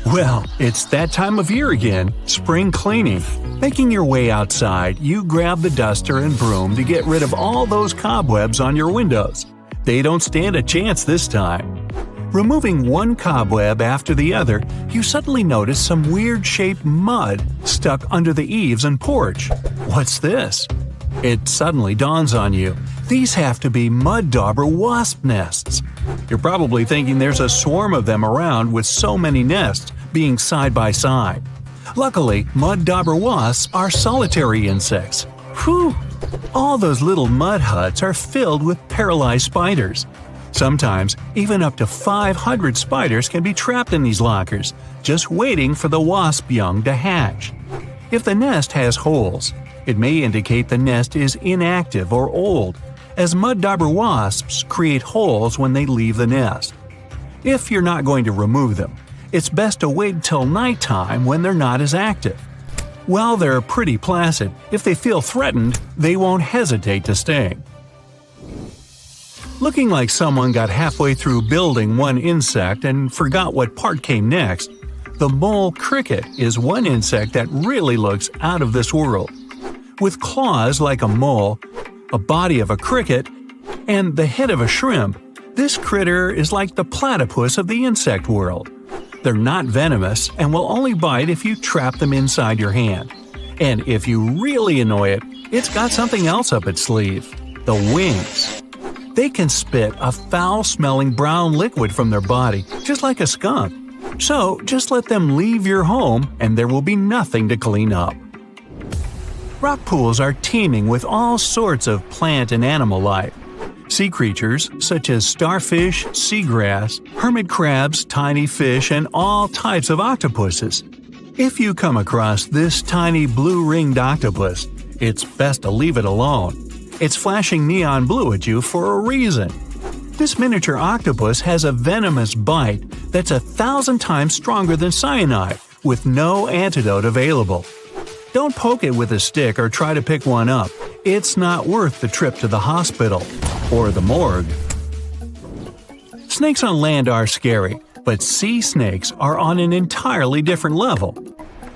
D: Well, it's that time of year again, spring cleaning. Making your way outside, you grab the duster and broom to get rid of all those cobwebs on your windows. They don't stand a chance this time. Removing one cobweb after the other, you suddenly notice some weird-shaped mud stuck under the eaves and porch. What's this? It suddenly dawns on you. These have to be mud dauber wasp nests. You're probably thinking there's a swarm of them around with so many nests being side by side. Luckily, mud dauber wasps are solitary insects. Whew! All those little mud huts are filled with paralyzed spiders. Sometimes, even up to 500 spiders can be trapped in these lockers, just waiting for the wasp young to hatch. If the nest has holes, it may indicate the nest is inactive or old, as mud dauber wasps create holes when they leave the nest. If you're not going to remove them, it's best to wait until nighttime when they're not as active. While they're pretty placid, if they feel threatened, they won't hesitate to sting. Looking like someone got halfway through building one insect and forgot what part came next, the mole cricket is one insect that really looks out of this world. With claws like a mole, a body of a cricket, and the head of a shrimp, this critter is like the platypus of the insect world. They're not venomous and will only bite if you trap them inside your hand. And if you really annoy it, it's got something else up its sleeve – the wings. They can spit a foul-smelling brown liquid from their body, just like a skunk. So just let them leave your home and there will be nothing to clean up. Rock pools are teeming with all sorts of plant and animal life. Sea creatures such as starfish, seagrass, hermit crabs, tiny fish, and all types of octopuses. If you come across this tiny blue-ringed octopus, it's best to leave it alone. It's flashing neon blue at you for a reason. This miniature octopus has a venomous bite that's 1,000 times stronger than cyanide, with no antidote available. Don't poke it with a stick or try to pick one up. It's not worth the trip to the hospital or the morgue. Snakes on land are scary, but sea snakes are on an entirely different level.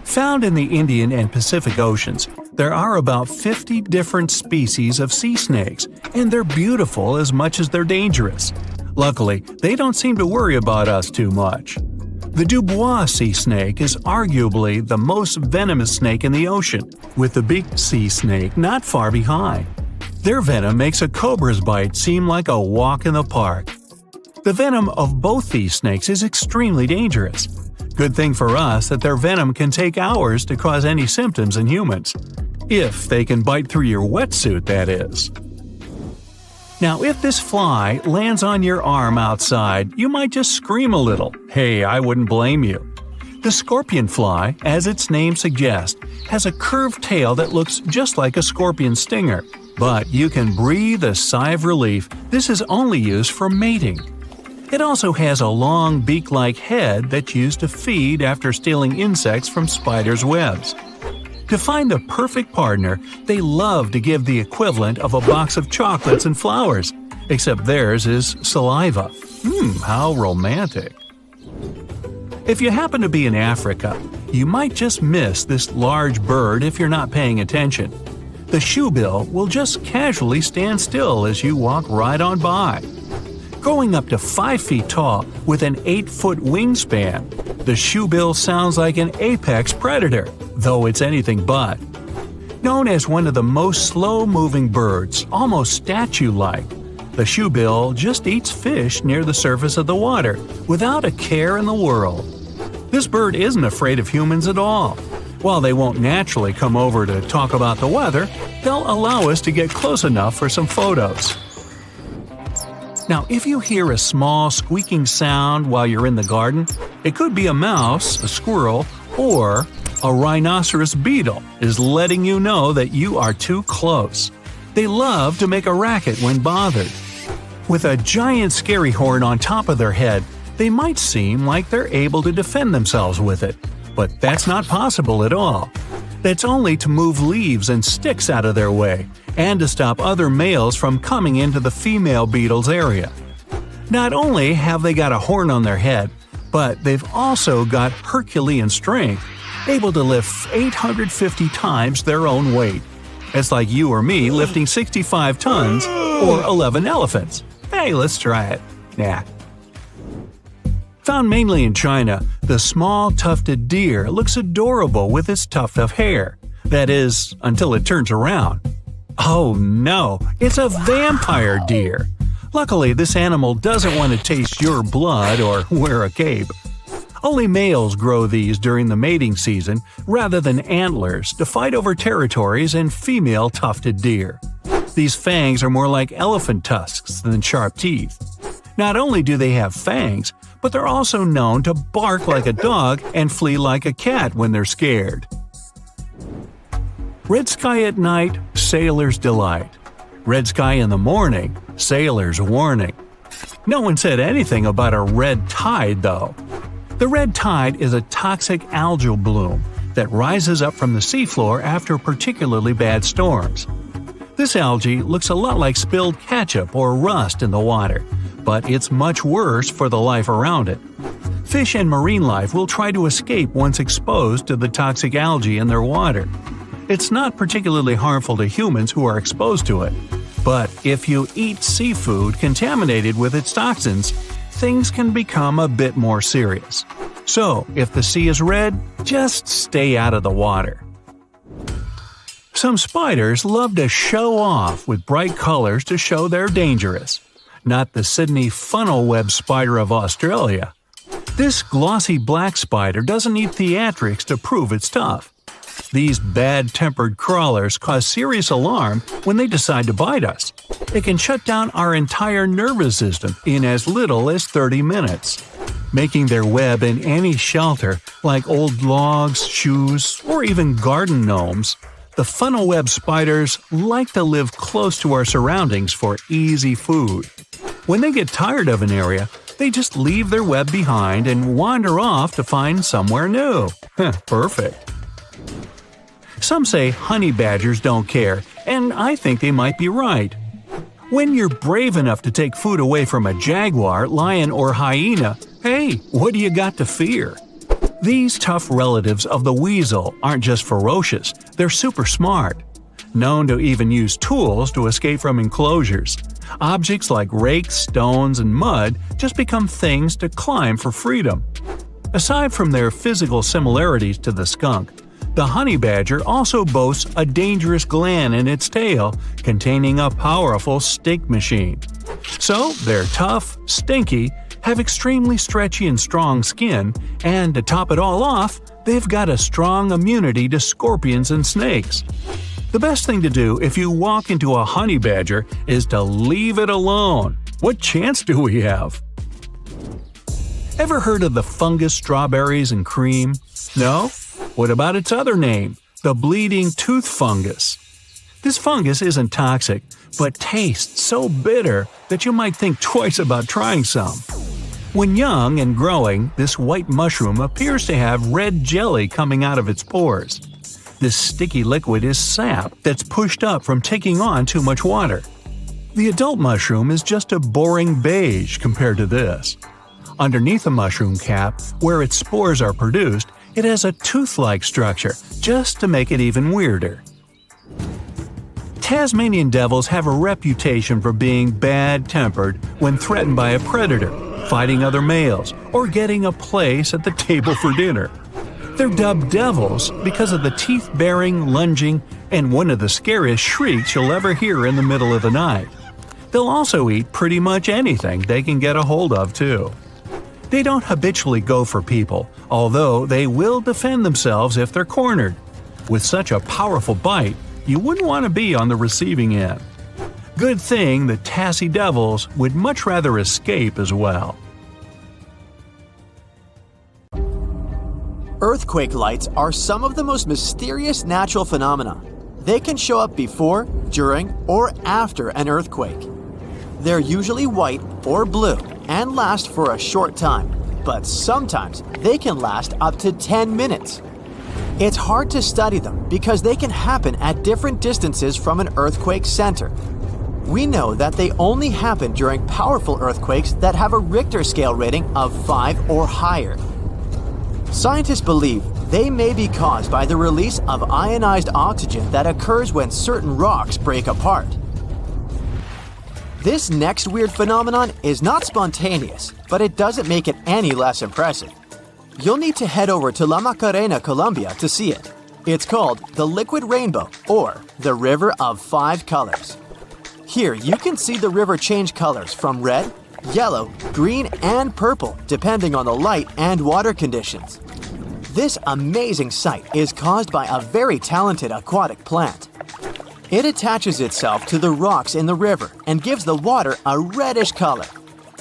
D: Found in the Indian and Pacific Oceans, there are about 50 different species of sea snakes, and they're beautiful as much as they're dangerous. Luckily, they don't seem to worry about us too much. The Dubois sea snake is arguably the most venomous snake in the ocean, with the big sea snake not far behind. Their venom makes a cobra's bite seem like a walk in the park. The venom of both these snakes is extremely dangerous. Good thing for us that their venom can take hours to cause any symptoms in humans. If they can bite through your wetsuit, that is. Now, if this fly lands on your arm outside, you might just scream a little. Hey, I wouldn't blame you. The scorpion fly, as its name suggests, has a curved tail that looks just like a scorpion stinger. But you can breathe a sigh of relief. This is only used for mating. It also has a long beak-like head that's used to feed after stealing insects from spiders' webs. To find the perfect partner, they love to give the equivalent of a box of chocolates and flowers, except theirs is saliva. How romantic. If you happen to be in Africa, you might just miss this large bird if you're not paying attention. The shoebill will just casually stand still as you walk right on by. Growing up to 5 feet tall with an 8-foot wingspan, the shoebill sounds like an apex predator, though it's anything but. Known as one of the most slow-moving birds, almost statue-like, the shoebill just eats fish near the surface of the water without a care in the world. This bird isn't afraid of humans at all. While they won't naturally come over to talk about the weather, they'll allow us to get close enough for some photos. Now, if you hear a small squeaking sound while you're in the garden, it could be a mouse, a squirrel, or a rhinoceros beetle is letting you know that you are too close. They love to make a racket when bothered. With a giant scary horn on top of their head, they might seem like they're able to defend themselves with it, but that's not possible at all. That's only to move leaves and sticks out of their way, and to stop other males from coming into the female beetle's area. Not only have they got a horn on their head, but they've also got Herculean strength, able to lift 850 times their own weight. It's like you or me lifting 65 tons or 11 elephants. Hey, let's try it. Nah. Found mainly in China, the small tufted deer looks adorable with its tuft of hair. That is, until it turns around. Oh no, it's a vampire deer! Luckily, this animal doesn't want to taste your blood or wear a cape. Only males grow these during the mating season rather than antlers to fight over territories in female tufted deer. These fangs are more like elephant tusks than sharp teeth. Not only do they have fangs, but they're also known to bark like a dog and flee like a cat when they're scared. Red sky at night, sailor's delight. Red sky in the morning, sailor's warning. No one said anything about a red tide, though. The red tide is a toxic algal bloom that rises up from the seafloor after particularly bad storms. This algae looks a lot like spilled ketchup or rust in the water, but it's much worse for the life around it. Fish and marine life will try to escape once exposed to the toxic algae in their water. It's not particularly harmful to humans who are exposed to it, but if you eat seafood contaminated with its toxins, things can become a bit more serious. So, if the sea is red, just stay out of the water. Some spiders love to show off with bright colors to show they're dangerous. Not the Sydney funnel web spider of Australia. This glossy black spider doesn't need theatrics to prove it's tough. These bad-tempered crawlers cause serious alarm when they decide to bite us. It can shut down our entire nervous system in as little as 30 minutes. Making their web in any shelter, like old logs, shoes, or even garden gnomes, the funnel web spiders like to live close to our surroundings for easy food. When they get tired of an area, they just leave their web behind and wander off to find somewhere new. Perfect. Some say honey badgers don't care, and I think they might be right. When you're brave enough to take food away from a jaguar, lion, or hyena, hey, what do you got to fear? These tough relatives of the weasel aren't just ferocious, they're super smart. Known to even use tools to escape from enclosures. Objects like rakes, stones, and mud just become things to climb for freedom. Aside from their physical similarities to the skunk, the honey badger also boasts a dangerous gland in its tail containing a powerful stink machine. So they're tough, stinky, have extremely stretchy and strong skin, and to top it all off, they've got a strong immunity to scorpions and snakes. The best thing to do if you walk into a honey badger is to leave it alone. What chance do we have? Ever heard of the fungus strawberries and cream? No? What about its other name, the bleeding tooth fungus? This fungus isn't toxic, but tastes so bitter that you might think twice about trying some. When young and growing, this white mushroom appears to have red jelly coming out of its pores. This sticky liquid is sap that's pushed up from taking on too much water. The adult mushroom is just a boring beige compared to this. Underneath the mushroom cap, where its spores are produced, it has a tooth-like structure, just to make it even weirder. Tasmanian devils have a reputation for being bad-tempered when threatened by a predator, fighting other males, or getting a place at the table for dinner. They're dubbed devils because of the teeth-baring, lunging, and one of the scariest shrieks you'll ever hear in the middle of the night. They'll also eat pretty much anything they can get a hold of, too. They don't habitually go for people, although they will defend themselves if they're cornered. With such a powerful bite, you wouldn't want to be on the receiving end. Good thing the Tassie devils would much rather escape as well.
A: Earthquake lights are some of the most mysterious natural phenomena. They can show up before, during, or after an earthquake. They're usually white or blue and last for a short time, but sometimes they can last up to 10 minutes. It's hard to study them because they can happen at different distances from an earthquake center. We know that they only happen during powerful earthquakes that have a Richter scale rating of 5 or higher. Scientists believe they may be caused by the release of ionized oxygen that occurs when certain rocks break apart. This next weird phenomenon is not spontaneous, but it doesn't make it any less impressive. You'll need to head over to La Macarena, Colombia to see it. It's called the Liquid Rainbow, or the River of 5 Colors. Here you can see the river change colors from red, yellow, green, and purple depending on the light and water conditions. This amazing sight is caused by a very talented aquatic plant. It attaches itself to the rocks in the river and gives the water a reddish color.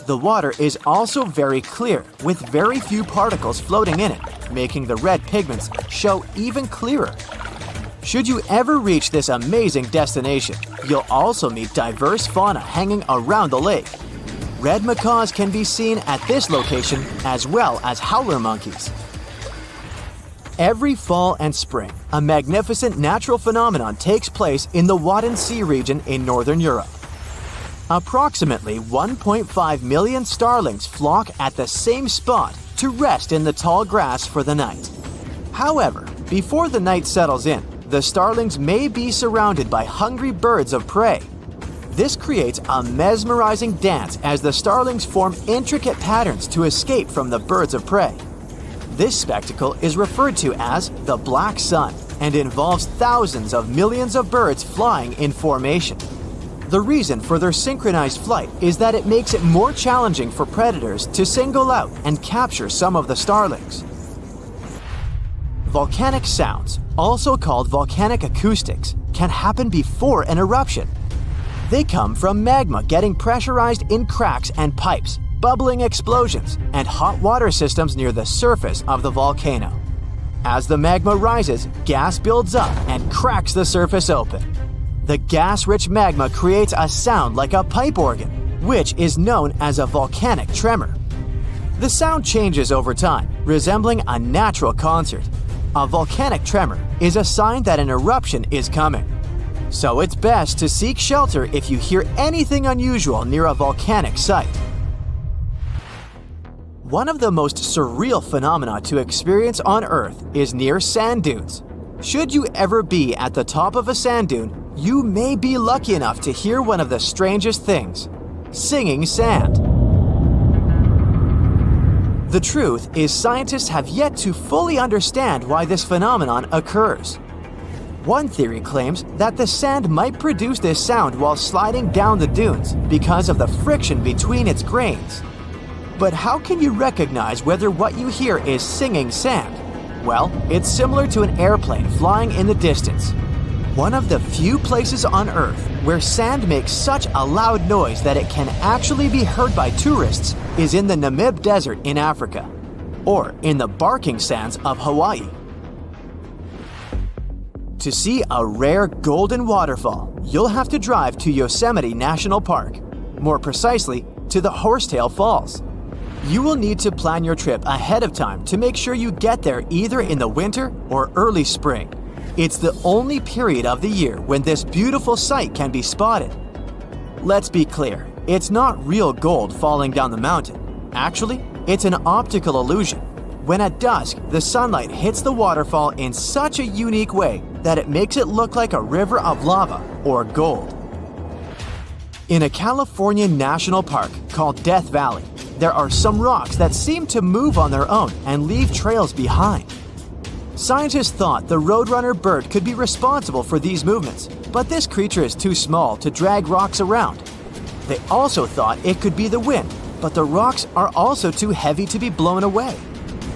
A: The water is also very clear, with very few particles floating in it, making the red pigments show even clearer. Should you ever reach this amazing destination, you'll also meet diverse fauna hanging around the lake. Red macaws can be seen at this location, as well as howler monkeys. Every fall and spring, a magnificent natural phenomenon takes place in the Wadden Sea region in Northern Europe. Approximately 1.5 million starlings flock at the same spot to rest in the tall grass for the night. However, before the night settles in, the starlings may be surrounded by hungry birds of prey. This creates a mesmerizing dance as the starlings form intricate patterns to escape from the birds of prey. This spectacle is referred to as the Black Sun and involves thousands of millions of birds flying in formation. The reason for their synchronized flight is that it makes it more challenging for predators to single out and capture some of the starlings. Volcanic sounds, also called volcanic acoustics, can happen before an eruption. They come from magma getting pressurized in cracks and pipes, bubbling explosions, and hot water systems near the surface of the volcano. As the magma rises, gas builds up and cracks the surface open. The gas-rich magma creates a sound like a pipe organ, which is known as a volcanic tremor. The sound changes over time, resembling a natural concert. A volcanic tremor is a sign that an eruption is coming. So it's best to seek shelter if you hear anything unusual near a volcanic site. One of the most surreal phenomena to experience on Earth is near sand dunes. Should you ever be at the top of a sand dune, you may be lucky enough to hear one of the strangest things: singing sand. The truth is, scientists have yet to fully understand why this phenomenon occurs. One theory claims that the sand might produce this sound while sliding down the dunes because of the friction between its grains. But how can you recognize whether what you hear is singing sand? Well, it's similar to an airplane flying in the distance. One of the few places on Earth where sand makes such a loud noise that it can actually be heard by tourists is in the Namib Desert in Africa, or in the barking sands of Hawaii. To see a rare golden waterfall, you'll have to drive to Yosemite National Park, more precisely to the Horsetail Falls. You will need to plan your trip ahead of time to make sure you get there either in the winter or early spring. It's the only period of the year when this beautiful sight can be spotted. Let's be clear, it's not real gold falling down the mountain. Actually, it's an optical illusion. When at dusk, the sunlight hits the waterfall in such a unique way that it makes it look like a river of lava or gold. In a California national park called Death Valley, there are some rocks that seem to move on their own and leave trails behind. Scientists thought the roadrunner bird could be responsible for these movements, but this creature is too small to drag rocks around. They also thought it could be the wind, but the rocks are also too heavy to be blown away.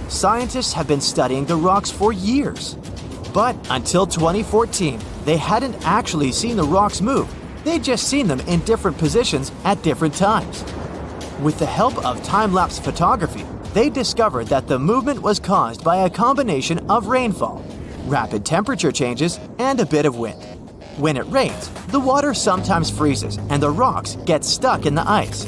A: Scientists have been studying the rocks for years. But until 2014, they hadn't actually seen the rocks move. They'd just seen them in different positions at different times. With the help of time-lapse photography, they discovered that the movement was caused by a combination of rainfall, rapid temperature changes, and a bit of wind. When it rains, the water sometimes freezes and the rocks get stuck in the ice.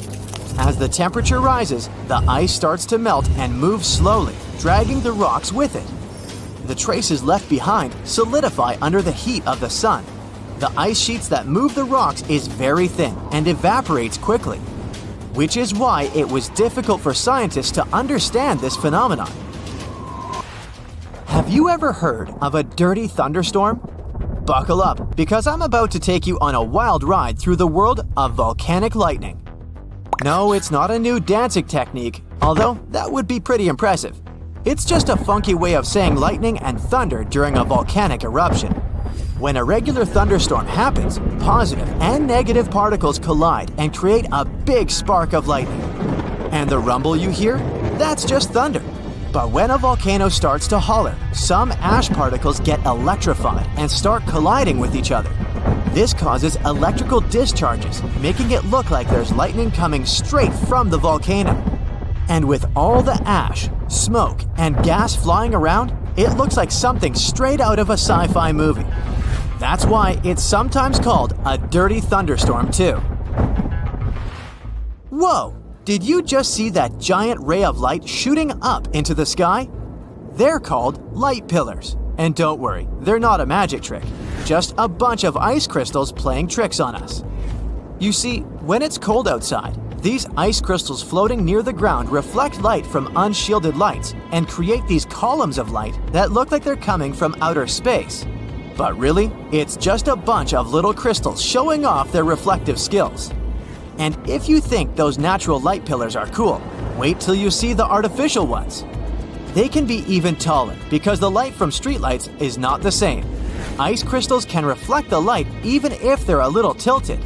A: As the temperature rises, the ice starts to melt and move slowly, dragging the rocks with it. The traces left behind solidify under the heat of the sun. The ice sheets that move the rocks is very thin and evaporates quickly, which is why it was difficult for scientists to understand this phenomenon. Have you ever heard of a dirty thunderstorm? Buckle up, because I'm about to take you on a wild ride through the world of volcanic lightning. No, it's not a new dancing technique, although that would be pretty impressive. It's just a funky way of saying lightning and thunder during a volcanic eruption. When a regular thunderstorm happens, positive and negative particles collide and create a big spark of lightning. And the rumble you hear? That's just thunder. But when a volcano starts to holler, some ash particles get electrified and start colliding with each other. This causes electrical discharges, making it look like there's lightning coming straight from the volcano. And with all the ash, smoke, and gas flying around, it looks like something straight out of a sci-fi movie. That's why it's sometimes called a dirty thunderstorm too. Whoa! Did you just see that giant ray of light shooting up into the sky? They're called light pillars. And don't worry, they're not a magic trick, just a bunch of ice crystals playing tricks on us. You see, when it's cold outside, these ice crystals floating near the ground reflect light from unshielded lights and create these columns of light that look like they're coming from outer space. But really, it's just a bunch of little crystals showing off their reflective skills. And if you think those natural light pillars are cool, wait till you see the artificial ones. They can be even taller because the light from streetlights is not the same. Ice crystals can reflect the light even if they're a little tilted.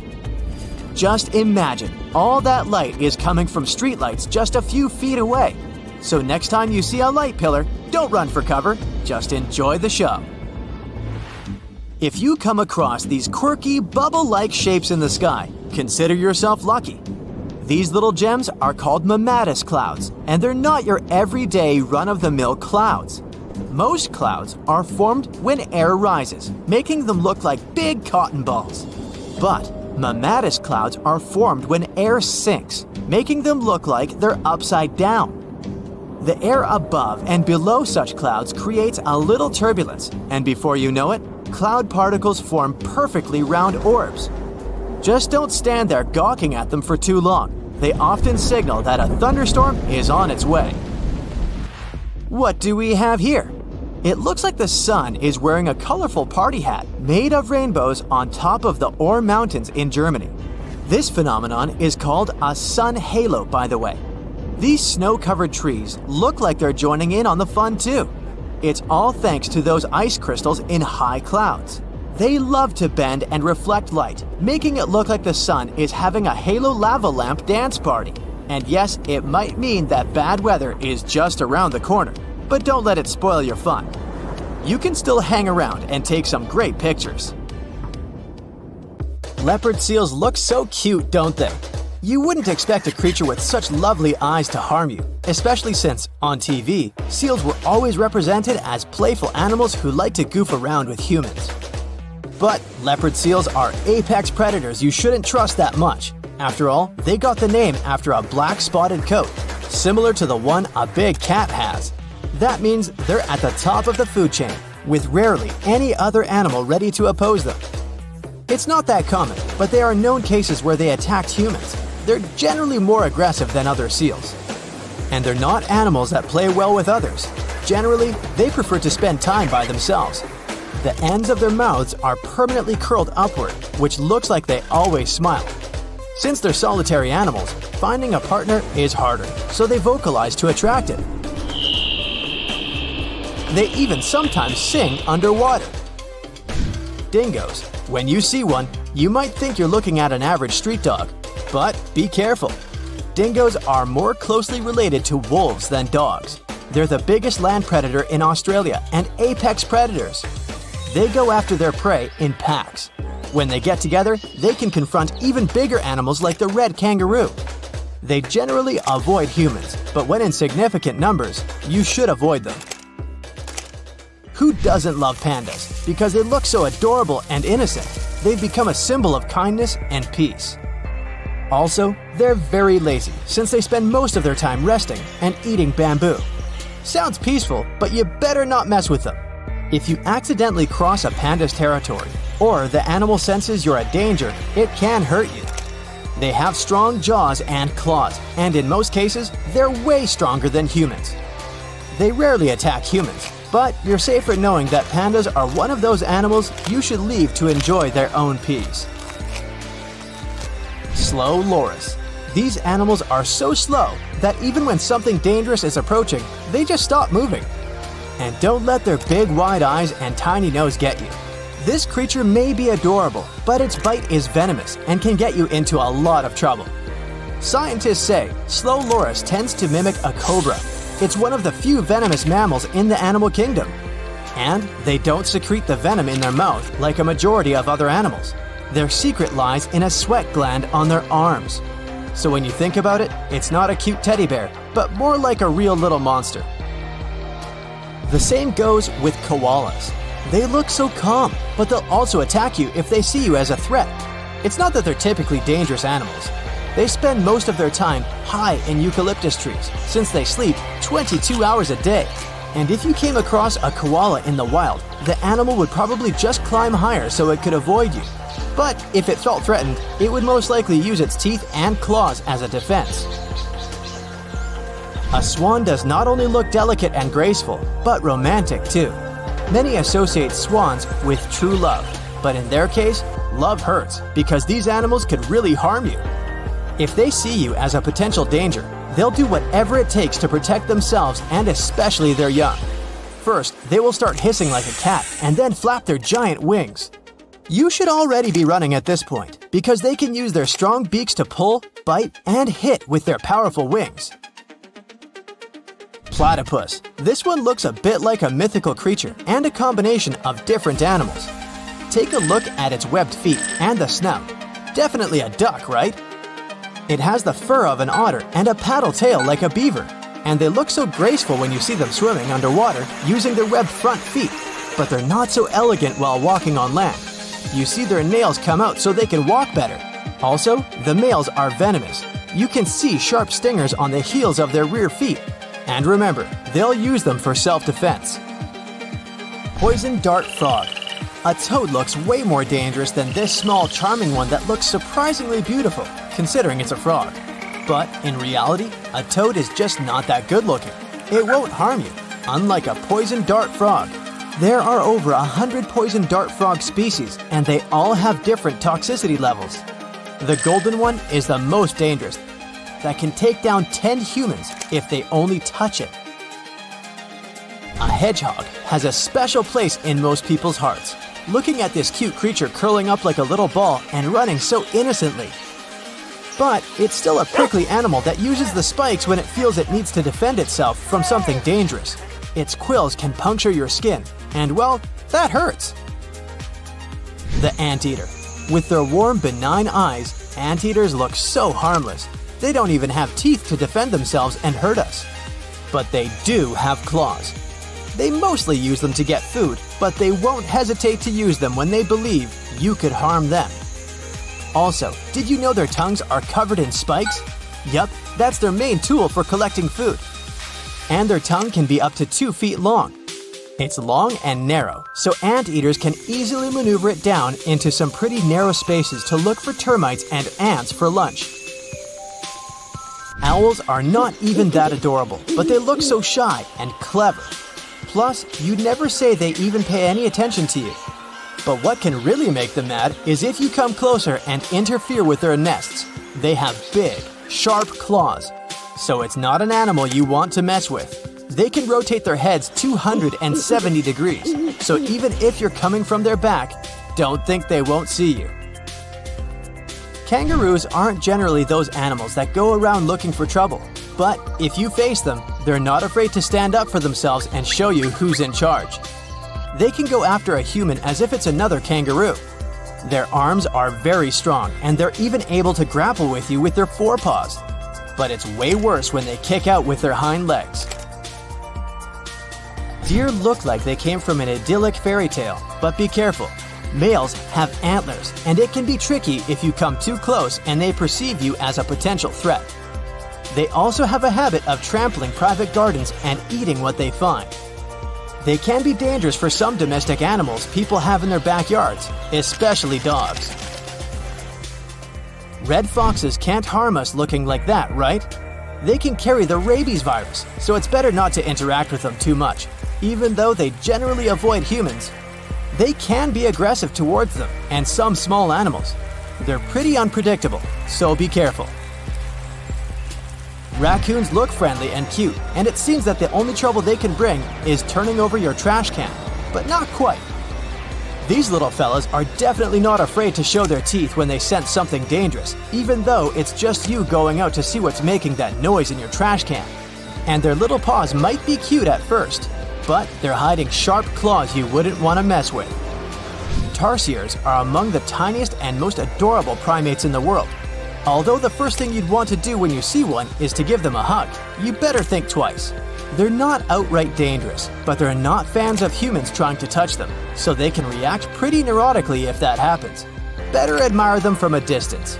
A: Just imagine, all that light is coming from streetlights just a few feet away. So next time you see a light pillar, don't run for cover, just enjoy the show. If you come across these quirky, bubble-like shapes in the sky, consider yourself lucky. These little gems are called mammatus clouds, and they're not your everyday run-of-the-mill clouds. Most clouds are formed when air rises, making them look like big cotton balls. But mammatus clouds are formed when air sinks, making them look like they're upside down. The air above and below such clouds creates a little turbulence, and before you know it, cloud particles form perfectly round orbs. Just don't stand there gawking at them for too long. They often signal that a thunderstorm is on its way. What do we have here? It looks like the sun is wearing a colorful party hat made of rainbows on top of the Ore Mountains in Germany. This phenomenon is called a sun halo, by the way. These snow-covered trees look like they're joining in on the fun too. It's all thanks to those ice crystals in high clouds. They love to bend and reflect light, making it look like the sun is having a halo lava lamp dance party. And yes, it might mean that bad weather is just around the corner, but don't let it spoil your fun. You can still hang around and take some great pictures. Leopard seals look so cute, don't they? You wouldn't expect a creature with such lovely eyes to harm you, especially since, on TV, seals were always represented as playful animals who like to goof around with humans. But leopard seals are apex predators you shouldn't trust that much. After all, they got the name after a black spotted coat, similar to the one a big cat has. That means they're at the top of the food chain, with rarely any other animal ready to oppose them. It's not that common, but there are known cases where they attacked humans. They're generally more aggressive than other seals. And they're not animals that play well with others. Generally, they prefer to spend time by themselves. The ends of their mouths are permanently curled upward, which looks like they always smile. Since they're solitary animals, finding a partner is harder, so they vocalize to attract it. They even sometimes sing underwater. Dingoes. When you see one, you might think you're looking at an average street dog, but be careful. Dingoes are more closely related to wolves than dogs. They're the biggest land predator in Australia and apex predators. They go after their prey in packs. When they get together, they can confront even bigger animals like the red kangaroo. They generally avoid humans, but when in significant numbers, you should avoid them. Who doesn't love pandas? Because they look so adorable and innocent. They've become a symbol of kindness and peace. Also, they're very lazy since they spend most of their time resting and eating bamboo. Sounds peaceful, but you better not mess with them. If you accidentally cross a panda's territory, or the animal senses you're a danger, it can hurt you. They have strong jaws and claws, and in most cases, they're way stronger than humans. They rarely attack humans, but you're safer knowing that pandas are one of those animals you should leave to enjoy their own peace. Slow loris. These animals are so slow that even when something dangerous is approaching, they just stop moving. And don't let their big wide eyes and tiny nose get you. This creature may be adorable, but its bite is venomous and can get you into a lot of trouble. Scientists say slow loris tends to mimic a cobra. It's one of the few venomous mammals in the animal kingdom. And they don't secrete the venom in their mouth like a majority of other animals. Their secret lies in a sweat gland on their arms. So when you think about it, it's not a cute teddy bear, but more like a real little monster. The same goes with koalas. They look so calm, but they'll also attack you if they see you as a threat. It's not that they're typically dangerous animals. They spend most of their time high in eucalyptus trees, since they sleep 22 hours a day. And if you came across a koala in the wild, the animal would probably just climb higher so it could avoid you. But if it felt threatened, it would most likely use its teeth and claws as a defense. A swan does not only look delicate and graceful, but romantic too. Many associate swans with true love, but in their case, love hurts because these animals could really harm you. If they see you as a potential danger, They'll do whatever it takes to protect themselves and especially their young. First, they will start hissing like a cat and then flap their giant wings. You should already be running at this point because they can use their strong beaks to pull, bite, and hit with their powerful wings. Platypus. This one looks a bit like a mythical creature and a combination of different animals. Take a look at its webbed feet and the snout. Definitely a duck, right? It has the fur of an otter and a paddle tail like a beaver, and they look so graceful when you see them swimming underwater using their webbed front feet, but they're not so elegant while walking on land. You see their nails come out so they can walk better. Also, the males are venomous. You can see sharp stingers on the heels of their rear feet. And remember, they'll use them for self-defense. Poison dart frog. A toad looks way more dangerous than this small charming one that looks surprisingly beautiful, considering it's a frog. But in reality, a toad is just not that good looking. It won't harm you, unlike a poison dart frog. There are over 100 poison dart frog species, and they all have different toxicity levels. The golden one is the most dangerous, that can take down 10 humans if they only touch it. A hedgehog has a special place in most people's hearts. Looking at this cute creature curling up like a little ball and running so innocently. But it's still a prickly animal that uses the spikes when it feels it needs to defend itself from something dangerous. Its quills can puncture your skin, and well, that hurts. The anteater. With their warm, benign eyes, anteaters look so harmless. They don't even have teeth to defend themselves and hurt us. But they do have claws. They mostly use them to get food, but they won't hesitate to use them when they believe you could harm them. Also, did you know their tongues are covered in spikes? Yup, that's their main tool for collecting food. And their tongue can be up to 2 feet long. It's long and narrow, so anteaters can easily maneuver it down into some pretty narrow spaces to look for termites and ants for lunch. Owls are not even that adorable, but they look so shy and clever. Plus, you'd never say they even pay any attention to you. But what can really make them mad is if you come closer and interfere with their nests. They have big, sharp claws, so it's not an animal you want to mess with. They can rotate their heads 270 degrees, so even if you're coming from their back, don't think they won't see you. Kangaroos aren't generally those animals that go around looking for trouble, but if you face them, they're not afraid to stand up for themselves and show you who's in charge. They can go after a human as if it's another kangaroo. Their arms are very strong, and they're even able to grapple with you with their forepaws. But it's way worse when they kick out with their hind legs. Deer look like they came from an idyllic fairy tale, but be careful. Males have antlers, and it can be tricky if you come too close and they perceive you as a potential threat. They also have a habit of trampling private gardens and eating what they find. They can be dangerous for some domestic animals people have in their backyards, especially dogs. Red foxes can't harm us looking like that, right? They can carry the rabies virus, so it's better not to interact with them too much, even though they generally avoid humans. They can be aggressive towards them and some small animals. They're pretty unpredictable, so be careful. Raccoons look friendly and cute, and it seems that the only trouble they can bring is turning over your trash can, but not quite. These little fellas are definitely not afraid to show their teeth when they sense something dangerous, even though it's just you going out to see what's making that noise in your trash can. And their little paws might be cute at first, but they're hiding sharp claws you wouldn't want to mess with. Tarsiers are among the tiniest and most adorable primates in the world. Although the first thing you'd want to do when you see one is to give them a hug, you better think twice. They're not outright dangerous, but they're not fans of humans trying to touch them, so they can react pretty neurotically if that happens. Better admire them from a distance.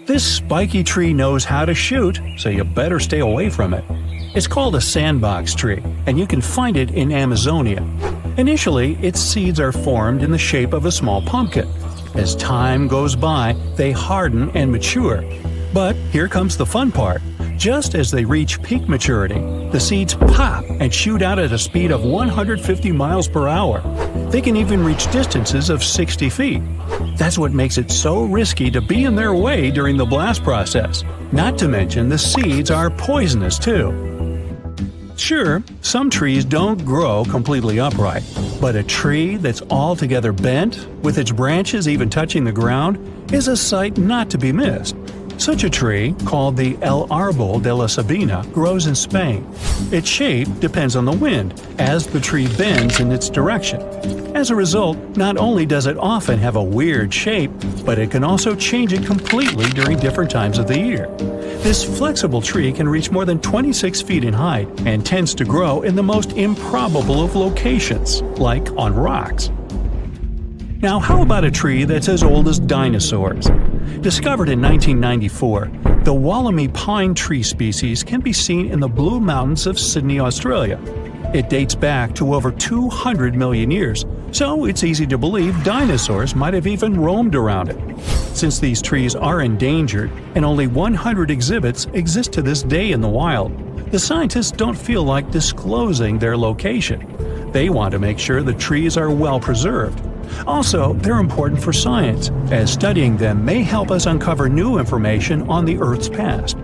D: This spiky tree knows how to shoot, so you better stay away from it. It's called a sandbox tree, and you can find it in Amazonia. Initially, its seeds are formed in the shape of a small pumpkin. As time goes by, they harden and mature. But here comes the fun part. Just as they reach peak maturity, the seeds pop and shoot out at a speed of 150 miles per hour. They can even reach distances of 60 feet. That's what makes it so risky to be in their way during the blast process. Not to mention the seeds are poisonous too. Sure, some trees don't grow completely upright, but a tree that's altogether bent, with its branches even touching the ground, is a sight not to be missed. Such a tree, called the El Árbol de la Sabina, grows in Spain. Its shape depends on the wind, as the tree bends in its direction. As a result, not only does it often have a weird shape, but it can also change it completely during different times of the year. This flexible tree can reach more than 26 feet in height and tends to grow in the most improbable of locations, like on rocks. Now, how about a tree that's as old as dinosaurs? Discovered in 1994, the Wollemi pine tree species can be seen in the Blue Mountains of Sydney, Australia. It dates back to over 200 million years, so it's easy to believe dinosaurs might have even roamed around it. Since these trees are endangered and only 100 exhibits exist to this day in the wild, the scientists don't feel like disclosing their location. They want to make sure the trees are well preserved. Also, they're important for science, as studying them may help us uncover new information on the Earth's past.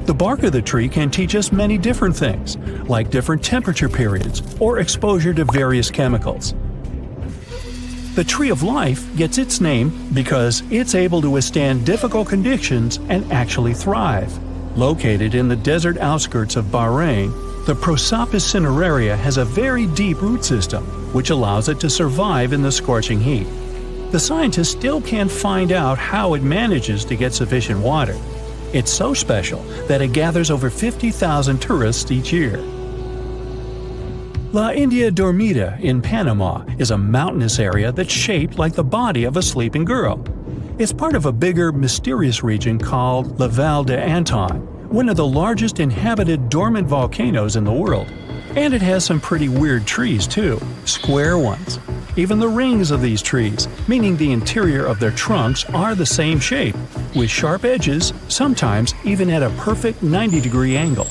D: The bark of the tree can teach us many different things, like different temperature periods or exposure to various chemicals. The tree of life gets its name because it's able to withstand difficult conditions and actually thrive. Located in the desert outskirts of Bahrain, the Prosopis cineraria has a very deep root system, which allows it to survive in the scorching heat. The scientists still can't find out how it manages to get sufficient water. It's so special that it gathers over 50,000 tourists each year. La India Dormida in Panama is a mountainous area that's shaped like the body of a sleeping girl. It's part of a bigger, mysterious region called La Val de Anton, one of the largest inhabited dormant volcanoes in the world. And it has some pretty weird trees too, square ones. Even the rings of these trees, meaning the interior of their trunks, are the same shape, with sharp edges, sometimes even at a perfect 90-degree angle.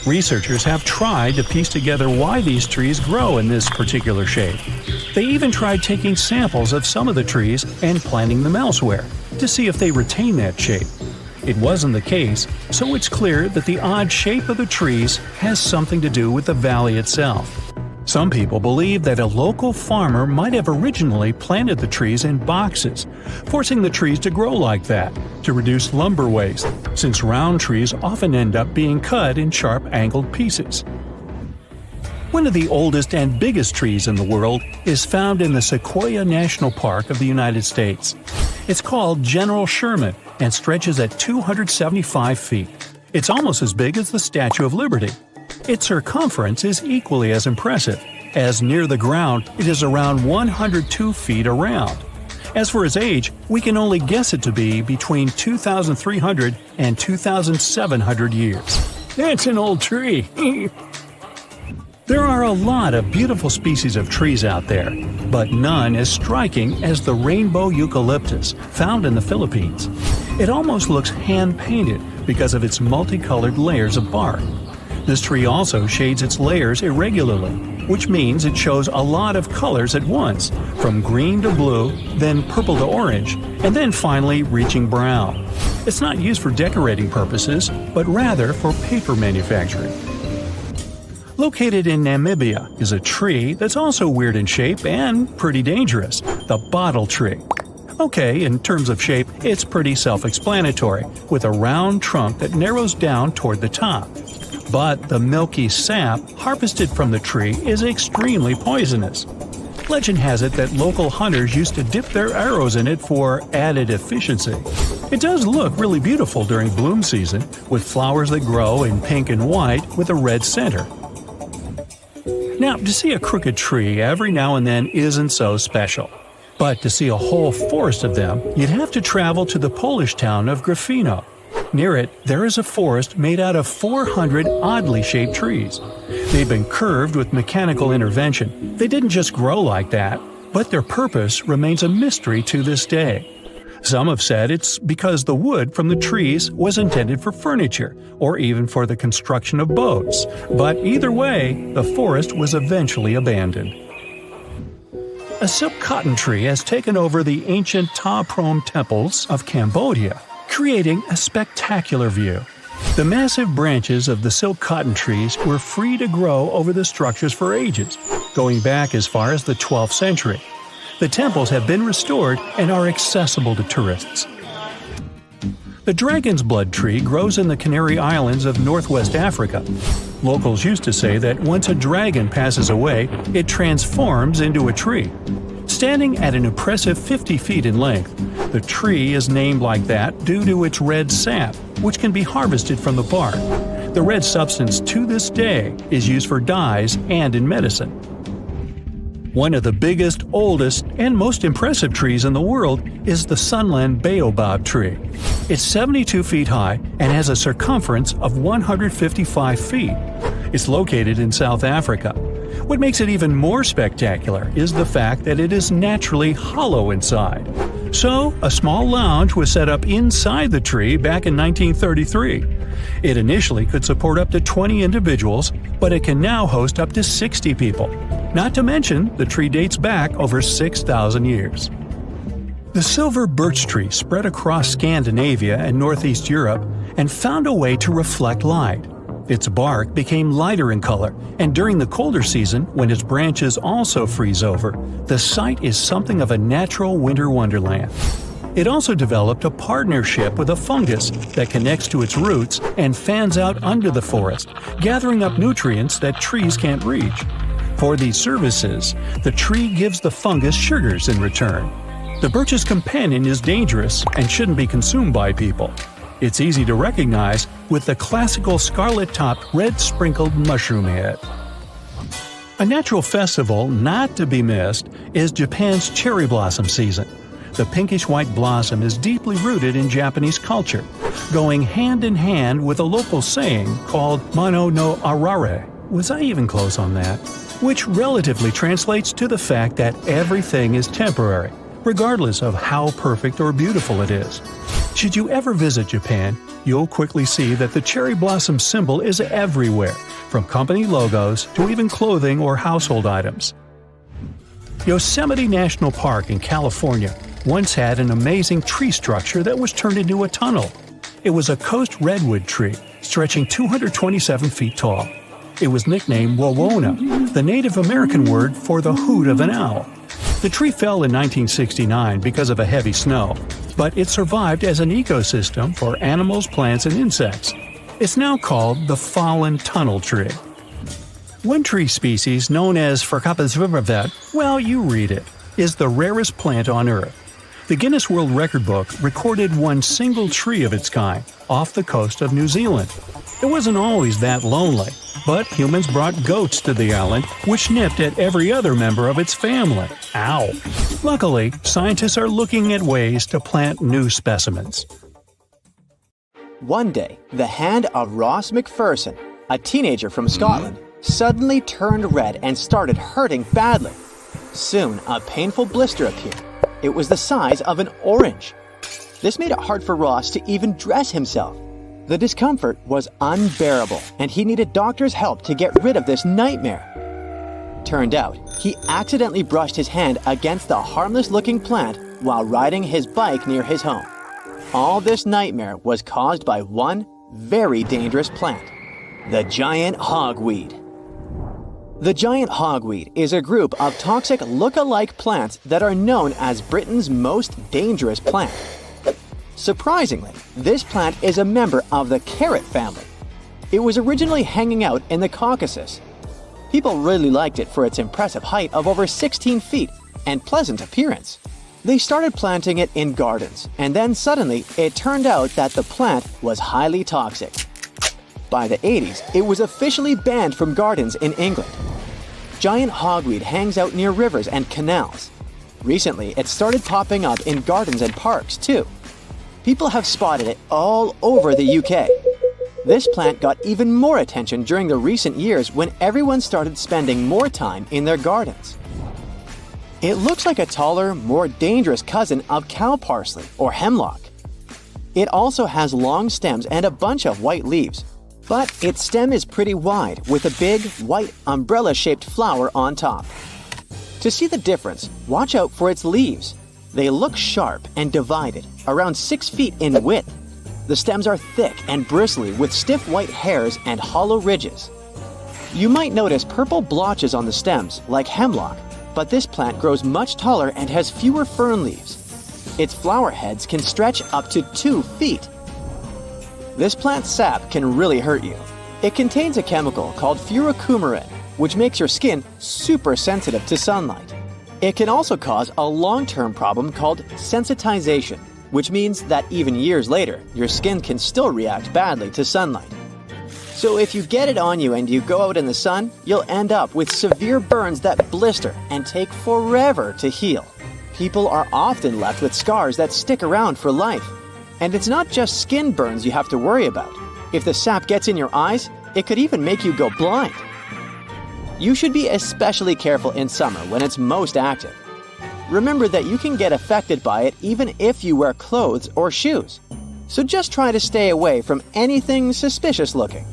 D: Researchers have tried to piece together why these trees grow in this particular shape. They even tried taking samples of some of the trees and planting them elsewhere, to see if they retain that shape. It wasn't the case, so it's clear that the odd shape of the trees has something to do with the valley itself. Some people believe that a local farmer might have originally planted the trees in boxes, forcing the trees to grow like that, to reduce lumber waste, since round trees often end up being cut in sharp angled pieces. One of the oldest and biggest trees in the world is found in the Sequoia National Park of the United States. It's called General Sherman and stretches at 275 feet. It's almost as big as the Statue of Liberty. Its circumference is equally as impressive, as near the ground it is around 102 feet around. As for its age, we can only guess it to be between 2,300 and 2,700 years. That's an old tree! There are a lot of beautiful species of trees out there, but none as striking as the rainbow eucalyptus found in the Philippines. It almost looks hand-painted because of its multicolored layers of bark. This tree also shades its layers irregularly, which means it shows a lot of colors at once, from green to blue, then purple to orange, and then finally reaching brown. It's not used for decorating purposes, but rather for paper manufacturing. Located in Namibia is a tree that's also weird in shape and pretty dangerous, the bottle tree. Okay, in terms of shape, it's pretty self-explanatory, with a round trunk that narrows down toward the top. But the milky sap harvested from the tree is extremely poisonous. Legend has it that local hunters used to dip their arrows in it for added efficiency. It does look really beautiful during bloom season, with flowers that grow in pink and white with a red center. Now, to see a crooked tree every now and then isn't so special. But to see a whole forest of them, you'd have to travel to the Polish town of Gryfino. Near it, there is a forest made out of 400 oddly shaped trees. They've been curved with mechanical intervention. They didn't just grow like that, but their purpose remains a mystery to this day. Some have said it's because the wood from the trees was intended for furniture, or even for the construction of boats. But either way, the forest was eventually abandoned. A silk cotton tree has taken over the ancient Ta Prohm temples of Cambodia, creating a spectacular view. The massive branches of the silk cotton trees were free to grow over the structures for ages, going back as far as the 12th century. The temples have been restored and are accessible to tourists. The dragon's blood tree grows in the Canary Islands of northwest Africa. Locals used to say that once a dragon passes away, it transforms into a tree. Standing at an impressive 50 feet in length, the tree is named like that due to its red sap, which can be harvested from the bark. The red substance to this day is used for dyes and in medicine. One of the biggest, oldest, and most impressive trees in the world is the Sunland baobab tree. It's 72 feet high and has a circumference of 155 feet. It's located in South Africa. What makes it even more spectacular is the fact that it is naturally hollow inside. So, a small lounge was set up inside the tree back in 1933. It initially could support up to 20 individuals, but it can now host up to 60 people. Not to mention, the tree dates back over 6,000 years. The silver birch tree spread across Scandinavia and northeast Europe and found a way to reflect light. Its bark became lighter in color, and during the colder season, when its branches also freeze over, the site is something of a natural winter wonderland. It also developed a partnership with a fungus that connects to its roots and fans out under the forest, gathering up nutrients that trees can't reach. For these services, the tree gives the fungus sugars in return. The birch's companion is dangerous and shouldn't be consumed by people. It's easy to recognize with the classical scarlet-topped red-sprinkled mushroom head. A natural festival not to be missed is Japan's cherry blossom season. The pinkish-white blossom is deeply rooted in Japanese culture, going hand in hand with a local saying called Mono no Arare. Was I even close on that? Which relatively translates to the fact that everything is temporary, regardless of how perfect or beautiful it is. Should you ever visit Japan, you'll quickly see that the cherry blossom symbol is everywhere, from company logos to even clothing or household items. Yosemite National Park in California once had an amazing tree structure that was turned into a tunnel. It was a coast redwood tree, stretching 227 feet tall. It was nicknamed Wawona, the Native American word for the hoot of an owl. The tree fell in 1969 because of a heavy snow, but it survived as an ecosystem for animals, plants, and insects. It's now called the fallen tunnel tree. One tree species known as Verkapasvivervet, well, you read it, is the rarest plant on Earth. The Guinness World Record book recorded one single tree of its kind off the coast of New Zealand. It wasn't always that lonely, but humans brought goats to the island, which nipped at every other member of its family. Ow! Luckily, scientists are looking at ways to plant new specimens.
A: One day, the hand of Ross McPherson, a teenager from Scotland, suddenly turned red and started hurting badly. Soon, a painful blister appeared. It was the size of an orange. This made it hard for Ross to even dress himself. The discomfort was unbearable, and he needed doctors' help to get rid of this nightmare. Turned out, he accidentally brushed his hand against the harmless-looking plant while riding his bike near his home. All this nightmare was caused by one very dangerous plant, the giant hogweed. The giant hogweed is a group of toxic look-alike plants that are known as Britain's most dangerous plant. Surprisingly, this plant is a member of the carrot family. It was originally hanging out in the Caucasus. People really liked it for its impressive height of over 16 feet and pleasant appearance. They started planting it in gardens, and then suddenly it turned out that the plant was highly toxic. By the 80s, it was officially banned from gardens in England. Giant hogweed hangs out near rivers and canals. Recently, it started popping up in gardens and parks, too. People have spotted it all over the UK. This plant got even more attention during the recent years when everyone started spending more time in their gardens. It looks like a taller, more dangerous cousin of cow parsley or hemlock. It also has long stems and a bunch of white leaves, but its stem is pretty wide with a big, white, umbrella-shaped flower on top. To see the difference, watch out for its leaves. They look sharp and divided, around 6 feet in width. The stems are thick and bristly with stiff white hairs and hollow ridges. You might notice purple blotches on the stems, like hemlock, but this plant grows much taller and has fewer fern leaves. Its flower heads can stretch up to 2 feet. This plant's sap can really hurt you. It contains a chemical called furocumarin, which makes your skin super sensitive to sunlight. It can also cause a long-term problem called sensitization, which means that even years later, your skin can still react badly to sunlight. So if you get it on you and you go out in the sun, you'll end up with severe burns that blister and take forever to heal. People are often left with scars that stick around for life. And it's not just skin burns you have to worry about. If the sap gets in your eyes, it could even make you go blind. You should be especially careful in summer when it's most active. Remember that you can get affected by it even if you wear clothes or shoes. So just try to stay away from anything suspicious looking.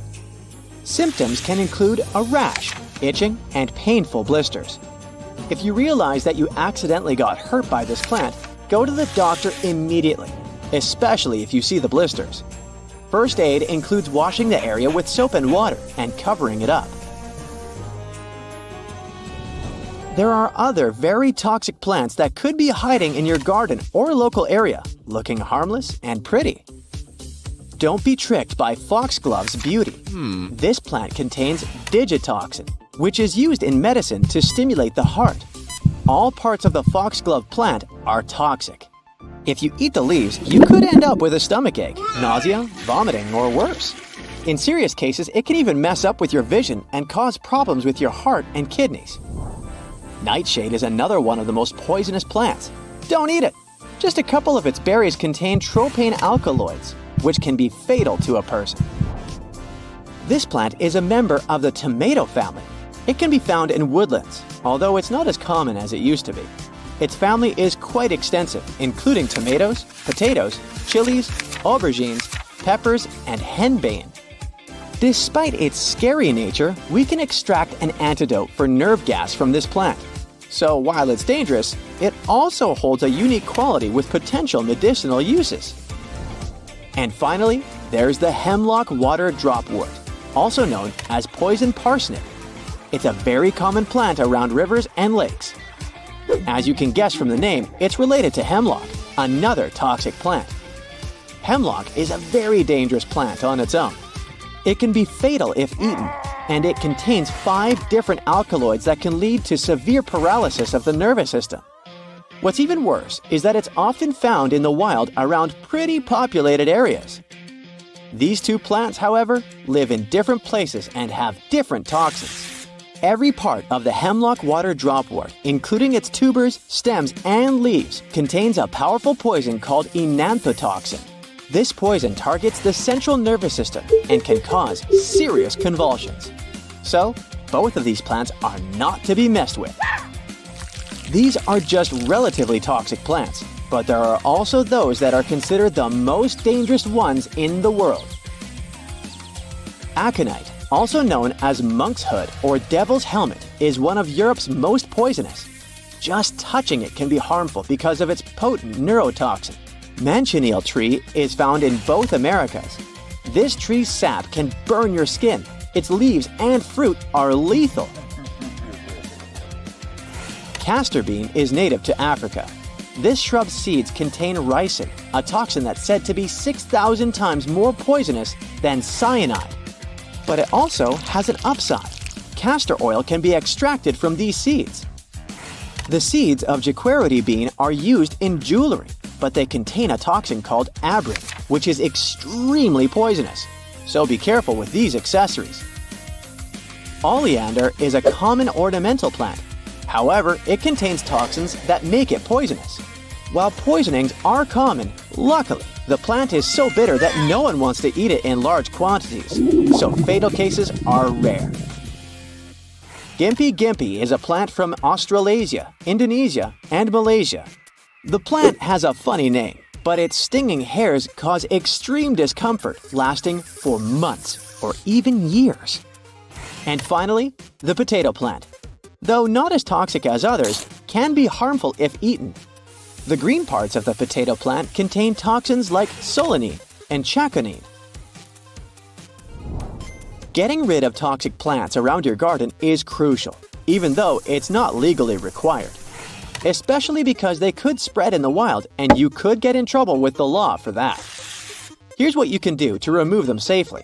A: Symptoms can include a rash, itching, and painful blisters. If you realize that you accidentally got hurt by this plant, go to the doctor immediately, especially if you see the blisters. First aid includes washing the area with soap and water and covering it up. There are other very toxic plants that could be hiding in your garden or local area, looking harmless and pretty. Don't be tricked by foxglove's beauty. This plant contains digitoxin, which is used in medicine to stimulate the heart. All parts of the foxglove plant are toxic. If you eat the leaves, you could end up with a stomachache, nausea, vomiting, or worse. In serious cases, it can even mess up with your vision and cause problems with your heart and kidneys. Nightshade is another one of the most poisonous plants. Don't eat it! Just a couple of its berries contain tropane alkaloids, which can be fatal to a person. This plant is a member of the tomato family. It can be found in woodlands, although it's not as common as it used to be. Its family is quite extensive, including tomatoes, potatoes, chilies, aubergines, peppers, and henbane. Despite its scary nature, we can extract an antidote for nerve gas from this plant. So while it's dangerous, it also holds a unique quality with potential medicinal uses. And finally, there's the hemlock water dropwort, also known as poison parsnip. It's a very common plant around rivers and lakes. As you can guess from the name, it's related to hemlock, another toxic plant. Hemlock is a very dangerous plant on its own. It can be fatal if eaten, and it contains 5 different alkaloids that can lead to severe paralysis of the nervous system. What's even worse is that it's often found in the wild around pretty populated areas. These two plants, however, live in different places and have different toxins. Every part of the hemlock water dropwort, including its tubers, stems, and leaves, contains a powerful poison called enanthotoxin. This poison targets the central nervous system and can cause serious convulsions. So, both of these plants are not to be messed with. These are just relatively toxic plants, but there are also those that are considered the most dangerous ones in the world. Aconite, also known as monk's hood or devil's helmet, is one of Europe's most poisonous. Just touching it can be harmful because of its potent neurotoxin. Manchineel tree is found in both Americas. This tree's sap can burn your skin. Its leaves and fruit are lethal. Castor bean is native to Africa. This shrub's seeds contain ricin, a toxin that's said to be 6,000 times more poisonous than cyanide. But it also has an upside. Castor oil can be extracted from these seeds. The seeds of jaguarity bean are used in jewelry, but they contain a toxin called abrin, which is extremely poisonous. So be careful with these accessories. Oleander is a common ornamental plant. However, it contains toxins that make it poisonous. While poisonings are common, luckily, the plant is so bitter that no one wants to eat it in large quantities, so fatal cases are rare. Gympie gympie is a plant from Australasia, Indonesia, and Malaysia. The plant has a funny name, but its stinging hairs cause extreme discomfort lasting for months or even years. And finally, the potato plant. though not as toxic as others, can be harmful if eaten. The green parts of the potato plant contain toxins like solanine and chaconine. Getting rid of toxic plants around your garden is crucial, even though it's not legally required, especially because they could spread in the wild and you could get in trouble with the law for that. Here's what you can do to remove them safely.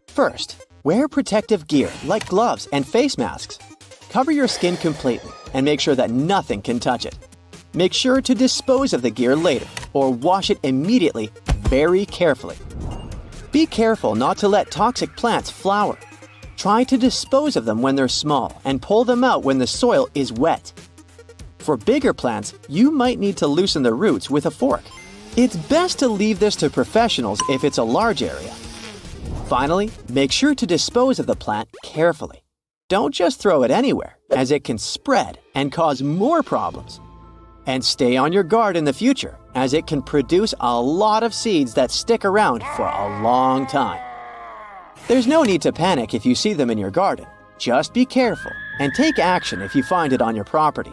A: First, wear protective gear like gloves and face masks. Cover your skin completely and make sure that nothing can touch it. Make sure to dispose of the gear later or wash it immediately very carefully. Be careful not to let toxic plants flower. Try to dispose of them when they're small and pull them out when the soil is wet. For bigger plants, you might need to loosen the roots with a fork. It's best to leave this to professionals if it's a large area. Finally, make sure to dispose of the plant carefully. Don't just throw it anywhere, as it can spread and cause more problems. And stay on your guard in the future, as it can produce a lot of seeds that stick around for a long time. There's no need to panic if you see them in your garden. Just be careful and take action if you find it on your property.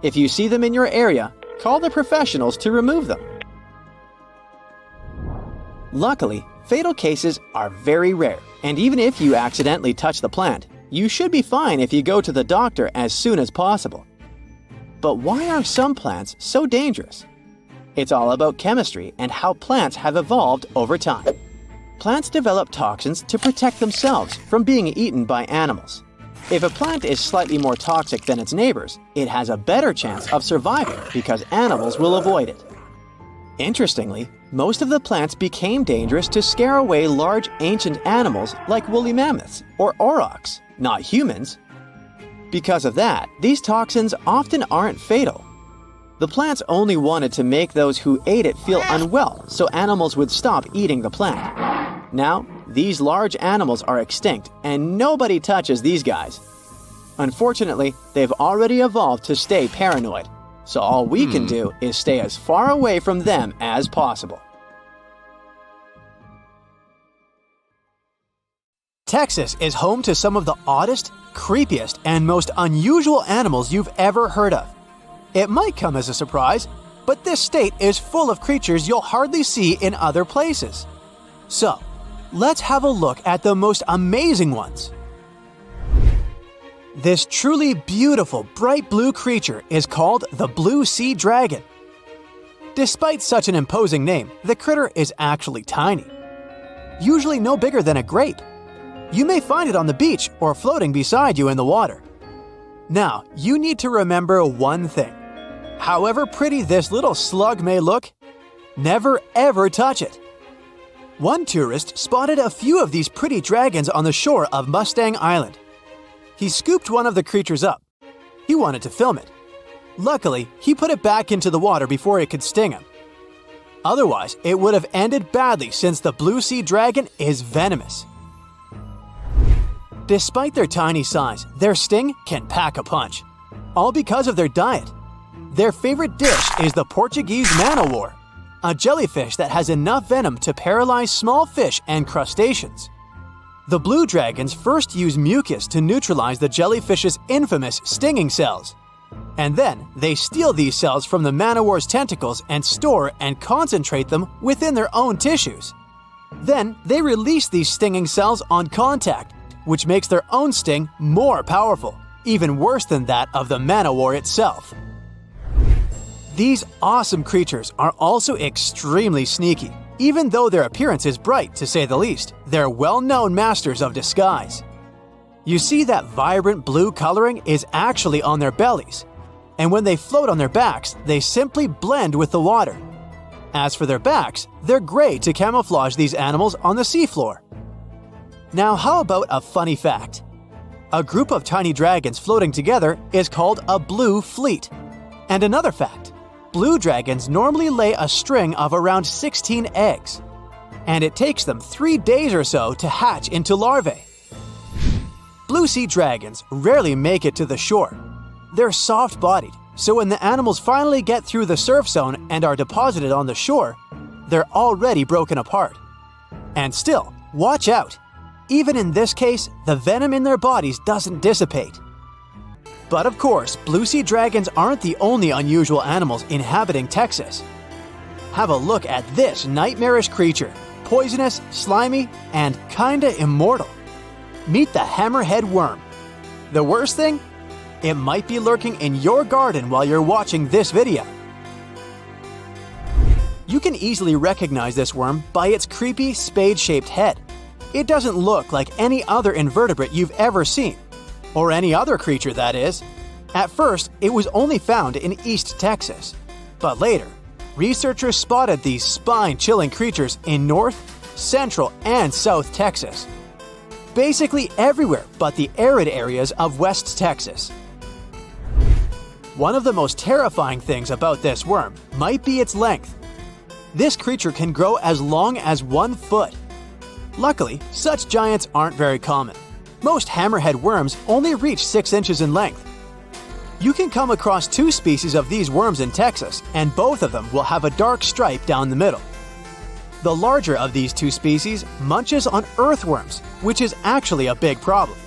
A: If you see them in your area, call the professionals to remove them. Luckily, fatal cases are very rare, and even if you accidentally touch the plant, you should be fine if you go to the doctor as soon as possible. But why are some plants so dangerous? It's all about chemistry and how plants have evolved over time. Plants develop toxins to protect themselves from being eaten by animals. If a plant is slightly more toxic than its neighbors, it has a better chance of surviving because animals will avoid it. Interestingly, most of the plants became dangerous to scare away large ancient animals like woolly mammoths or aurochs, not humans. Because of that, these toxins often aren't fatal. The plants only wanted to make those who ate it feel unwell so animals would stop eating the plant. Now, these large animals are extinct and nobody touches these guys. Unfortunately, they've already evolved to stay paranoid, so all we can do is stay as far away from them as possible. Texas is home to some of the oddest, creepiest, and most unusual animals you've ever heard of. It might come as a surprise, but this state is full of creatures you'll hardly see in other places. So, let's have a look at the most amazing ones. This truly beautiful bright blue creature is called the blue sea dragon. Despite such an imposing name, the critter is actually tiny, usually no bigger than a grape. You may find it on the beach or floating beside you in the water. Now, you need to remember one thing. However pretty this little slug may look, never ever touch it. One tourist spotted a few of these pretty dragons on the shore of Mustang Island. He scooped one of the creatures up. He wanted to film it. Luckily, he put it back into the water before it could sting him. Otherwise, it would have ended badly since the blue sea dragon is venomous. Despite their tiny size, their sting can pack a punch, all because of their diet. Their favorite dish is the Portuguese man-o-war, a jellyfish that has enough venom to paralyze small fish and crustaceans. The blue dragons first use mucus to neutralize the jellyfish's infamous stinging cells. And then they steal these cells from the man-o-war's tentacles and store and concentrate them within their own tissues. Then they release these stinging cells on contact, which makes their own sting more powerful, even worse than that of the man-o-war itself. These awesome creatures are also extremely sneaky. Even though their appearance is bright, to say the least, they're well-known masters of disguise. You see that vibrant blue coloring is actually on their bellies, and when they float on their backs, they simply blend with the water. As for their backs, they're gray to camouflage these animals on the seafloor. Now, how about a funny fact? A group of tiny dragons floating together is called a blue fleet. And another fact, blue dragons normally lay a string of around 16 eggs, and it takes them 3 days or so to hatch into larvae. Blue sea dragons rarely make it to the shore. They're soft-bodied, so when the animals finally get through the surf zone and are deposited on the shore, they're already broken apart. And still, watch out! Even in this case, the venom in their bodies doesn't dissipate. But of course, blue sea dragons aren't the only unusual animals inhabiting Texas. Have a look at this nightmarish creature, poisonous, slimy, and kinda immortal. Meet the hammerhead worm. The worst thing? It might be lurking in your garden while you're watching this video. You can easily recognize this worm by its creepy spade-shaped head. It doesn't look like any other invertebrate you've ever seen. Or any other creature, that is. At first, it was only found in East Texas. But later, researchers spotted these spine-chilling creatures in North, Central, and South Texas. Basically everywhere but the arid areas of West Texas. One of the most terrifying things about this worm might be its length. This creature can grow as long as 1 foot. Luckily, such giants aren't very common. Most hammerhead worms only reach 6 inches in length. You can come across 2 species of these worms in Texas, and both of them will have a dark stripe down the middle. The larger of these 2 species munches on earthworms, which is actually a big problem.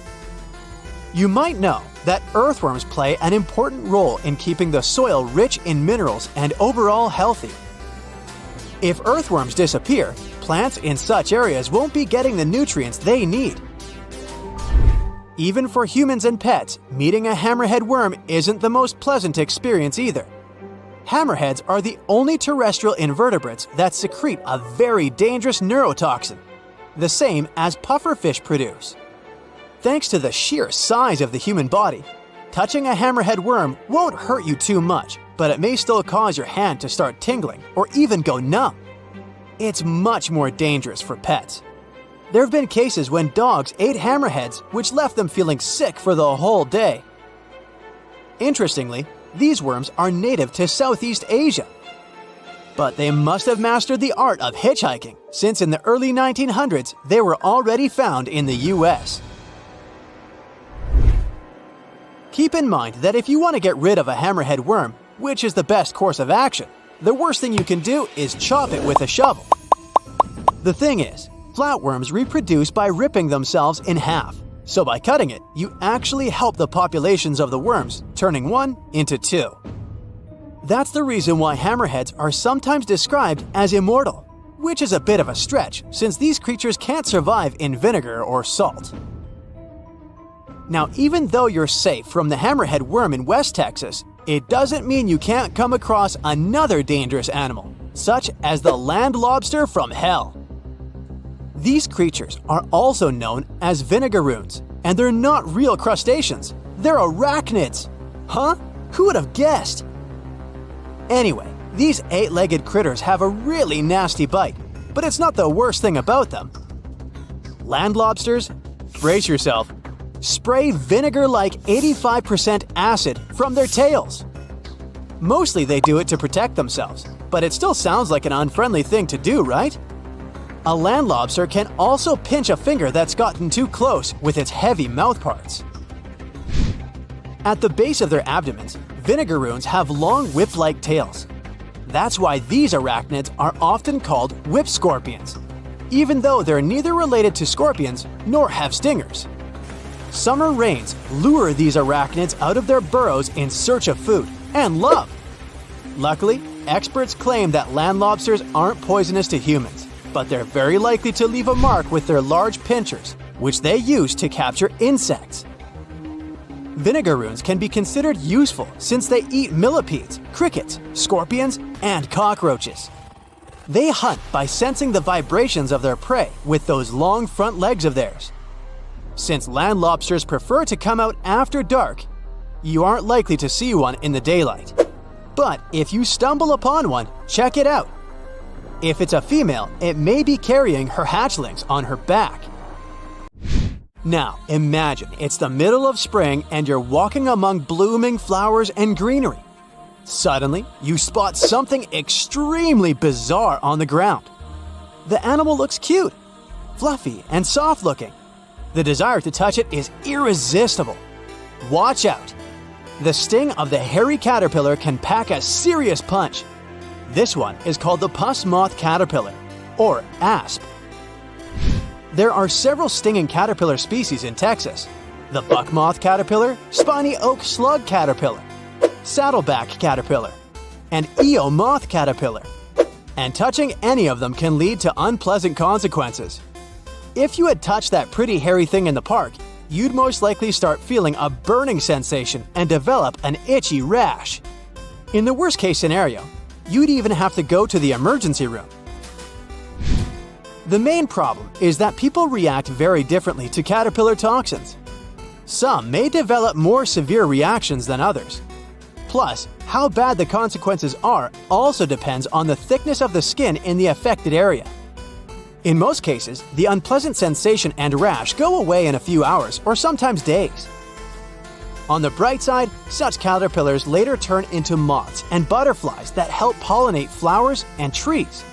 A: You might know that earthworms play an important role in keeping the soil rich in minerals and overall healthy. If earthworms disappear, plants in such areas won't be getting the nutrients they need. Even for humans and pets, meeting a hammerhead worm isn't the most pleasant experience either. Hammerheads are the only terrestrial invertebrates that secrete a very dangerous neurotoxin, the same as pufferfish produce. Thanks to the sheer size of the human body, touching a hammerhead worm won't hurt you too much, but it may still cause your hand to start tingling or even go numb. It's much more dangerous for pets. There have been cases when dogs ate hammerheads, which left them feeling sick for the whole day. Interestingly, these worms are native to Southeast Asia. But they must have mastered the art of hitchhiking, since in the early 1900s they were already found in the US. Keep in mind that if you want to get rid of a hammerhead worm, which is the best course of action, the worst thing you can do is chop it with a shovel. The thing is, flatworms reproduce by ripping themselves in half, so by cutting it, you actually help the populations of the worms, turning 1 into 2. That's the reason why hammerheads are sometimes described as immortal, which is a bit of a stretch since these creatures can't survive in vinegar or salt. Now, even though you're safe from the hammerhead worm in West Texas, it doesn't mean you can't come across another dangerous animal, such as the land lobster from hell. These creatures are also known as vinegaroons, and they're not real crustaceans, they're arachnids. Huh? Who would have guessed? Anyway, these 8-legged critters have a really nasty bite, but it's not the worst thing about them. Land lobsters, brace yourself, spray vinegar-like 85% acid from their tails. Mostly they do it to protect themselves, but it still sounds like an unfriendly thing to do, right? A land lobster can also pinch a finger that's gotten too close with its heavy mouth parts. At the base of their abdomens, vinegaroons have long whip-like tails. That's why these arachnids are often called whip scorpions, even though they're neither related to scorpions nor have stingers. Summer rains lure these arachnids out of their burrows in search of food and love. Luckily, experts claim that land lobsters aren't poisonous to humans, but they're very likely to leave a mark with their large pinchers, which they use to capture insects. Vinegaroons can be considered useful since they eat millipedes, crickets, scorpions, and cockroaches. They hunt by sensing the vibrations of their prey with those long front legs of theirs. Since land lobsters prefer to come out after dark, you aren't likely to see one in the daylight. But if you stumble upon one, check it out. If it's a female, it may be carrying her hatchlings on her back. Now, imagine it's the middle of spring and you're walking among blooming flowers and greenery. Suddenly, you spot something extremely bizarre on the ground. The animal looks cute, fluffy, and soft-looking. The desire to touch it is irresistible. Watch out! The sting of the hairy caterpillar can pack a serious punch. This one is called the puss moth caterpillar, or asp. There are several stinging caterpillar species in Texas. the buck moth caterpillar, spiny oak slug caterpillar, saddleback caterpillar, and eel moth caterpillar. And touching any of them can lead to unpleasant consequences. If you had touched that pretty hairy thing in the park, you'd most likely start feeling a burning sensation and develop an itchy rash. In the worst case scenario, you'd even have to go to the emergency room. The main problem is that people react very differently to caterpillar toxins. Some may develop more severe reactions than others. Plus, how bad the consequences are also depends on the thickness of the skin in the affected area. In most cases, the unpleasant sensation and rash go away in a few hours or sometimes days. On the bright side, such caterpillars later turn into moths and butterflies that help pollinate flowers and trees.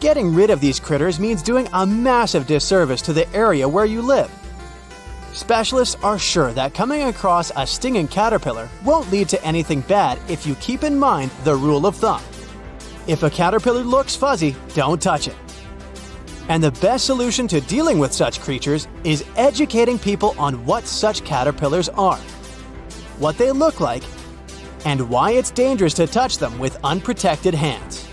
A: Getting rid of these critters means doing a massive disservice to the area where you live. Specialists are sure that coming across a stinging caterpillar won't lead to anything bad if you keep in mind the rule of thumb. If a caterpillar looks fuzzy, don't touch it. And the best solution to dealing with such creatures is educating people on what such caterpillars are, what they look like, and why it's dangerous to touch them with unprotected hands.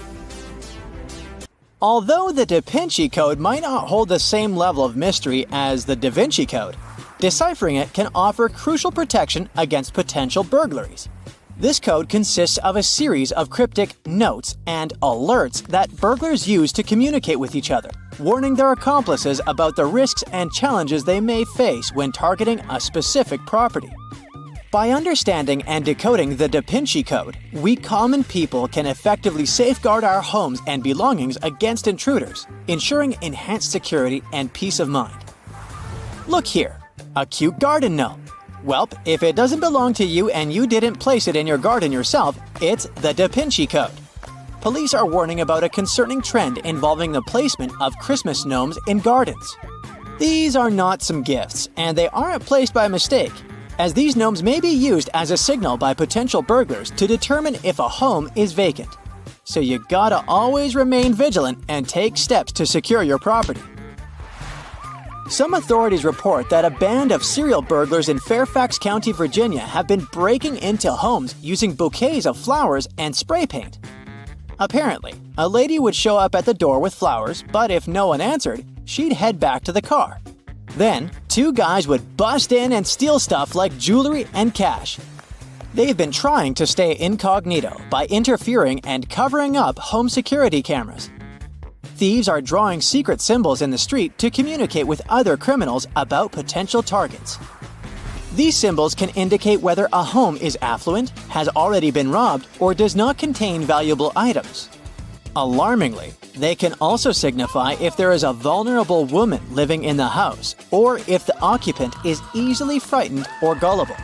A: Although the Da Vinci Code might not hold the same level of mystery as the Da Vinci Code, deciphering it can offer crucial protection against potential burglaries. This code consists of a series of cryptic notes and alerts that burglars use to communicate with each other, warning their accomplices about the risks and challenges they may face when targeting a specific property. By understanding and decoding the Da Vinci Code, we common people can effectively safeguard our homes and belongings against intruders, ensuring enhanced security and peace of mind. Look here, a cute garden gnome. Welp, if it doesn't belong to you and you didn't place it in your garden yourself, it's the Da Vinci Code. Police are warning about a concerning trend involving the placement of Christmas gnomes in gardens. These are not some gifts, and they aren't placed by mistake, as these gnomes may be used as a signal by potential burglars to determine if a home is vacant. So you gotta always remain vigilant and take steps to secure your property. Some authorities report that a band of serial burglars in Fairfax County, Virginia have been breaking into homes using bouquets of flowers and spray paint. Apparently, a lady would show up at the door with flowers, but if no one answered, she'd head back to the car. Then, two guys would bust in and steal stuff like jewelry and cash. They've been trying to stay incognito by interfering and covering up home security cameras. Thieves are drawing secret symbols in the street to communicate with other criminals about potential targets. These symbols can indicate whether a home is affluent, has already been robbed, or does not contain valuable items. Alarmingly, they can also signify if there is a vulnerable woman living in the house, or if the occupant is easily frightened or gullible.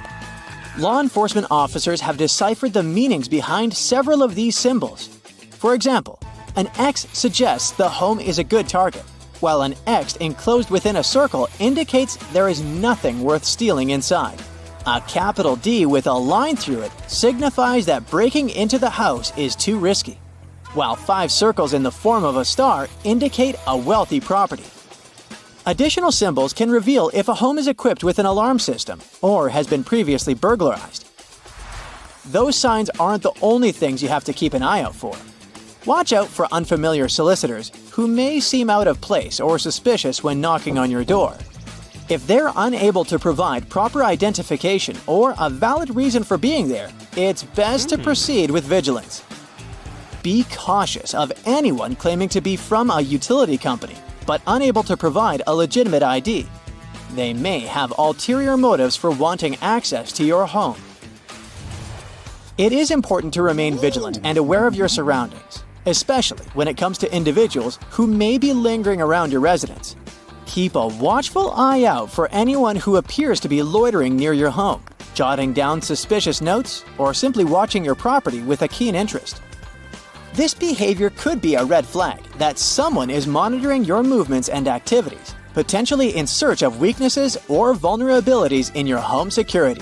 A: Law enforcement officers have deciphered the meanings behind several of these symbols. For example, an X suggests the home is a good target, while an X enclosed within a circle indicates there is nothing worth stealing inside. A capital D with a line through it signifies that breaking into the house is too risky, while 5 circles in the form of a star indicate a wealthy property. Additional symbols can reveal if a home is equipped with an alarm system or has been previously burglarized. Those signs aren't the only things you have to keep an eye out for. Watch out for unfamiliar solicitors who may seem out of place or suspicious when knocking on your door. If they're unable to provide proper identification or a valid reason for being there, it's best to proceed with vigilance. Be cautious of anyone claiming to be from a utility company, but unable to provide a legitimate ID. They may have ulterior motives for wanting access to your home. It is important to remain vigilant and aware of your surroundings, especially when it comes to individuals who may be lingering around your residence. Keep a watchful eye out for anyone who appears to be loitering near your home, jotting down suspicious notes, or simply watching your property with a keen interest. This behavior could be a red flag that someone is monitoring your movements and activities, potentially in search of weaknesses or vulnerabilities in your home security.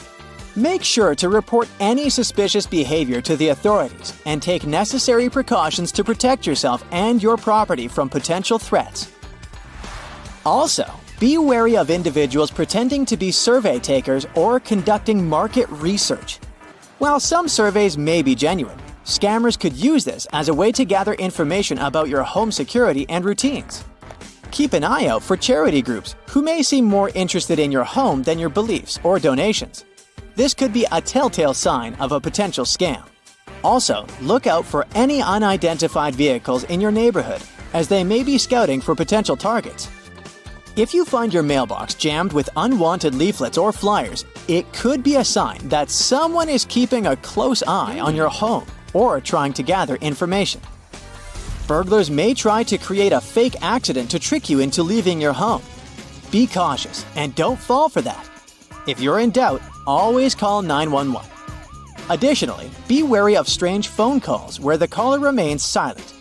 A: Make sure to report any suspicious behavior to the authorities and take necessary precautions to protect yourself and your property from potential threats. Also, Be wary of individuals pretending to be survey takers or conducting market research. While some surveys may be genuine, scammers could use this as a way to gather information about your home security and routines. Keep an eye out for charity groups who may seem more interested in your home than your beliefs or donations. This could be a telltale sign of a potential scam. Also, look out for any unidentified vehicles in your neighborhood, as they may be scouting for potential targets. If you find your mailbox jammed with unwanted leaflets or flyers, it could be a sign that someone is keeping a close eye on your home or trying to gather information. Burglars may try to create a fake accident to trick you into leaving your home. Be cautious and don't fall for that. If you're in doubt, always call 911. Additionally, be wary of strange phone calls where the caller remains silent.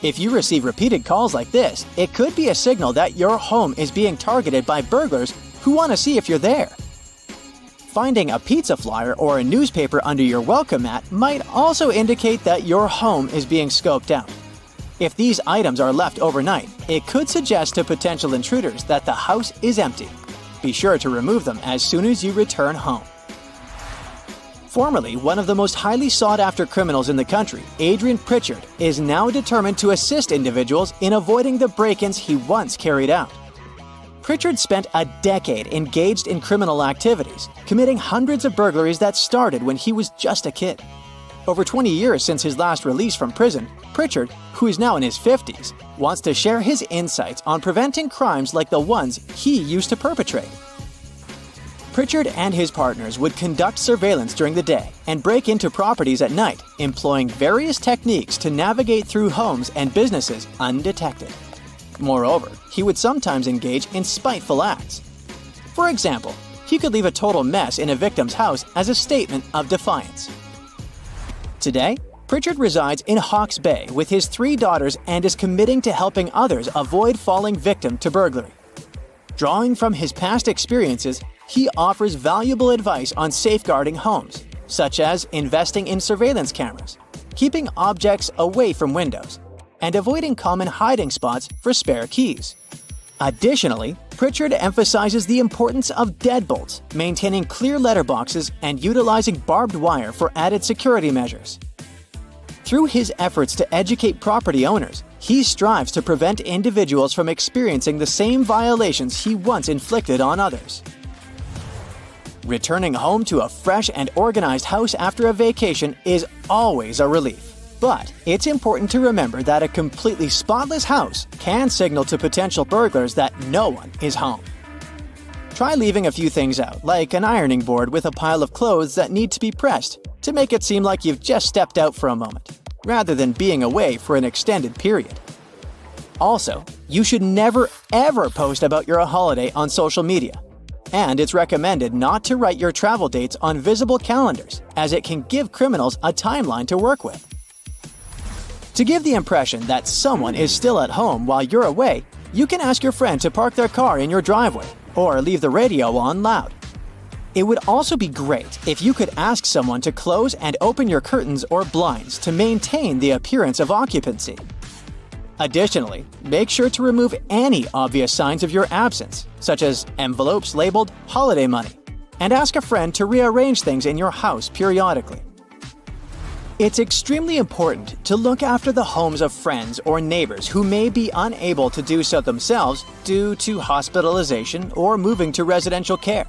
A: If you receive repeated calls like this, it could be a signal that your home is being targeted by burglars who want to see if you're there. Finding a pizza flyer or a newspaper under your welcome mat might also indicate that your home is being scoped out. If these items are left overnight, it could suggest to potential intruders that the house is empty. Be sure to remove them as soon as you return home. Formerly one of the most highly sought-after criminals in the country, Adrian Pritchard is now determined to assist individuals in avoiding the break-ins he once carried out. Pritchard spent a decade engaged in criminal activities, committing hundreds of burglaries that started when he was just a kid. Over 20 years since his last release from prison, Pritchard, who is now in his 50s, wants to share his insights on preventing crimes like the ones he used to perpetrate. Pritchard and his partners would conduct surveillance during the day and break into properties at night, employing various techniques to navigate through homes and businesses undetected. Moreover, he would sometimes engage in spiteful acts. For example, he could leave a total mess in a victim's house as a statement of defiance. Today, Pritchard resides in Hawke's Bay with his 3 daughters and is committing to helping others avoid falling victim to burglary. Drawing from his past experiences, he offers valuable advice on safeguarding homes, such as investing in surveillance cameras, keeping objects away from windows, and avoiding common hiding spots for spare keys. Additionally, Pritchard emphasizes the importance of deadbolts, maintaining clear letterboxes, and utilizing barbed wire for added security measures. Through his efforts to educate property owners, he strives to prevent individuals from experiencing the same violations he once inflicted on others. Returning home to a fresh and organized house after a vacation is always a relief. But it's important to remember that a completely spotless house can signal to potential burglars that no one is home. Try leaving a few things out, like an ironing board with a pile of clothes that need to be pressed, to make it seem like you've just stepped out for a moment, rather than being away for an extended period. Also, you should never ever post about your holiday on social media. And it's recommended not to write your travel dates on visible calendars, as it can give criminals a timeline to work with. To give the impression that someone is still at home while you're away, you can ask your friend to park their car in your driveway, or leave the radio on loud. It would also be great if you could ask someone to close and open your curtains or blinds to maintain the appearance of occupancy. Additionally, make sure to remove any obvious signs of your absence, such as envelopes labeled holiday money, and ask a friend to rearrange things in your house periodically. It's extremely important to look after the homes of friends or neighbors who may be unable to do so themselves due to hospitalization or moving to residential care.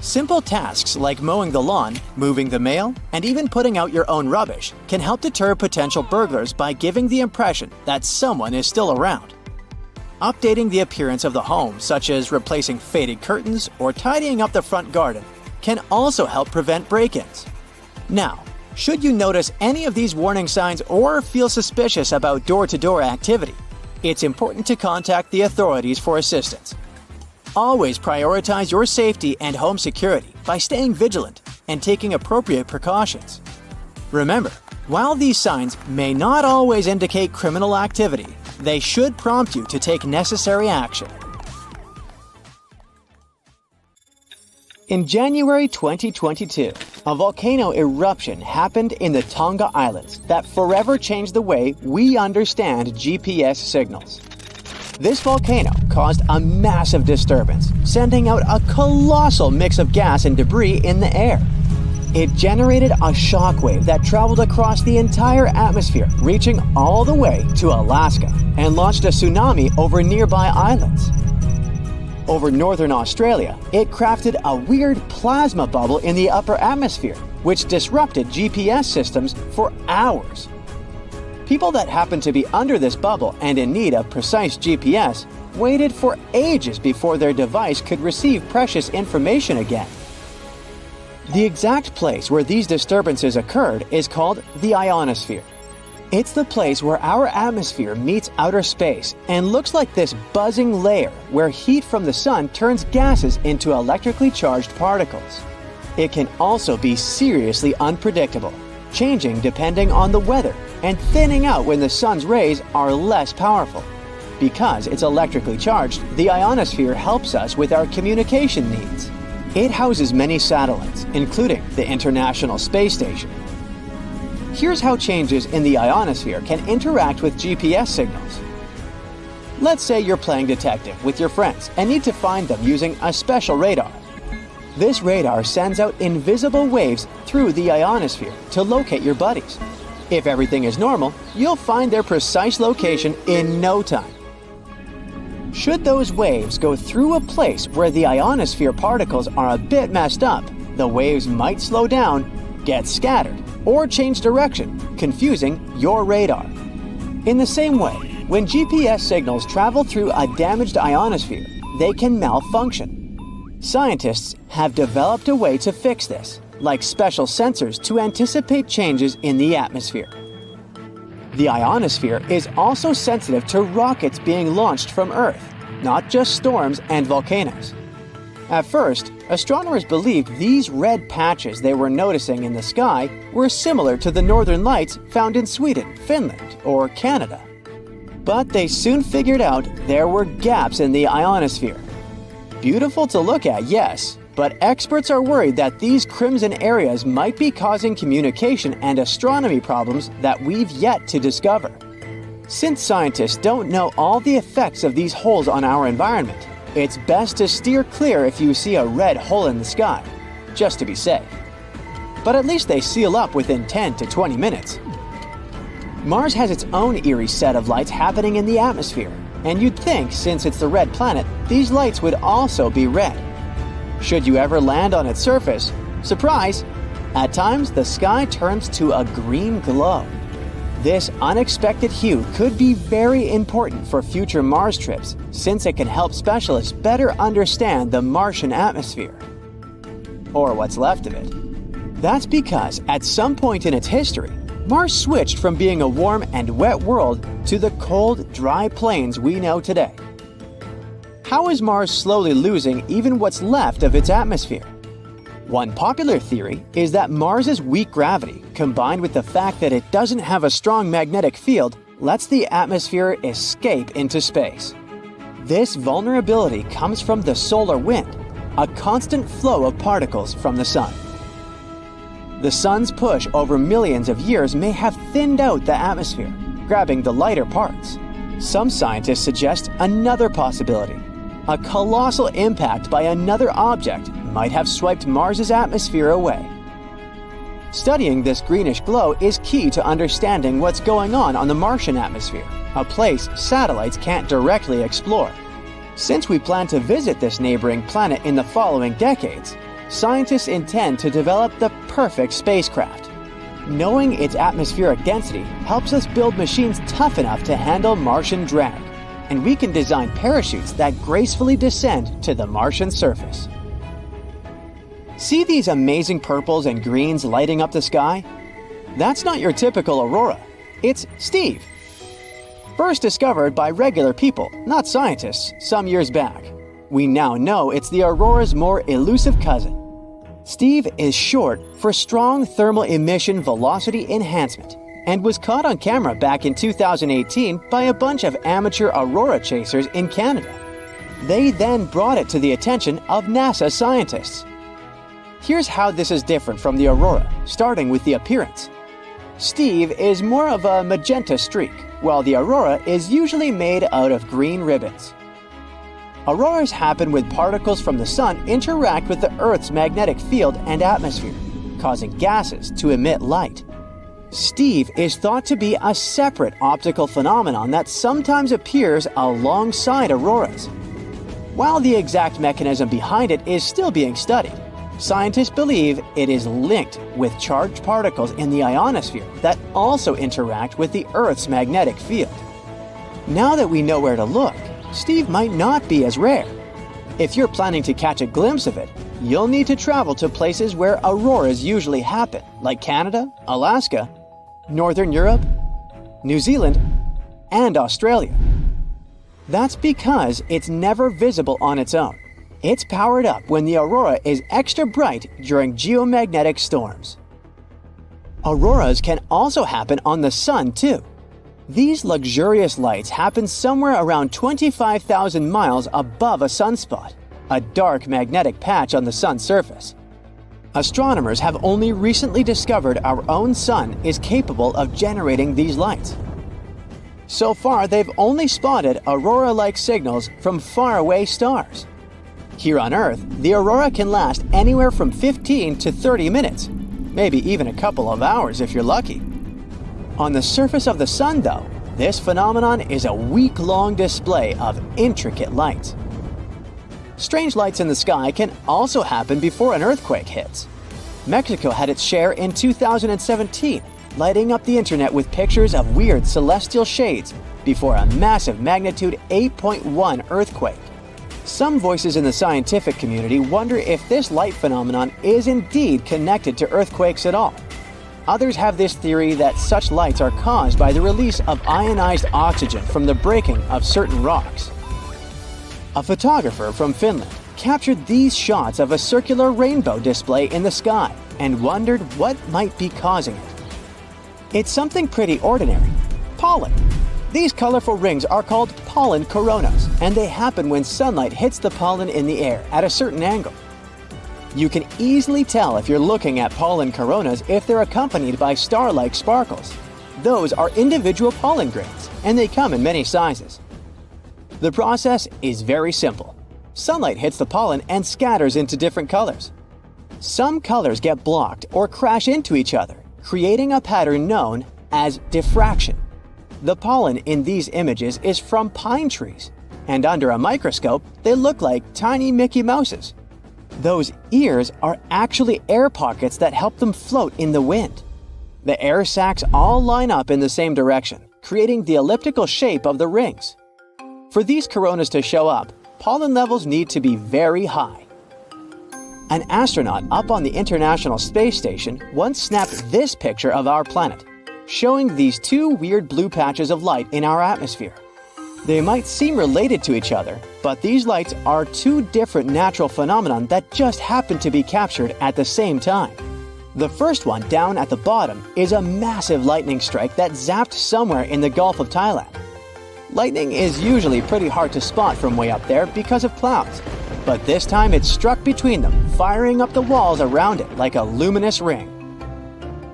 A: Simple tasks like mowing the lawn, moving the mail, and even putting out your own rubbish can help deter potential burglars by giving the impression that someone is still around. Updating the appearance of the home, such as replacing faded curtains or tidying up the front garden, can also help prevent break-ins. Now, should you notice any of these warning signs or feel suspicious about door-to-door activity, it's important to contact the authorities for assistance. Always prioritize your safety and home security by staying vigilant and taking appropriate precautions. Remember, while these signs may not always indicate criminal activity, they should prompt you to take necessary action. In January 2022, a volcano eruption happened in the Tonga Islands that forever changed the way we understand GPS signals. This volcano caused a massive disturbance, sending out a colossal mix of gas and debris in the air. It generated a shockwave that traveled across the entire atmosphere, reaching all the way to Alaska, and launched a tsunami over nearby islands. Over northern Australia, it crafted a weird plasma bubble in the upper atmosphere, which disrupted GPS systems for hours. People that happened to be under this bubble and in need of precise GPS waited for ages before their device could receive precious information again. The exact place where these disturbances occurred is called the ionosphere. It's the place where our atmosphere meets outer space and looks like this buzzing layer where heat from the sun turns gases into electrically charged particles. It can also be seriously unpredictable, changing depending on the weather and thinning out when the sun's rays are less powerful. Because it's electrically charged, the ionosphere helps us with our communication needs. It houses many satellites, including the International Space Station. Here's how changes in the ionosphere can interact with GPS signals. Let's say you're playing detective with your friends and need to find them using a special radar. This radar sends out invisible waves through the ionosphere to locate your buddies. If everything is normal, you'll find their precise location in no time. Should those waves go through a place where the ionosphere particles are a bit messed up, the waves might slow down, get scattered, or change direction, confusing your radar. In the same way, when GPS signals travel through a damaged ionosphere, they can malfunction. Scientists have developed a way to fix this, like special sensors to anticipate changes in the atmosphere. The ionosphere is also sensitive to rockets being launched from Earth, not just storms and volcanoes. At first, astronomers believed these red patches they were noticing in the sky were similar to the northern lights found in Sweden, Finland, or Canada. But they soon figured out there were gaps in the ionosphere. Beautiful to look at, yes, but experts are worried that these crimson areas might be causing communication and astronomy problems that we've yet to discover. Since scientists don't know all the effects of these holes on our environment, it's best to steer clear if you see a red hole in the sky, just to be safe. But at least they seal up within 10 to 20 minutes. Mars has its own eerie set of lights happening in the atmosphere, and you'd think, since it's the red planet, these lights would also be red. Should you ever land on its surface, surprise! At times, the sky turns to a green glow. This unexpected hue could be very important for future Mars trips, since it can help specialists better understand the Martian atmosphere. Or what's left of it. That's because at some point in its history, Mars switched from being a warm and wet world to the cold, dry plains we know today. How is Mars slowly losing even what's left of its atmosphere? One popular theory is that Mars's weak gravity, combined with the fact that it doesn't have a strong magnetic field, lets the atmosphere escape into space. This vulnerability comes from the solar wind, a constant flow of particles from the sun. The sun's push over millions of years may have thinned out the atmosphere, grabbing the lighter parts. Some scientists suggest another possibility. A colossal impact by another object might have swiped Mars's atmosphere away. Studying this greenish glow is key to understanding what's going on the Martian atmosphere, a place satellites can't directly explore. Since we plan to visit this neighboring planet in the following decades, scientists intend to develop the perfect spacecraft. Knowing its atmospheric density helps us build machines tough enough to handle Martian drag, and we can design parachutes that gracefully descend to the Martian surface. See these amazing purples and greens lighting up the sky? That's not your typical aurora. It's Steve. First discovered by regular people, not scientists, some years back. We now know it's the aurora's more elusive cousin. Steve is short for Strong Thermal Emission Velocity Enhancement and was caught on camera back in 2018 by a bunch of amateur aurora chasers in Canada. They then brought it to the attention of NASA scientists. Here's how this is different from the aurora, starting with the appearance. Steve is more of a magenta streak, while the aurora is usually made out of green ribbons. Auroras happen when particles from the sun interact with the Earth's magnetic field and atmosphere, causing gases to emit light. Steve is thought to be a separate optical phenomenon that sometimes appears alongside auroras. While the exact mechanism behind it is still being studied, scientists believe it is linked with charged particles in the ionosphere that also interact with the Earth's magnetic field. Now that we know where to look, Steve might not be as rare. If you're planning to catch a glimpse of it, you'll need to travel to places where auroras usually happen, like Canada, Alaska, Northern Europe, New Zealand, and Australia. That's because it's never visible on its own. It's powered up when the aurora is extra bright during geomagnetic storms. Auroras can also happen on the sun too. These luxurious lights happen somewhere around 25,000 miles above a sunspot, a dark magnetic patch on the sun's surface. Astronomers have only recently discovered our own sun is capable of generating these lights. So far, they've only spotted aurora-like signals from faraway stars. Here on Earth, the aurora can last anywhere from 15 to 30 minutes, maybe even a couple of hours if you're lucky. On the surface of the sun, though, this phenomenon is a week-long display of intricate lights. Strange lights in the sky can also happen before an earthquake hits. Mexico had its share in 2017, lighting up the internet with pictures of weird celestial shades before a massive magnitude 8.1 earthquake. Some voices in the scientific community wonder if this light phenomenon is indeed connected to earthquakes at all. Others have this theory that such lights are caused by the release of ionized oxygen from the breaking of certain rocks. A photographer from Finland captured these shots of a circular rainbow display in the sky and wondered what might be causing it. It's something pretty ordinary: pollen. These colorful rings are called pollen coronas, and they happen when sunlight hits the pollen in the air at a certain angle. You can easily tell if you're looking at pollen coronas if they're accompanied by star-like sparkles. Those are individual pollen grains, and they come in many sizes. The process is very simple. Sunlight hits the pollen and scatters into different colors. Some colors get blocked or crash into each other, creating a pattern known as diffraction. The pollen in these images is from pine trees, and under a microscope, they look like tiny Mickey Mouses. Those ears are actually air pockets that help them float in the wind. The air sacs all line up in the same direction, creating the elliptical shape of the rings. For these coronas to show up, pollen levels need to be very high. An astronaut up on the International Space Station once snapped this picture of our planet, showing these two weird blue patches of light in our atmosphere. They might seem related to each other, but these lights are two different natural phenomena that just happen to be captured at the same time. The first one down at the bottom is a massive lightning strike that zapped somewhere in the Gulf of Thailand. Lightning is usually pretty hard to spot from way up there because of clouds, but this time it struck between them, firing up the walls around it like a luminous ring.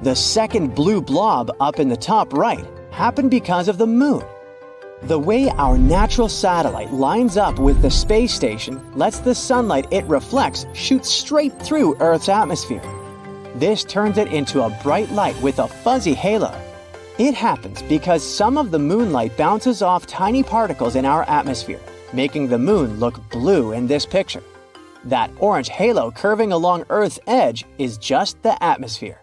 A: The second blue blob up in the top right happened because of the moon. The way our natural satellite lines up with the space station lets the sunlight it reflects shoot straight through Earth's atmosphere. This turns it into a bright light with a fuzzy halo. It happens because some of the moonlight bounces off tiny particles in our atmosphere, making the moon look blue in this picture. That orange halo curving along Earth's edge is just the atmosphere.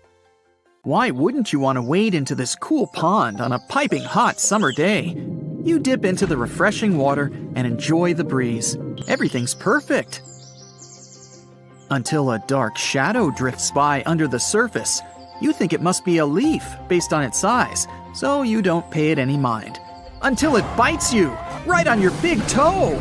B: Why wouldn't you want to wade into this cool pond on a piping hot summer day? You dip into the refreshing water and enjoy the breeze. Everything's perfect. Until a dark shadow drifts by under the surface. You think it must be a leaf based on its size, so you don't pay it any mind. Until it bites you, right on your big toe.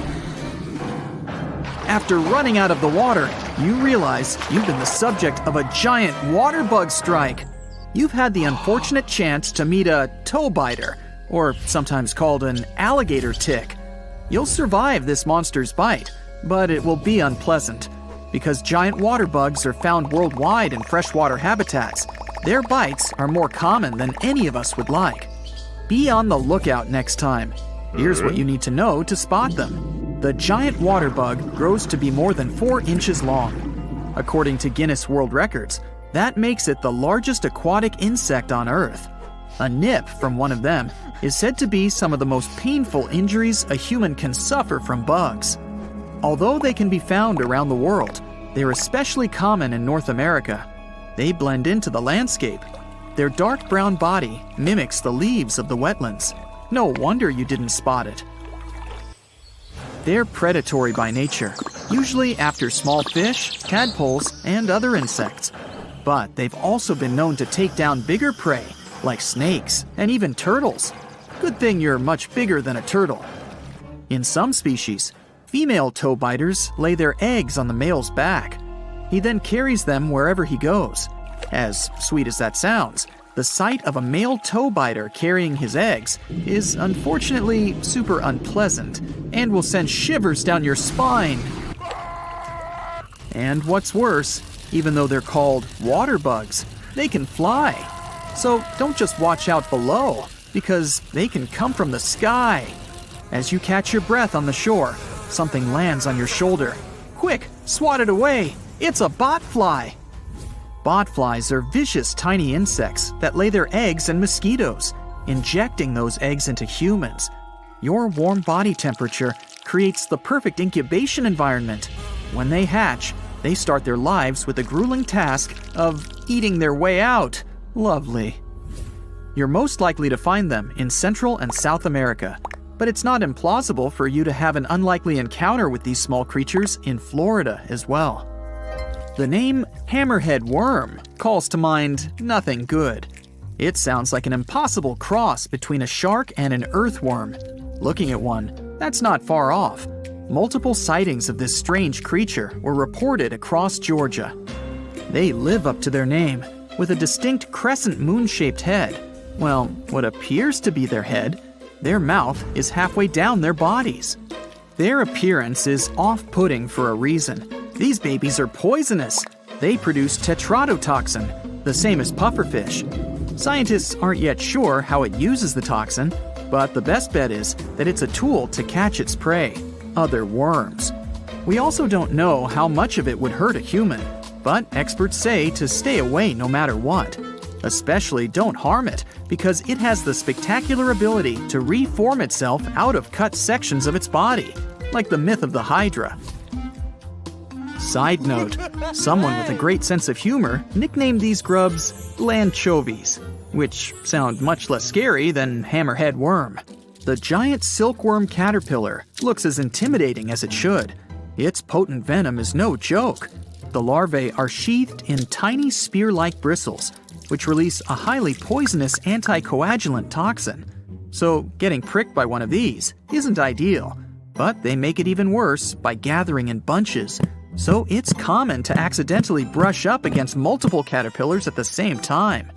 B: After running out of the water, you realize you've been the subject of a giant water bug strike. You've had the unfortunate chance to meet a toe biter, or sometimes called an alligator tick. You'll survive this monster's bite, but it will be unpleasant. Because giant water bugs are found worldwide in freshwater habitats, their bites are more common than any of us would like. Be on the lookout next time. Here's what you need to know to spot them. The giant water bug grows to be more than 4 inches long. According to Guinness World Records, that makes it the largest aquatic insect on Earth. A nip from one of them is said to be some of the most painful injuries a human can suffer from bugs. Although they can be found around the world, they're especially common in North America. They blend into the landscape. Their dark brown body mimics the leaves of the wetlands. No wonder you didn't spot it. They're predatory by nature, usually after small fish, tadpoles, and other insects. But they've also been known to take down bigger prey, like snakes and even turtles. Good thing you're much bigger than a turtle. In some species, female toe biters lay their eggs on the male's back. He then carries them wherever he goes. As sweet as that sounds, the sight of a male toe biter carrying his eggs is unfortunately super unpleasant and will send shivers down your spine. And what's worse, even though they're called water bugs, they can fly. So don't just watch out below, because they can come from the sky. As you catch your breath on the shore, something lands on your shoulder. Quick, swat it away! It's a botfly! Botflies are vicious tiny insects that lay their eggs in mosquitoes, injecting those eggs into humans. Your warm body temperature creates the perfect incubation environment. When they hatch, they start their lives with the grueling task of eating their way out. Lovely. You're most likely to find them in Central and South America, but it's not implausible for you to have an unlikely encounter with these small creatures in Florida as well. The name hammerhead worm calls to mind nothing good. It sounds like an impossible cross between a shark and an earthworm. Looking at one, that's not far off. Multiple sightings of this strange creature were reported across Georgia. They live up to their name, with a distinct crescent moon-shaped head. Well, what appears to be their head, their mouth is halfway down their bodies. Their appearance is off-putting for a reason. These babies are poisonous. They produce tetrodotoxin, the same as pufferfish. Scientists aren't yet sure how it uses the toxin, but the best bet is that it's a tool to catch its prey, other worms. We also don't know how much of it would hurt a human, but experts say to stay away no matter what. Especially don't harm it, because it has the spectacular ability to reform itself out of cut sections of its body, like the myth of the Hydra. Side note, someone with a great sense of humor nicknamed these grubs lanchovies, which sound much less scary than hammerhead worm. The giant silkworm caterpillar looks as intimidating as it should. Its potent venom is no joke. The larvae are sheathed in tiny spear-like bristles, which release a highly poisonous anticoagulant toxin. So getting pricked by one of these isn't ideal, but they make it even worse by gathering in bunches. So it's common to accidentally brush up against multiple caterpillars at the same time.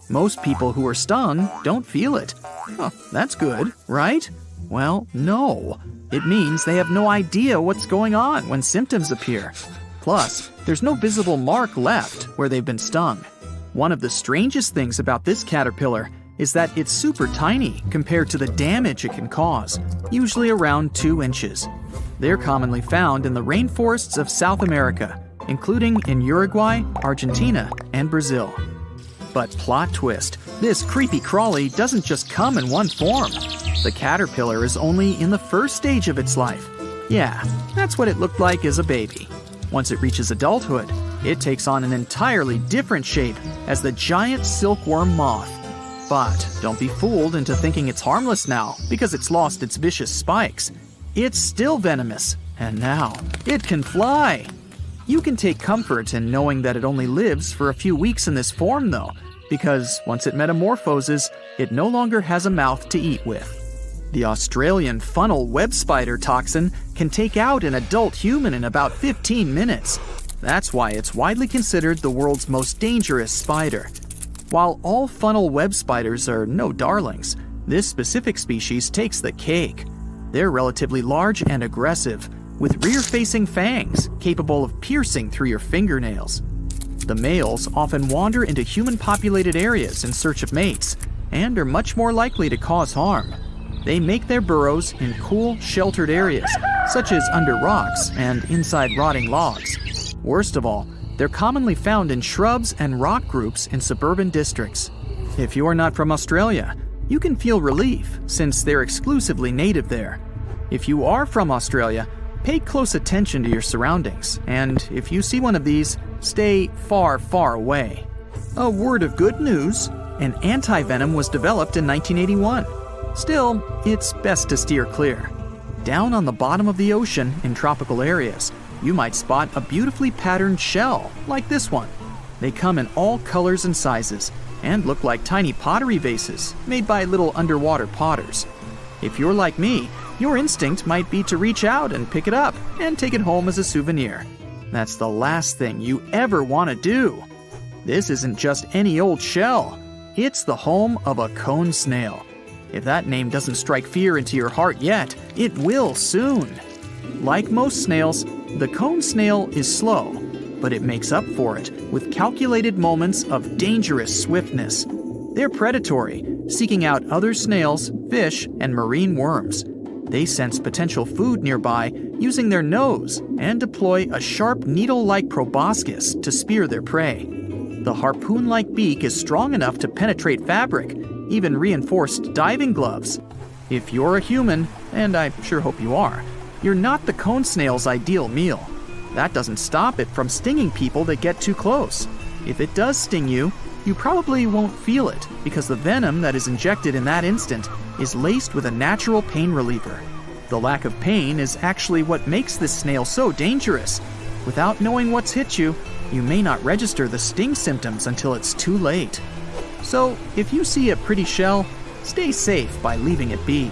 B: Most people who are stung don't feel it. Oh, that's good, right? Well, no. It means they have no idea what's going on when symptoms appear. Plus, there's no visible mark left where they've been stung. One of the strangest things about this caterpillar is that it's super tiny compared to the damage it can cause, usually around 2 inches. They're commonly found in the rainforests of South America, including in Uruguay, Argentina, and Brazil. But plot twist, this creepy crawly doesn't just come in one form. The caterpillar is only in the first stage of its life. Yeah, that's what it looked like as a baby. Once it reaches adulthood, it takes on an entirely different shape as the giant silkworm moth. But don't be fooled into thinking it's harmless now because it's lost its vicious spikes. It's still venomous, and now it can fly. You can take comfort in knowing that it only lives for a few weeks in this form though, because once it metamorphoses, it no longer has a mouth to eat with. The Australian funnel web spider toxin can take out an adult human in about 15 minutes. That's why it's widely considered the world's most dangerous spider. While all funnel web spiders are no darlings, this specific species takes the cake. They're relatively large and aggressive, with rear-facing fangs capable of piercing through your fingernails. The males often wander into human-populated areas in search of mates, and are much more likely to cause harm. They make their burrows in cool, sheltered areas, such as under rocks and inside rotting logs. Worst of all, they're commonly found in shrubs and rock groups in suburban districts. If you're not from Australia, you can feel relief since they're exclusively native there. If you are from Australia, pay close attention to your surroundings, and if you see one of these, stay far, far away. A word of good news, an anti-venom was developed in 1981. Still, it's best to steer clear. Down on the bottom of the ocean in tropical areas, you might spot a beautifully patterned shell like this one. They come in all colors and sizes and look like tiny pottery vases made by little underwater potters. If you're like me, your instinct might be to reach out and pick it up and take it home as a souvenir. That's the last thing you ever want to do. This isn't just any old shell. It's the home of a cone snail. If that name doesn't strike fear into your heart yet, it will soon. Like most snails, the cone snail is slow, but it makes up for it with calculated moments of dangerous swiftness. They're predatory, seeking out other snails, fish, and marine worms. They sense potential food nearby using their nose and deploy a sharp needle-like proboscis to spear their prey. The harpoon-like beak is strong enough to penetrate fabric, even reinforced diving gloves. If you're a human, and I sure hope you are, you're not the cone snail's ideal meal. That doesn't stop it from stinging people that get too close. If it does sting you, you probably won't feel it because the venom that is injected in that instant is laced with a natural pain reliever. The lack of pain is actually what makes this snail so dangerous. Without knowing what's hit you, you may not register the sting symptoms until it's too late. So, if you see a pretty shell, stay safe by leaving it be.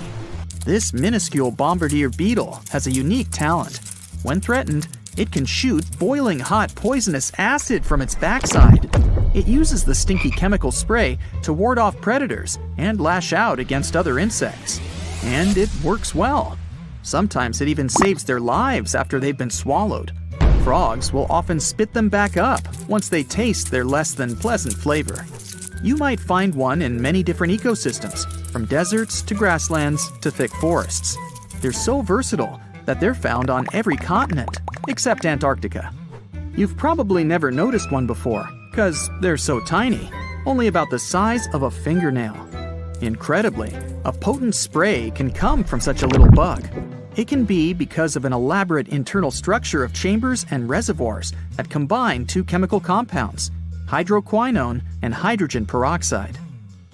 B: This minuscule bombardier beetle has a unique talent. When threatened, it can shoot boiling hot poisonous acid from its backside. It uses the stinky chemical spray to ward off predators and lash out against other insects. And it works well. Sometimes it even saves their lives after they've been swallowed. Frogs will often spit them back up once they taste their less than pleasant flavor. You might find one in many different ecosystems, from deserts to grasslands to thick forests. They're so versatile that they're found on every continent, except Antarctica. You've probably never noticed one before, because they're so tiny, only about the size of a fingernail. Incredibly, a potent spray can come from such a little bug. It can be because of an elaborate internal structure of chambers and reservoirs that combine two chemical compounds, hydroquinone and hydrogen peroxide.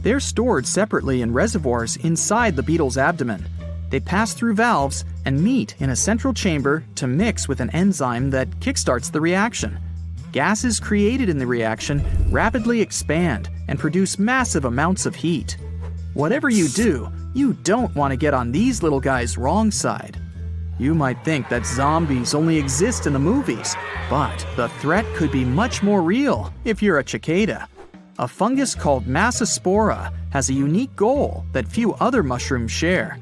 B: They're stored separately in reservoirs inside the beetle's abdomen. They pass through valves and meet in a central chamber to mix with an enzyme that kickstarts the reaction. Gases created in the reaction rapidly expand and produce massive amounts of heat. Whatever you do, you don't want to get on these little guys' wrong side. You might think that zombies only exist in the movies, but the threat could be much more real if you're a cicada. A fungus called Massospora has a unique goal that few other mushrooms share.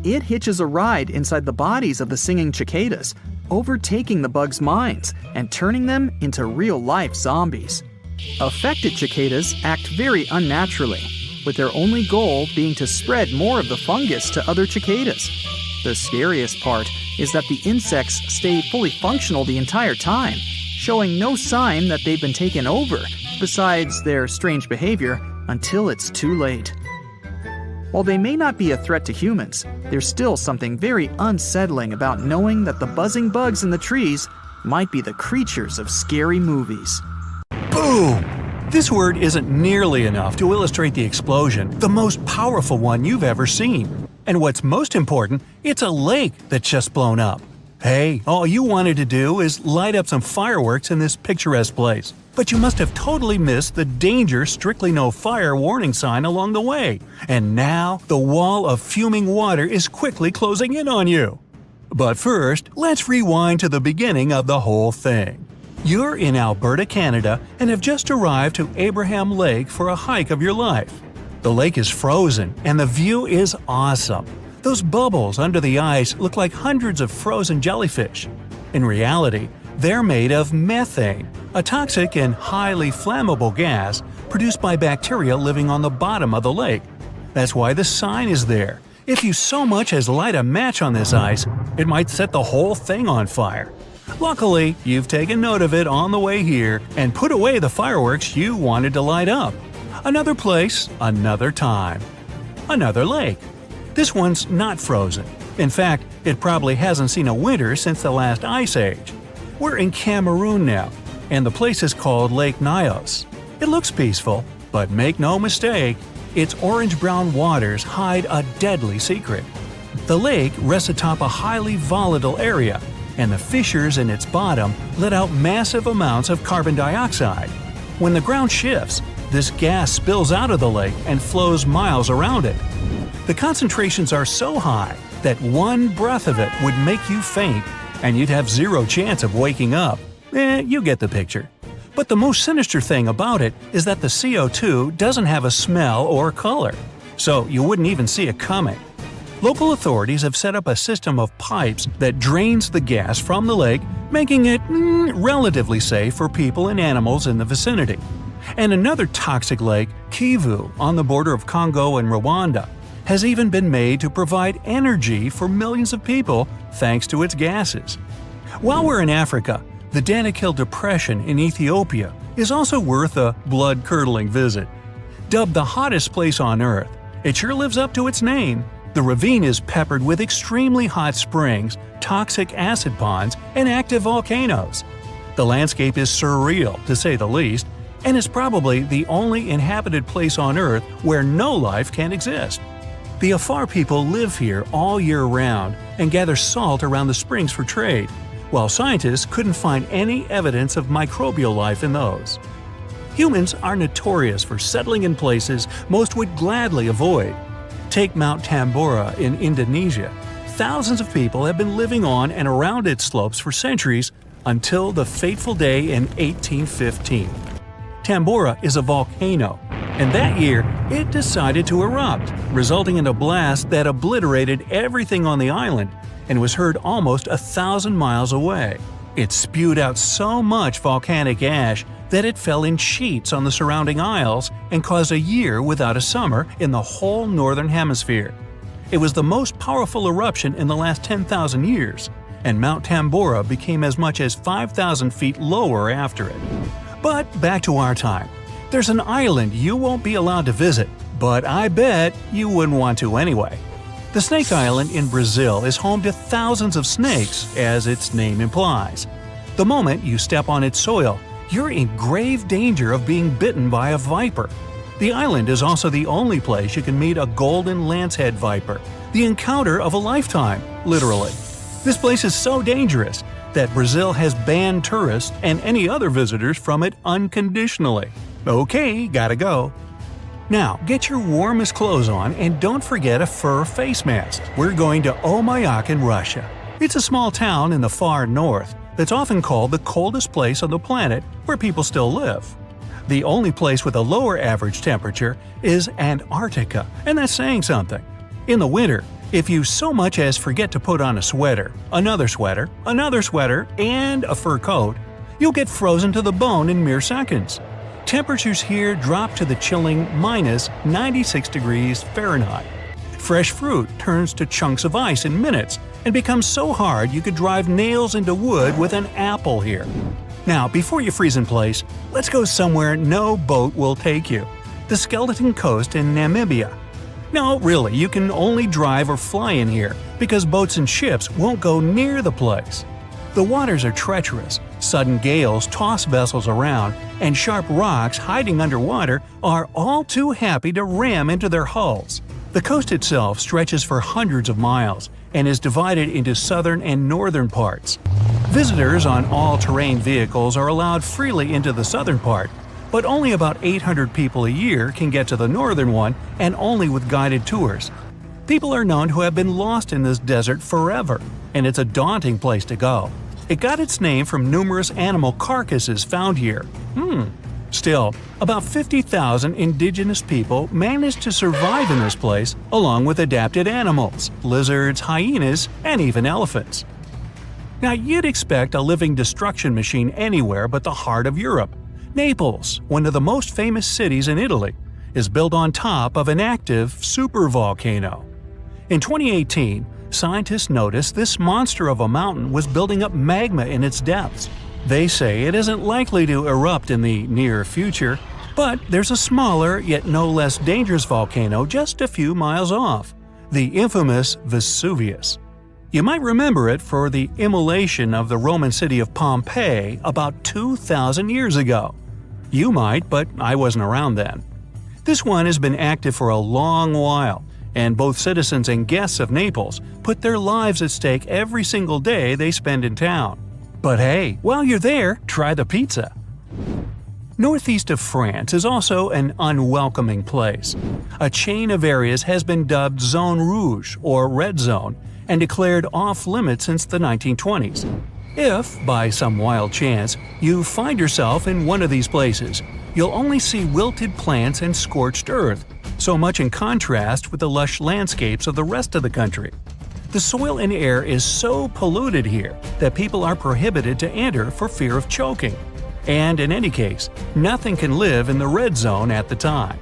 B: It hitches a ride inside the bodies of the singing cicadas, overtaking the bugs' minds and turning them into real-life zombies. Affected cicadas act very unnaturally, with their only goal being to spread more of the fungus to other cicadas. The scariest part is that the insects stay fully functional the entire time, showing no sign that they've been taken over, besides their strange behavior, until it's too late. While they may not be a threat to humans, there's still something very unsettling about knowing that the buzzing bugs in the trees might be the creatures of scary movies.
D: Boom! This word isn't nearly enough to illustrate the explosion, the most powerful one you've ever seen. And what's most important, it's a lake that's just blown up. Hey, all you wanted to do is light up some fireworks in this picturesque place. But you must have totally missed the danger strictly no fire warning sign along the way. And now, the wall of fuming water is quickly closing in on you. But first, let's rewind to the beginning of the whole thing. You're in Alberta, Canada, and have just arrived to Abraham Lake for a hike of your life. The lake is frozen, and the view is awesome. Those bubbles under the ice look like hundreds of frozen jellyfish. In reality, they're made of methane, a toxic and highly flammable gas produced by bacteria living on the bottom of the lake. That's why the sign is there. If you so much as light a match on this ice, it might set the whole thing on fire. Luckily, you've taken note of it on the way here and put away the fireworks you wanted to light up. Another place, another time. Another lake. This one's not frozen. In fact, it probably hasn't seen a winter since the last ice age. We're in Cameroon now, and the place is called Lake Nyos. It looks peaceful, but make no mistake, its orange-brown waters hide a deadly secret. The lake rests atop a highly volatile area, and the fissures in its bottom let out massive amounts of carbon dioxide. When the ground shifts, this gas spills out of the lake and flows miles around it. The concentrations are so high that one breath of it would make you faint, and you'd have zero chance of waking up. You get the picture. But the most sinister thing about it is that the CO2 doesn't have a smell or color, so you wouldn't even see it coming. Local authorities have set up a system of pipes that drains the gas from the lake, making it relatively safe for people and animals in the vicinity. And another toxic lake, Kivu, on the border of Congo and Rwanda, has even been made to provide energy for millions of people thanks to its gases. While we're in Africa, the Danakil Depression in Ethiopia is also worth a blood-curdling visit. Dubbed the hottest place on Earth, it sure lives up to its name. The ravine is peppered with extremely hot springs, toxic acid ponds, and active volcanoes. The landscape is surreal, to say the least, and is probably the only inhabited place on Earth where no life can exist. The Afar people live here all year round and gather salt around the springs for trade, while scientists couldn't find any evidence of microbial life in those. Humans are notorious for settling in places most would gladly avoid. Take Mount Tambora in Indonesia. Thousands of people have been living on and around its slopes for centuries until the fateful day in 1815. Tambora is a volcano, and that year it decided to erupt, resulting in a blast that obliterated everything on the island and was heard almost 1,000 miles away. It spewed out so much volcanic ash that it fell in sheets on the surrounding isles and caused a year without a summer in the whole northern hemisphere. It was the most powerful eruption in the last 10,000 years, and Mount Tambora became as much as 5,000 feet lower after it. But back to our time. There's an island you won't be allowed to visit, but I bet you wouldn't want to anyway. The Snake Island in Brazil is home to thousands of snakes, as its name implies. The moment you step on its soil, you're in grave danger of being bitten by a viper. The island is also the only place you can meet a golden lancehead viper, the encounter of a lifetime, literally. This place is so dangerous that Brazil has banned tourists and any other visitors from it unconditionally. Okay, gotta go. Now, get your warmest clothes on and don't forget a fur face mask. We're going to Omayak in Russia. It's a small town in the far north that's often called the coldest place on the planet where people still live. The only place with a lower average temperature is Antarctica, and that's saying something. In the winter, if you so much as forget to put on a sweater, and a fur coat, you'll get frozen to the bone in mere seconds. Temperatures here drop to the chilling minus 96 degrees Fahrenheit. Fresh fruit turns to chunks of ice in minutes and becomes so hard you could drive nails into wood with an apple here. Now, before you freeze in place, let's go somewhere no boat will take you. The Skeleton Coast in Namibia. No, really, you can only drive or fly in here because boats and ships won't go near the place. The waters are treacherous, sudden gales toss vessels around, and sharp rocks hiding underwater are all too happy to ram into their hulls. The coast itself stretches for hundreds of miles and is divided into southern and northern parts. Visitors on all-terrain vehicles are allowed freely into the southern part, but only about 800 people a year can get to the northern one, and only with guided tours. People are known to have been lost in this desert forever, and it's a daunting place to go. It got its name from numerous animal carcasses found here. Still, about 50,000 indigenous people managed to survive in this place, along with adapted animals, lizards, hyenas, and even elephants. Now, you'd expect a living destruction machine anywhere but the heart of Europe. Naples, one of the most famous cities in Italy, is built on top of an active supervolcano. In 2018, scientists noticed this monster of a mountain was building up magma in its depths. They say it isn't likely to erupt in the near future, but there's a smaller yet no less dangerous volcano just a few miles off, the infamous Vesuvius. You might remember it for the immolation of the Roman city of Pompeii about 2,000 years ago. You might, but I wasn't around then. This one has been active for a long while, and both citizens and guests of Naples put their lives at stake every single day they spend in town. But hey, while you're there, try the pizza. Northeast of France is also an unwelcoming place. A chain of areas has been dubbed Zone Rouge, or Red Zone, and declared off-limits since the 1920s. If, by some wild chance, you find yourself in one of these places, you'll only see wilted plants and scorched earth, so much in contrast with the lush landscapes of the rest of the country. The soil and air is so polluted here that people are prohibited to enter for fear of choking. And in any case, nothing can live in the red zone at the time.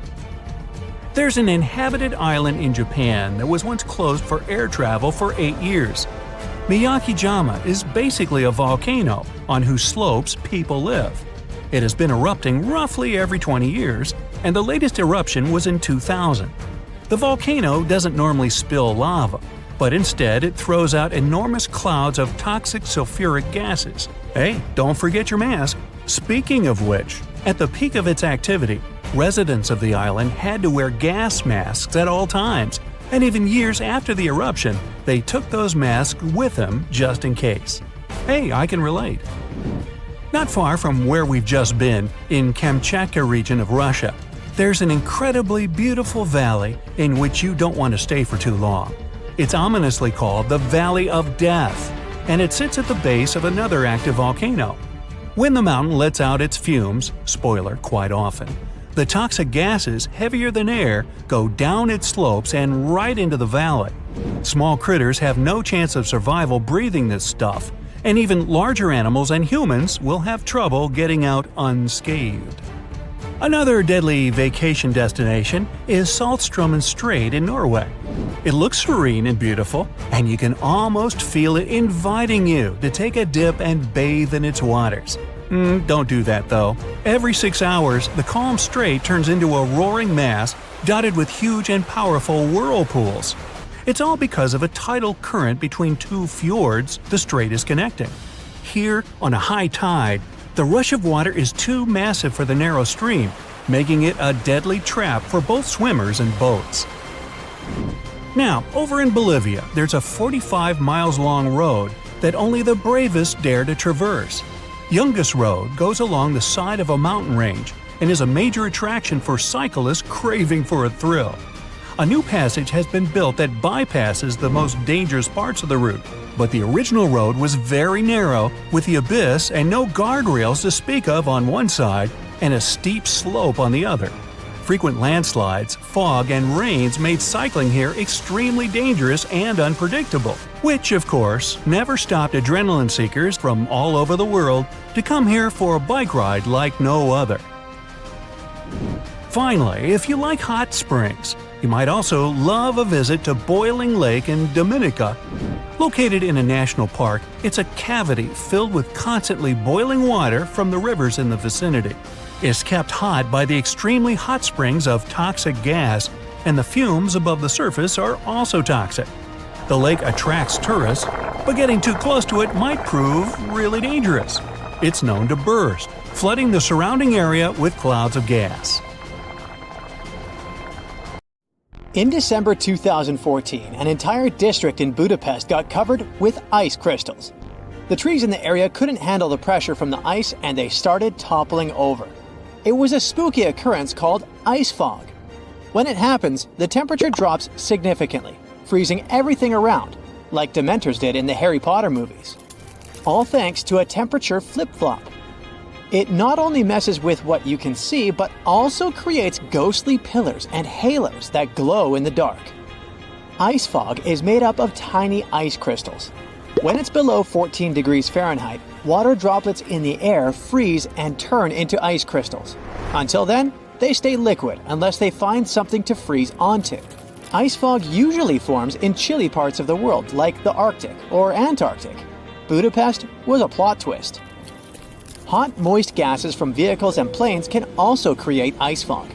D: There's an inhabited island in Japan that was once closed for air travel for 8 years. Miyagi-jima is basically a volcano on whose slopes people live. It has been erupting roughly every 20 years, and the latest eruption was in 2000. The volcano doesn't normally spill lava, but instead it throws out enormous clouds of toxic sulfuric gases. Hey, don't forget your mask. Speaking of which, at the peak of its activity, residents of the island had to wear gas masks at all times, and even years after the eruption, they took those masks with them just in case. Hey, I can relate. Not far from where we've just been, in Kamchatka region of Russia, there's an incredibly beautiful valley in which you don't want to stay for too long. It's ominously called the Valley of Death, and it sits at the base of another active volcano. When the mountain lets out its fumes, spoiler, quite often, the toxic gases, heavier than air, go down its slopes and right into the valley. Small critters have no chance of survival breathing this stuff, and even larger animals and humans will have trouble getting out unscathed. Another deadly vacation destination is Saltstraumen Strait in Norway. It looks serene and beautiful, and you can almost feel it inviting you to take a dip and bathe in its waters. Don't do that though. Every 6 hours, the calm strait turns into a roaring mass dotted with huge and powerful whirlpools. It's all because of a tidal current between two fjords the strait is connecting. Here, on a high tide, the rush of water is too massive for the narrow stream, making it a deadly trap for both swimmers and boats. Now, over in Bolivia, there's a 45 miles long road that only the bravest dare to traverse. Yungas Road goes along the side of a mountain range and is a major attraction for cyclists craving for a thrill. A new passage has been built that bypasses the most dangerous parts of the route, but the original road was very narrow, with the abyss and no guardrails to speak of on one side and a steep slope on the other. Frequent landslides, fog, and rains made cycling here extremely dangerous and unpredictable, which, of course, never stopped adrenaline seekers from all over the world to come here for a bike ride like no other. Finally, if you like hot springs, you might also love a visit to Boiling Lake in Dominica. Located in a national park, it's a cavity filled with constantly boiling water from the rivers in the vicinity. It's kept hot by the extremely hot springs of toxic gas, and the fumes above the surface are also toxic. The lake attracts tourists, but getting too close to it might prove really dangerous. It's known to burst, flooding the surrounding area with clouds of gas.
A: In December 2014, an entire district in Budapest got covered with ice crystals. The trees in the area couldn't handle the pressure from the ice and they started toppling over. It was a spooky occurrence called ice fog. When it happens, the temperature drops significantly, freezing everything around, like Dementors did in the Harry Potter movies. All thanks to a temperature flip-flop. It not only messes with what you can see, but also creates ghostly pillars and halos that glow in the dark. Ice fog is made up of tiny ice crystals. When it's below 14 degrees Fahrenheit, water droplets in the air freeze and turn into ice crystals. Until then, they stay liquid unless they find something to freeze onto. Ice fog usually forms in chilly parts of the world like the Arctic or Antarctic. Budapest was a plot twist. Hot, moist gases from vehicles and planes can also create ice fog.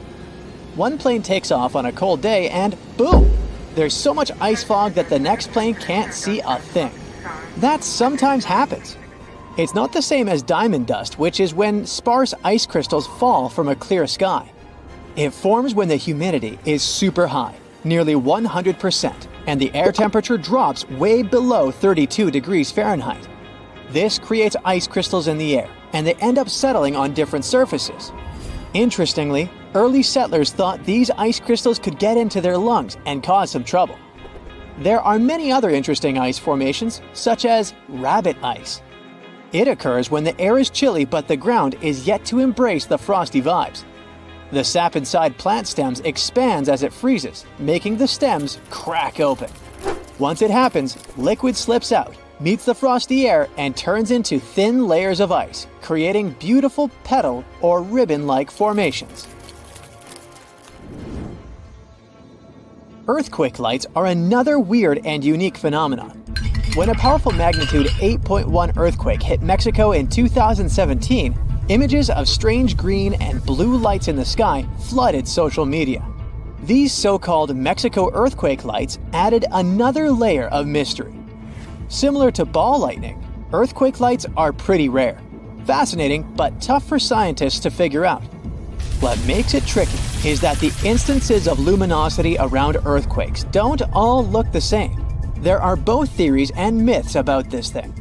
A: One plane takes off on a cold day and boom! There's so much ice fog that the next plane can't see a thing. That sometimes happens. It's not the same as diamond dust, which is when sparse ice crystals fall from a clear sky. It forms when the humidity is super high, nearly 100%, and the air temperature drops way below 32 degrees Fahrenheit. This creates ice crystals in the air, and they end up settling on different surfaces. Interestingly, early settlers thought these ice crystals could get into their lungs and cause some trouble. There are many other interesting ice formations, such as rabbit ice. It occurs when the air is chilly but the ground is yet to embrace the frosty vibes. The sap inside plant stems expands as it freezes, making the stems crack open. Once it happens, liquid slips out, meets the frosty air, and turns into thin layers of ice, creating beautiful petal or ribbon-like formations. Earthquake lights are another weird and unique phenomenon. When a powerful magnitude 8.1 earthquake hit Mexico in 2017, images of strange green and blue lights in the sky flooded social media. These so-called Mexico earthquake lights added another layer of mystery. Similar to ball lightning, earthquake lights are pretty rare. Fascinating, but tough for scientists to figure out. What makes it tricky is that the instances of luminosity around earthquakes don't all look the same. There are both theories and myths about this thing.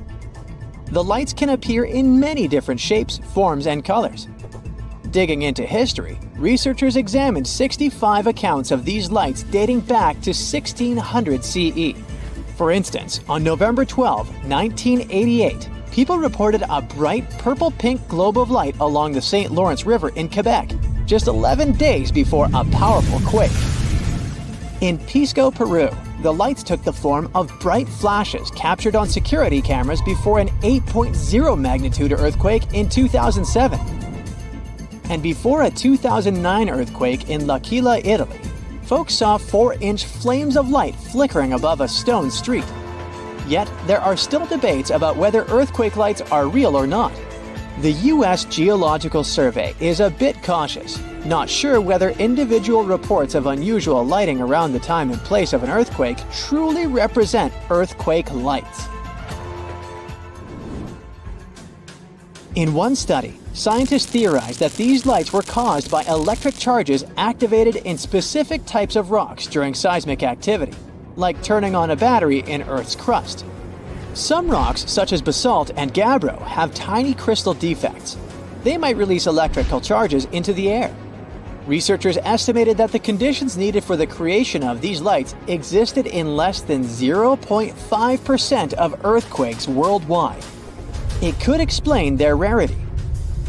A: The lights can appear in many different shapes, forms, and colors. Digging into history, researchers examined 65 accounts of these lights dating back to 1600 CE. For instance, on November 12, 1988, people reported a bright purple-pink globe of light along the St. Lawrence River in Quebec, just 11 days before a powerful quake. In Pisco, Peru, the lights took the form of bright flashes captured on security cameras before an 8.0 magnitude earthquake in 2007. And before a 2009 earthquake in L'Aquila, Italy, folks saw 4-inch flames of light flickering above a stone street. Yet, there are still debates about whether earthquake lights are real or not. The U.S. Geological Survey is a bit cautious, not sure whether individual reports of unusual lighting around the time and place of an earthquake truly represent earthquake lights. In one study, scientists theorized that these lights were caused by electric charges activated in specific types of rocks during seismic activity, like turning on a battery in Earth's crust. Some rocks, such as basalt and gabbro, have tiny crystal defects. They might release electrical charges into the air. Researchers estimated that the conditions needed for the creation of these lights existed in less than 0.5% of earthquakes worldwide. It could explain their rarity.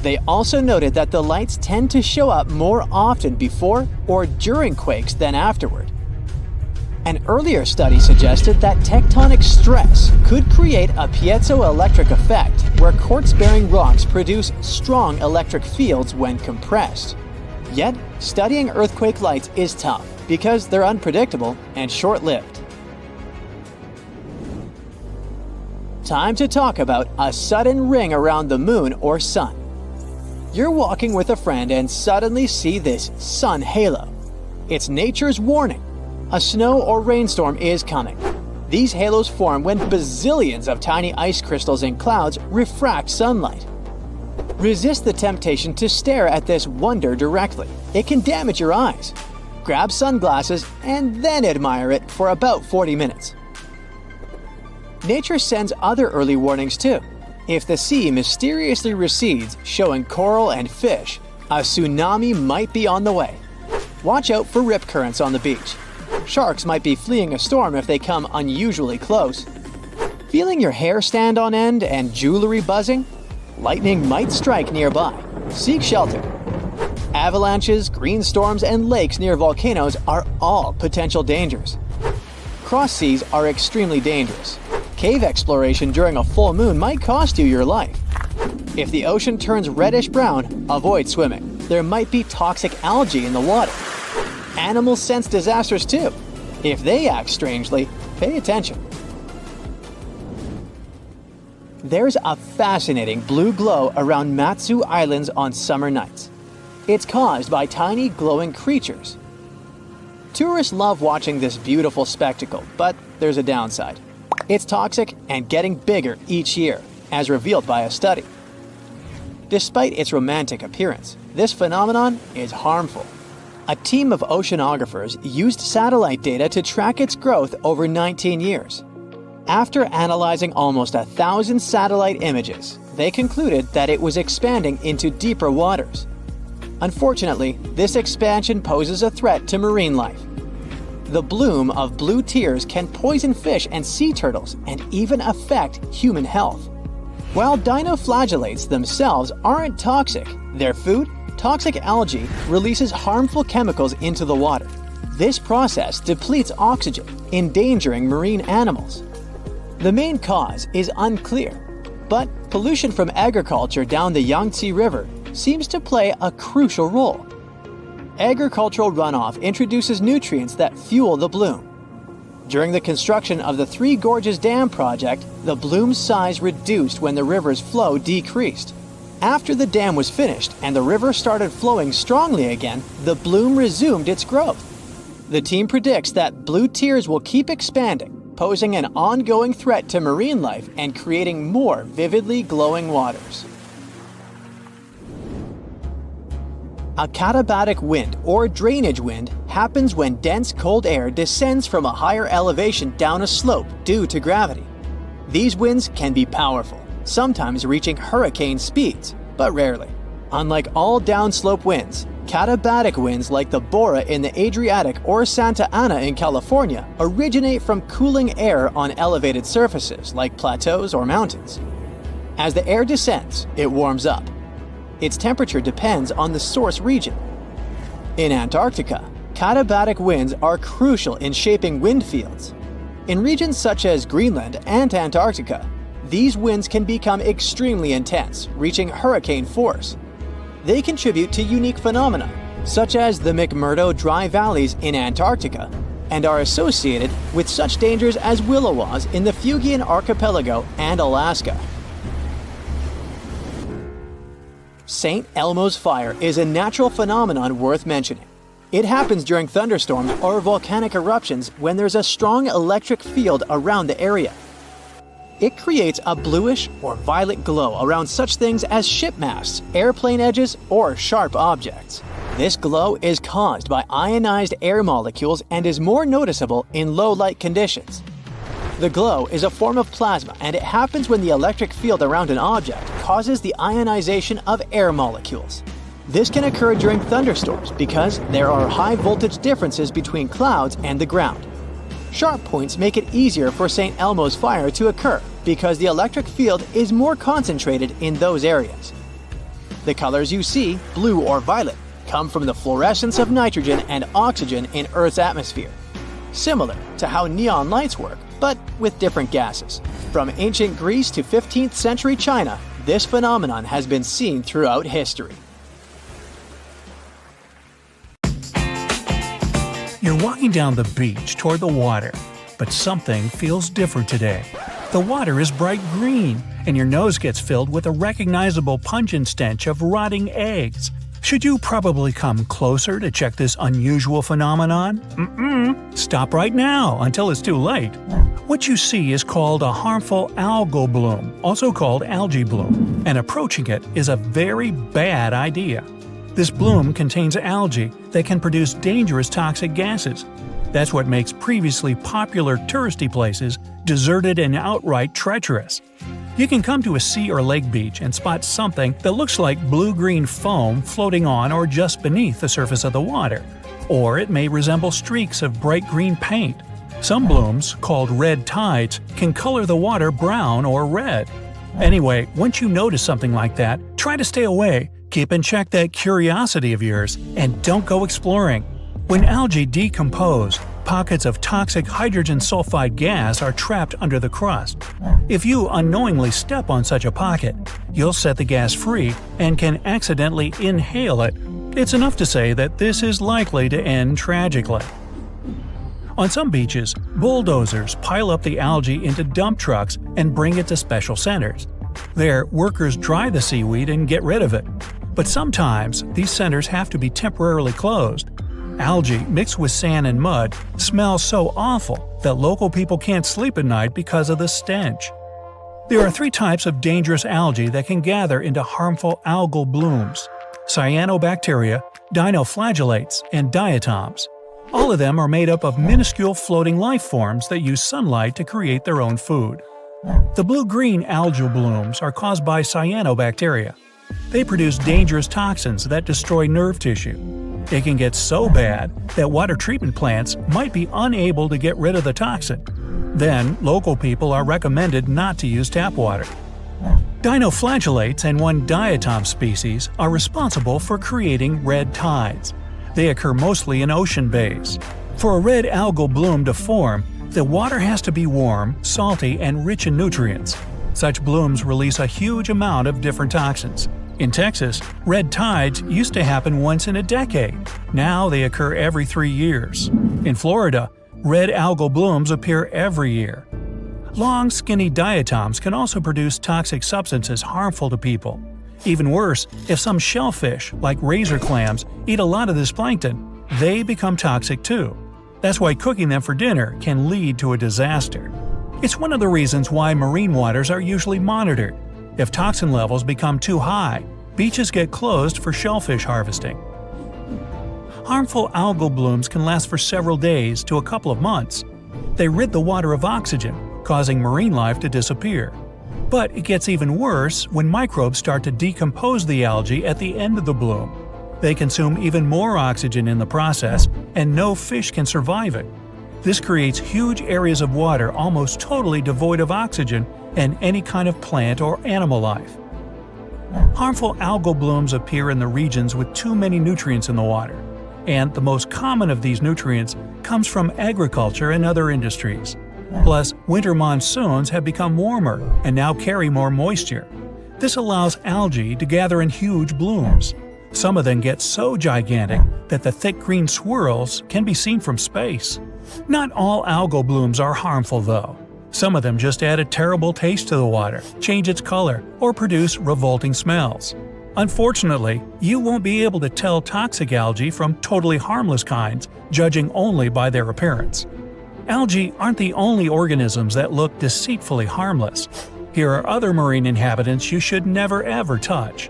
A: They also noted that the lights tend to show up more often before or during quakes than afterward. An earlier study suggested that tectonic stress could create a piezoelectric effect where quartz-bearing rocks produce strong electric fields when compressed. Yet, studying earthquake lights is tough because they're unpredictable and short-lived. Time to talk about a sudden ring around the moon or sun. You're walking with a friend and suddenly see this sun halo. It's nature's warning. A snow or rainstorm is coming. These halos form when bazillions of tiny ice crystals in clouds refract sunlight. Resist the temptation to stare at this wonder directly. It can damage your eyes. Grab sunglasses and then admire it for about 40 minutes. Nature sends other early warnings too. If the sea mysteriously recedes, showing coral and fish, a tsunami might be on the way. Watch out for rip currents on the beach. Sharks might be fleeing a storm if they come unusually close. Feeling your hair stand on end and jewelry buzzing? Lightning might strike nearby. Seek shelter. Avalanches, green storms, and lakes near volcanoes are all potential dangers. Cross seas are extremely dangerous. Cave exploration during a full moon might cost you your life. If the ocean turns reddish-brown, avoid swimming. There might be toxic algae in the water. Animals sense disasters too. If they act strangely, pay attention. There's a fascinating blue glow around Matsu Islands on summer nights. It's caused by tiny glowing creatures. Tourists love watching this beautiful spectacle, but there's a downside. It's toxic and getting bigger each year, as revealed by a study. Despite its romantic appearance, this phenomenon is harmful. A team of oceanographers used satellite data to track its growth over 19 years. After analyzing almost 1,000 satellite images, they concluded that it was expanding into deeper waters. Unfortunately, this expansion poses a threat to marine life. The bloom of blue tears can poison fish and sea turtles and even affect human health. While dinoflagellates themselves aren't toxic, their food, toxic algae, releases harmful chemicals into the water. This process depletes oxygen, endangering marine animals. The main cause is unclear, but pollution from agriculture down the Yangtze River seems to play a crucial role. Agricultural runoff introduces nutrients that fuel the bloom. During the construction of the Three Gorges Dam project, the bloom's size reduced when the river's flow decreased. After the dam was finished and the river started flowing strongly again, the bloom resumed its growth. The team predicts that blue tears will keep expanding, posing an ongoing threat to marine life and creating more vividly glowing waters. A katabatic wind or drainage wind happens when dense cold air descends from a higher elevation down a slope due to gravity. These winds can be powerful, sometimes reaching hurricane speeds, but rarely. Unlike all downslope winds, katabatic winds like the Bora in the Adriatic or Santa Ana in California originate from cooling air on elevated surfaces like plateaus or mountains. As the air descends, it warms up. Its temperature depends on the source region. In Antarctica, katabatic winds are crucial in shaping wind fields. In regions such as Greenland and Antarctica, these winds can become extremely intense, reaching hurricane force. They contribute to unique phenomena, such as the McMurdo Dry Valleys in Antarctica, and are associated with such dangers as willowaws in the Fuegian Archipelago and Alaska. St. Elmo's fire is a natural phenomenon worth mentioning. It happens during thunderstorms or volcanic eruptions when there's a strong electric field around the area. It creates a bluish or violet glow around such things as ship masts, airplane edges, or sharp objects. This glow is caused by ionized air molecules and is more noticeable in low light conditions. The glow is a form of plasma, and it happens when the electric field around an object causes the ionization of air molecules. This can occur during thunderstorms because there are high voltage differences between clouds and the ground. Sharp points make it easier for St. Elmo's fire to occur because the electric field is more concentrated in those areas. The colors you see, blue or violet, come from the fluorescence of nitrogen and oxygen in Earth's atmosphere. Similar to how neon lights work, but with different gases. From ancient Greece to 15th century China, this phenomenon has been seen throughout history.
D: You're walking down the beach toward the water, but something feels different today. The water is bright green, and your nose gets filled with a recognizable pungent stench of rotting eggs. Should you probably come closer to check this unusual phenomenon? Stop right now until it's too late. What you see is called a harmful algal bloom, also called algae bloom, and approaching it is a very bad idea. This bloom contains algae that can produce dangerous toxic gases. That's what makes previously popular touristy places deserted and outright treacherous. You can come to a sea or lake beach and spot something that looks like blue-green foam floating on or just beneath the surface of the water, or it may resemble streaks of bright green paint. Some blooms, called red tides, can color the water brown or red. Anyway, once you notice something like that, try to stay away, keep in check that curiosity of yours, and don't go exploring. When algae decompose, Pockets of toxic hydrogen sulfide gas are trapped under the crust. If you unknowingly step on such a pocket, you'll set the gas free and can accidentally inhale it. It's enough to say that this is likely to end tragically. On some beaches, bulldozers pile up the algae into dump trucks and bring it to special centers. There, workers dry the seaweed and get rid of it. But sometimes, these centers have to be temporarily closed. Algae mixed with sand and mud smells so awful that local people can't sleep at night because of the stench. There are 3 types of dangerous algae that can gather into harmful algal blooms: cyanobacteria, dinoflagellates, and diatoms. All of them are made up of minuscule floating life forms that use sunlight to create their own food. The blue-green algal blooms are caused by cyanobacteria. They produce dangerous toxins that destroy nerve tissue. It can get so bad that water treatment plants might be unable to get rid of the toxin. Then, local people are recommended not to use tap water. Dinoflagellates and one diatom species are responsible for creating red tides. They occur mostly in ocean bays. For a red algal bloom to form, the water has to be warm, salty, and rich in nutrients. Such blooms release a huge amount of different toxins. In Texas, red tides used to happen once in a decade. Now they occur every 3 years. In Florida, red algal blooms appear every year. Long, skinny diatoms can also produce toxic substances harmful to people. Even worse, if some shellfish, like razor clams, eat a lot of this plankton, they become toxic too. That's why cooking them for dinner can lead to a disaster. It's one of the reasons why marine waters are usually monitored. If toxin levels become too high, beaches get closed for shellfish harvesting. Harmful algal blooms can last for several days to a couple of months. They rid the water of oxygen, causing marine life to disappear. But it gets even worse when microbes start to decompose the algae at the end of the bloom. They consume even more oxygen in the process, and no fish can survive it. This creates huge areas of water almost totally devoid of oxygen and any kind of plant or animal life. Harmful algal blooms appear in the regions with too many nutrients in the water, and the most common of these nutrients comes from agriculture and other industries. Plus, winter monsoons have become warmer and now carry more moisture. This allows algae to gather in huge blooms. Some of them get so gigantic that the thick green swirls can be seen from space. Not all algal blooms are harmful though. Some of them just add a terrible taste to the water, change its color, or produce revolting smells. Unfortunately, you won't be able to tell toxic algae from totally harmless kinds, judging only by their appearance. Algae aren't the only organisms that look deceitfully harmless. Here are other marine inhabitants you should never ever touch.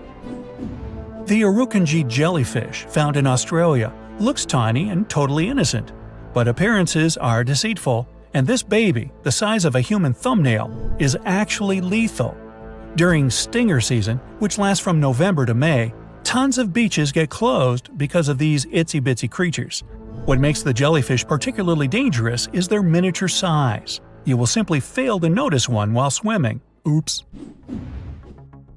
D: The urchins jellyfish, found in Australia, looks tiny and totally innocent. But appearances are deceitful, and this baby, the size of a human thumbnail, is actually lethal. During stinger season, which lasts from November to May, tons of beaches get closed because of these itsy-bitsy creatures. What makes the jellyfish particularly dangerous is their miniature size. You will simply fail to notice one while swimming. Oops.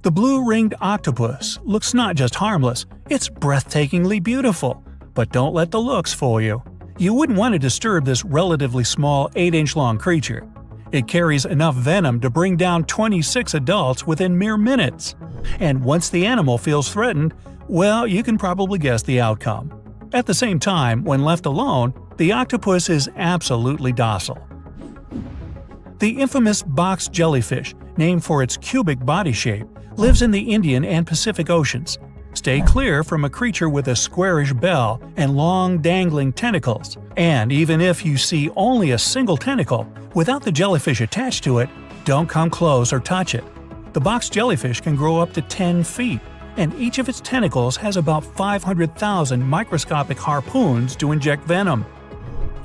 D: The blue-ringed octopus looks not just harmless, it's breathtakingly beautiful. But don't let the looks fool you. You wouldn't want to disturb this relatively small 8-inch-long creature. It carries enough venom to bring down 26 adults within mere minutes. And once the animal feels threatened, well, you can probably guess the outcome. At the same time, when left alone, the octopus is absolutely docile. The infamous box jellyfish, named for its cubic body shape, lives in the Indian and Pacific Oceans. Stay clear from a creature with a squarish bell and long dangling tentacles. And even if you see only a single tentacle, without the jellyfish attached to it, don't come close or touch it. The box jellyfish can grow up to 10 feet, and each of its tentacles has about 500,000 microscopic harpoons to inject venom.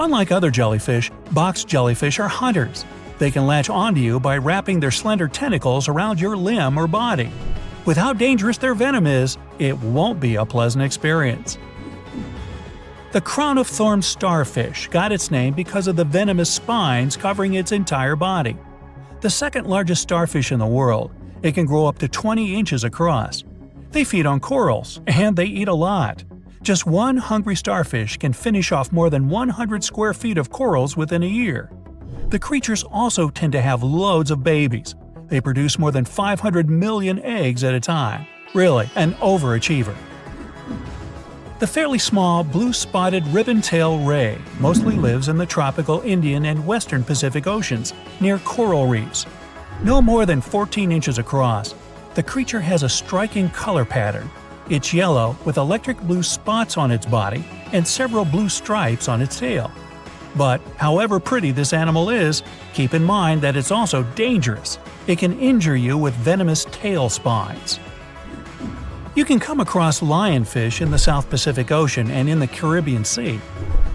D: Unlike other jellyfish, box jellyfish are hunters. They can latch onto you by wrapping their slender tentacles around your limb or body. With how dangerous their venom is, it won't be a pleasant experience. The crown-of-thorns starfish got its name because of the venomous spines covering its entire body. The second largest starfish in the world, it can grow up to 20 inches across. They feed on corals, and they eat a lot. Just one hungry starfish can finish off more than 100 square feet of corals within a year. The creatures also tend to have loads of babies. They produce more than 500 million eggs at a time. Really, an overachiever. The fairly small blue-spotted ribbon-tail ray mostly lives in the tropical Indian and western Pacific Oceans, near coral reefs. No more than 14 inches across, the creature has a striking color pattern. It's yellow with electric blue spots on its body and several blue stripes on its tail. But however pretty this animal is, keep in mind that it's also dangerous. It can injure you with venomous tail spines. You can come across lionfish in the South Pacific Ocean and in the Caribbean Sea.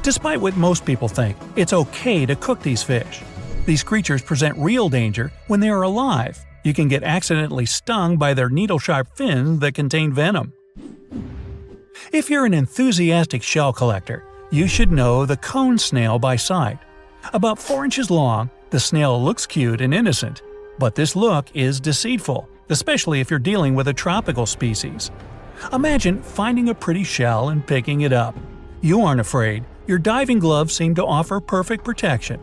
D: Despite what most people think, it's okay to cook these fish. These creatures present real danger when they are alive. You can get accidentally stung by their needle-sharp fins that contain venom. If you're an enthusiastic shell collector, you should know the cone snail by sight. About 4 inches long, the snail looks cute and innocent, but this look is deceitful, especially if you're dealing with a tropical species. Imagine finding a pretty shell and picking it up. You aren't afraid, your diving gloves seem to offer perfect protection.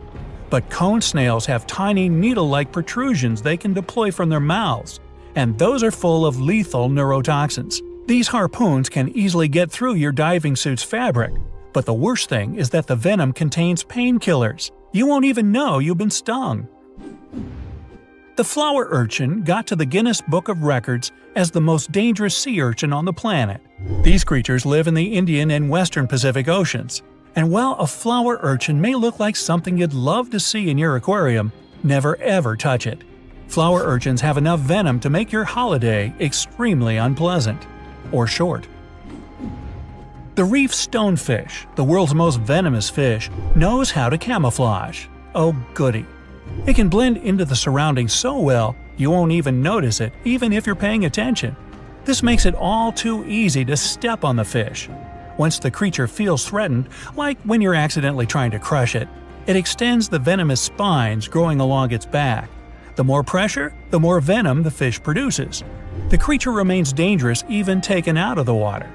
D: But cone snails have tiny needle-like protrusions they can deploy from their mouths, and those are full of lethal neurotoxins. These harpoons can easily get through your diving suit's fabric, but the worst thing is that the venom contains painkillers. You won't even know you've been stung. The flower urchin got to the Guinness Book of Records as the most dangerous sea urchin on the planet. These creatures live in the Indian and Western Pacific Oceans. And while a flower urchin may look like something you'd love to see in your aquarium, never ever touch it. Flower urchins have enough venom to make your holiday extremely unpleasant. Or short. The reef stonefish, the world's most venomous fish, knows how to camouflage. Oh goody. It can blend into the surroundings so well, you won't even notice it, even if you're paying attention. This makes it all too easy to step on the fish. Once the creature feels threatened, like when you're accidentally trying to crush it, it extends the venomous spines growing along its back. The more pressure, the more venom the fish produces. The creature remains dangerous even taken out of the water.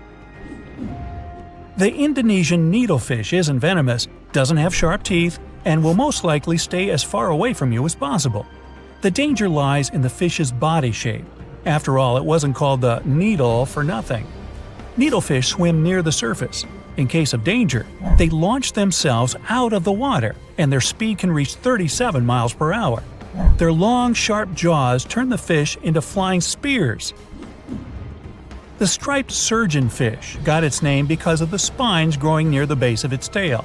D: The Indonesian needlefish isn't venomous, doesn't have sharp teeth, and will most likely stay as far away from you as possible. The danger lies in the fish's body shape. After all, it wasn't called the needle for nothing. Needlefish swim near the surface. In case of danger, they launch themselves out of the water, and their speed can reach 37 miles per hour. Their long, sharp jaws turn the fish into flying spears. The striped surgeonfish got its name because of the spines growing near the base of its tail.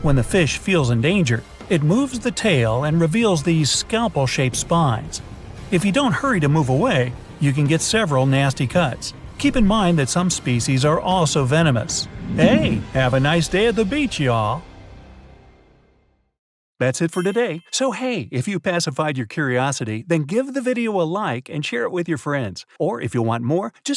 D: When the fish feels in danger, it moves the tail and reveals these scalpel-shaped spines. If you don't hurry to move away, you can get several nasty cuts. Keep in mind that some species are also venomous. Hey, have a nice day at the beach, y'all! That's it for today. So hey, if you pacified your curiosity, then give the video a like and share it with your friends. Or if you want more, just